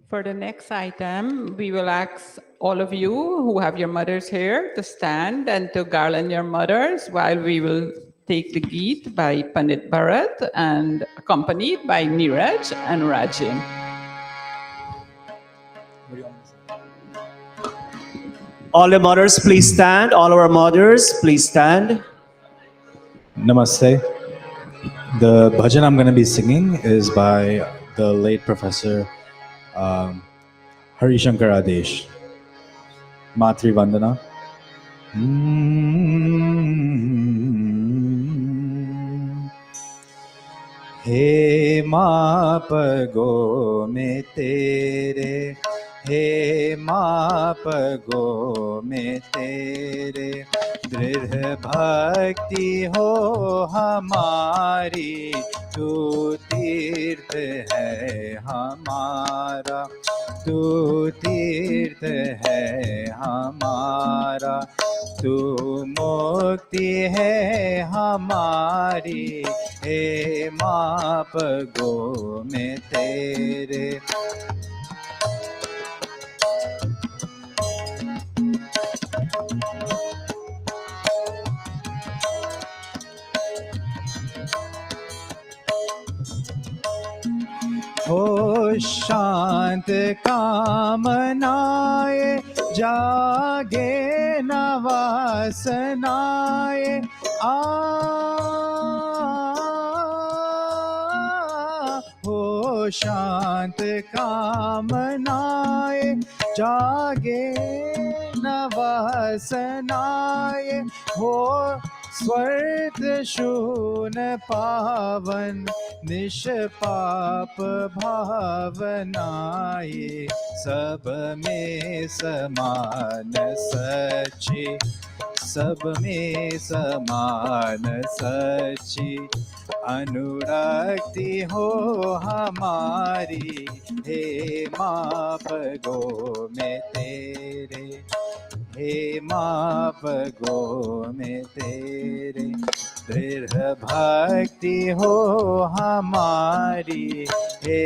For the next item, we will ask all of you who have your mothers here to stand and to garland your mothers while we will take the Geet by Pandit Bharat and accompanied by Neeraj and Rajin. All the mothers, please stand. All our mothers, please stand. Namaste. The bhajan I'm going to be singing is by the late Professor Hari Shankar Adesh. Matri Vandana. हे माँ पगो में तेरे, हे माँ पगो में तेरे, दृढ़ भक्ति हो हमारी, तू तीर्थ है हमारा, तू तीर्थ है हमारा, तू मुक्ति है हमारी, हे माँ पगो में तेरे। हो शांत कामनाए, जागे न वासनाए, हो शांत कामनाए, जागे न वासनाए, हो स्वर्ग शून पावन, निष्पाप भावनाए, सब में समान सच्ची, सब में समान सच्ची, अनुरक्ति हो हमारी, हे माँ पगो में तेरे, हे माँ पगो में तेरे, दृढ़ भक्ति हो हमारी, हे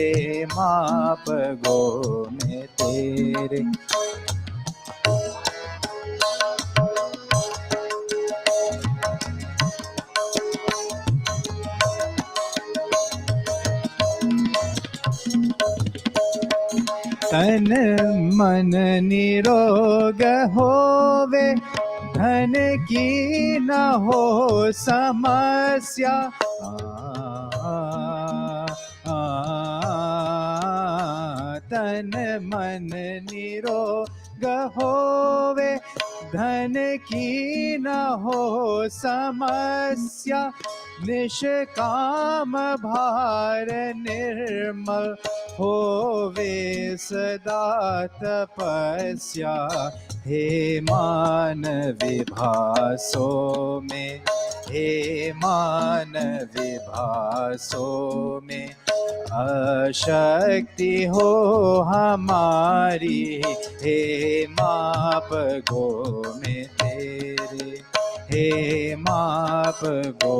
माँ पगो में तेरे। तन मन निरोग होवे, धन की न हो समस्या, तन मन निरोग होवे, धन की न हो समस्या, निष्काम भार निर्मल होवे सदा तपस्या, हे मान विभासो में, हे मान विभासो में, अशक्ति हो हमारी, हे माँ पगो में तेरे, हे माँ पगो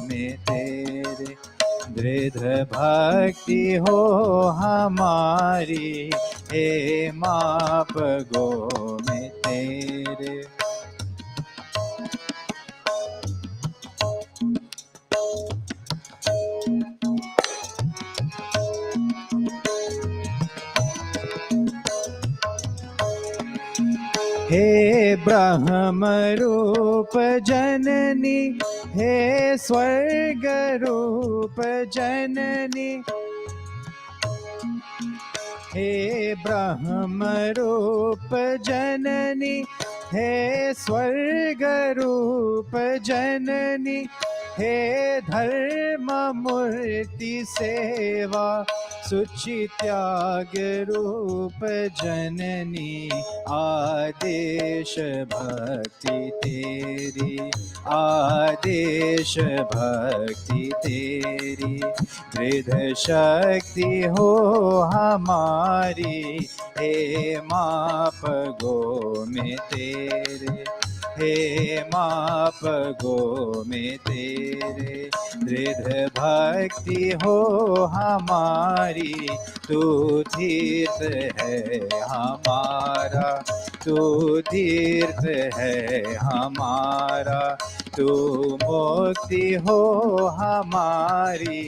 में तेरे, दृढ़ भक्ति हो हमारी, हे माँ पगो में तेरे। हे ब्रह्म रूप जननी, हे स्वर्ग रूप जननी, हे ब्रह्म रूप जननी, हे स्वर्ग रूप जननी, हे धर्म मूर्ति सेवा सुचि त्याग रूप जननी, आदेश भक्ति तेरी, आदेश भक्ति तेरी, दृढ़ शक्ति हो हमारी, हे माँ पगो में तेरे, हे माँ पगो में तेरे, दृढ़ भक्ति हो हमारी, तू तीर्थ है हमारा, तू तीर्थ है हमारा, तू मुक्ति हो हमारी,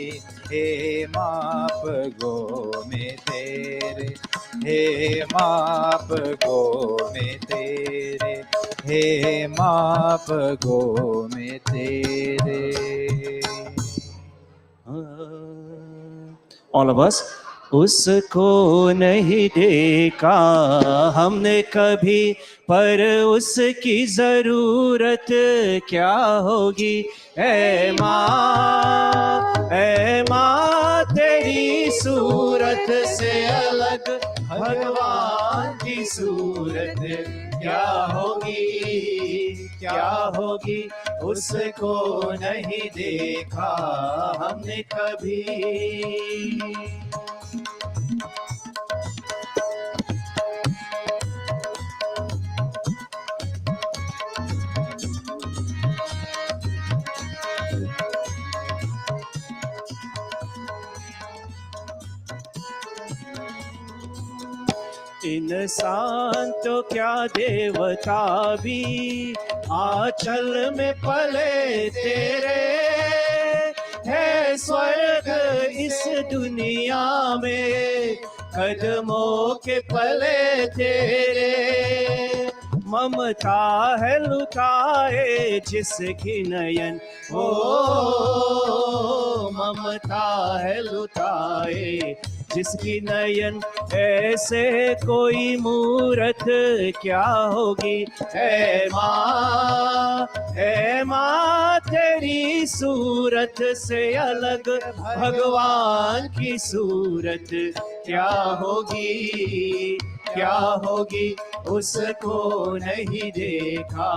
हे माँ पगो में तेरे, हे माँ पगो में तेरे, हे माँ पगो में तेरे। All of us. उसको नहीं देखा हमने कभी, पर उसकी जरूरत क्या होगी। ऐ माँ तेरी सूरत से अलग भगवान की सूरत क्या होगी, क्या होगी। उसको नहीं देखा हमने कभी। इंसान तो क्या देवता भी आंचल में पले तेरे, है स्वर्ग इस दुनिया में कदमों के पले तेरे। ममता है लुटाए जिसकी नयन, ओ ममता है लुटाए जिसकी नयन, ऐसे कोई मूरत क्या होगी। ऐ माँ तेरी सूरत से अलग भगवान की सूरत क्या होगी, क्या होगी। उसको नहीं देखा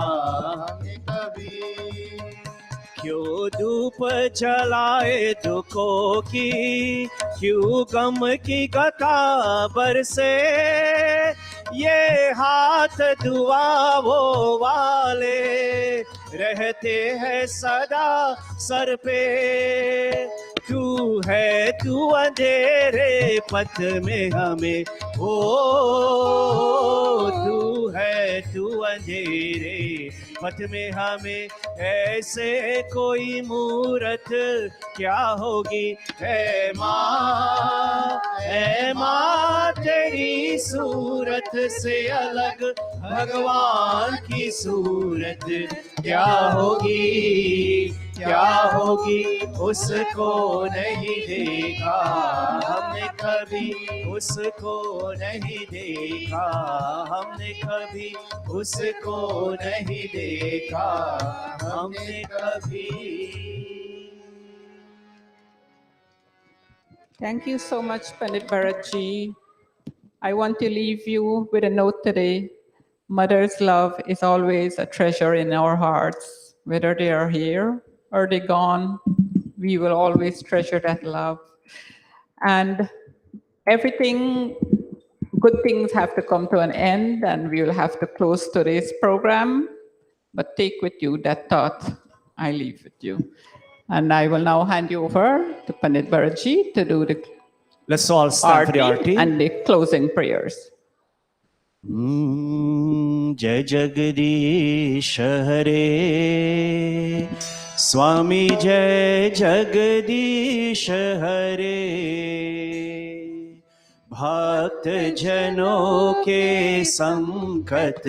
हमने कभी। क्यों धूप जलाए दुखों की, क्यों गम की गता बरसे, ये हाथ दुआओं वाले रहते हैं सदा सर पे। तू है तू अंधेरे पथ में हमें, ओ तू है तू अंधेरे पथ में हमें, ऐसे कोई मूरत क्या होगी। ऐ माँ तेरी सूरत से अलग भगवान की सूरत क्या होगी, क्या होगी। उसको नहीं देखा हमने कभी, उसको नहीं देखा हमने कभी, उसको नहीं देखा हमने कभी। Thank you so much, Pandit Bharatji. I want to leave you with a note today. Mother's love is always a treasure in our hearts. Whether they are here or they're gone, we will always treasure that love. And everything, good things have to come to an end, and we will have to close today's program. But take with you that thought I leave with you. And I will now hand you over to Pandit Bharatji to do the Let's all stand for the arti arti. and the closing prayers. जय जगदीश हरे स्वामी जय जगदीश हरे भक्त जनों के संकट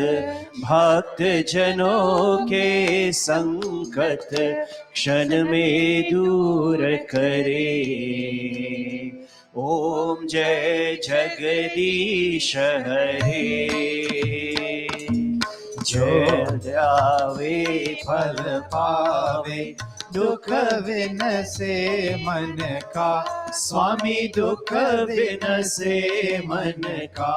भक्त जनों के संकट क्षण में दूर करे ओम जय जगदीश हरे जय ध्यावे फल पावे दुख विन से मन का स्वामी दुख विन से मन का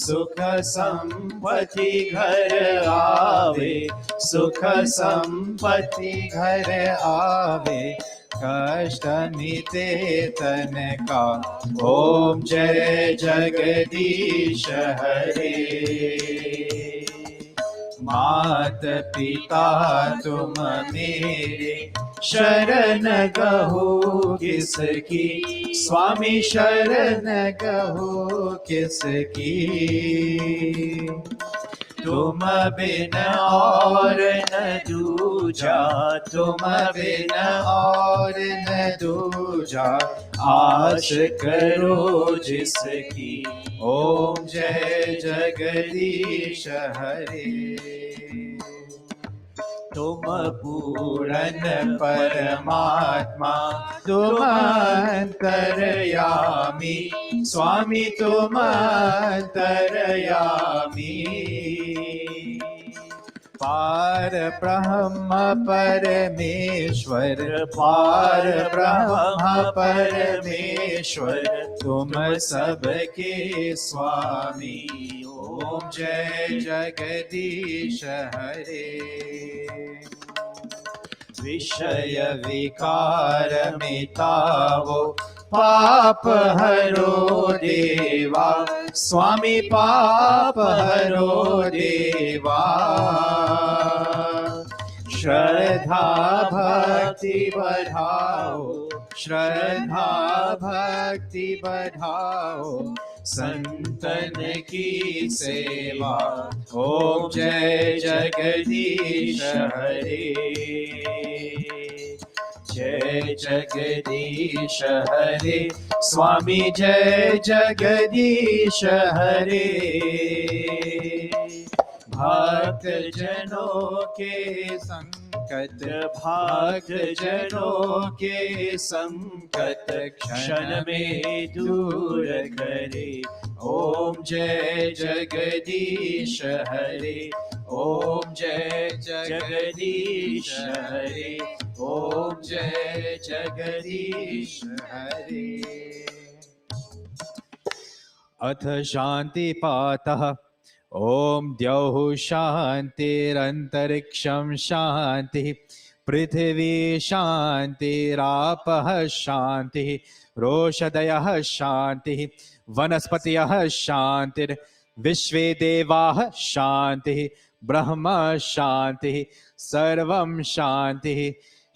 सुख संपत्ति घर आवे सुख संपत्ति घर आवे कष्ट मिटे तन का ओम जय जगदीश हरे मात पिता तुम मेरे शरण गहो किसकी स्वामी शरण गहो किसकी तुम बिन और न दूजा तुम बिन और न दूजा आश करो जिसकी ओम जय जगदीश हरे तुम पूर्ण परमात्मा तुम अंतर्यामी स्वामी तुम अंतर्यामी पार ब्रह्म परमेश्वर पार ब्रह्म परमेश्वर तुम सबके स्वामी ओम जय जगदीश हरे विषय विकार मिटावो पाप हरो देवा स्वामी पाप हरो देवा श्रद्धा भक्ति बढ़ाओ श्रद्धा भक्ति बढ़ाओ संतन की सेवा ओम जय जगदीश हरे जय जगदीश हरे स्वामी जय जगदीश हरे भक्त जनों के संकट भक्त जनों के संकट क्षण में दूर करे ओम जय जगदीश हरे ओम जय जगदीश हरे ओम जय जगदीश हरे अथ शांति पातः ओम द्यौः शान्तिरन्तरिक्षं शान्तिः पृथिवी शान्तिरापः शान्तिः रोषधयः शान्तिः वनस्पतयः शान्तिर्विश्वे देवाः शान्तिः ब्रह्म शान्तिः सर्वं शान्तिः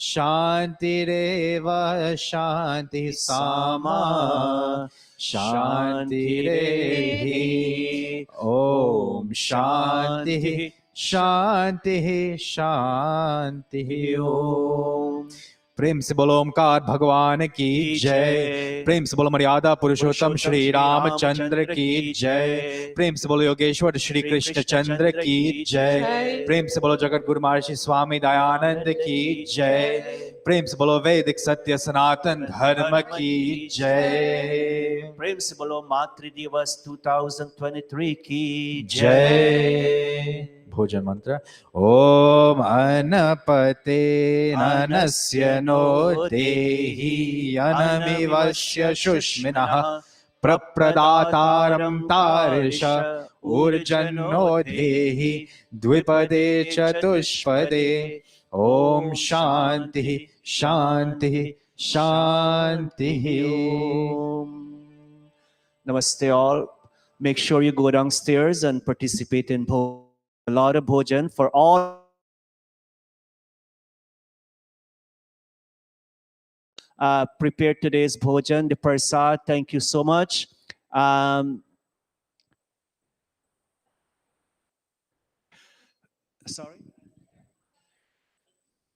शान्तिरेव शान्तिः सामा शान्तिरेहि ओम शान्तिः शान्तिः शान्तिः ओम प्रेम से बोलो ओमकार भगवान की जय प्रेम से बोलो मर्यादा पुरुषोत्तम श्री रामचंद्र की जय प्रेम से बोलो योगेश्वर श्री कृष्ण चंद्र की जय प्रेम से बोलो जगत गुरु महर्षि स्वामी दयानंद की जय प्रेम से बोलो वैदिक सत्य सनातन धर्म की जय प्रेम से बोलो मातृ दिवस 2023 की जय भोजन मंत्र ओम अनपते ननस्य नो देहि अनमिवस्य शुष्मिनः प्रप्रदातारं तार्ष ऊर्जन्नो देहि द्विपदे चतुष्पदे ओम शांति शांति शांति Namaste all. Make sure you go downstairs and participate in a lot of bhojan for all prepared today's bhojan, the prasad. Thank you so much. Sorry.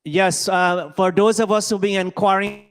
Yes, for those of us who've been inquiring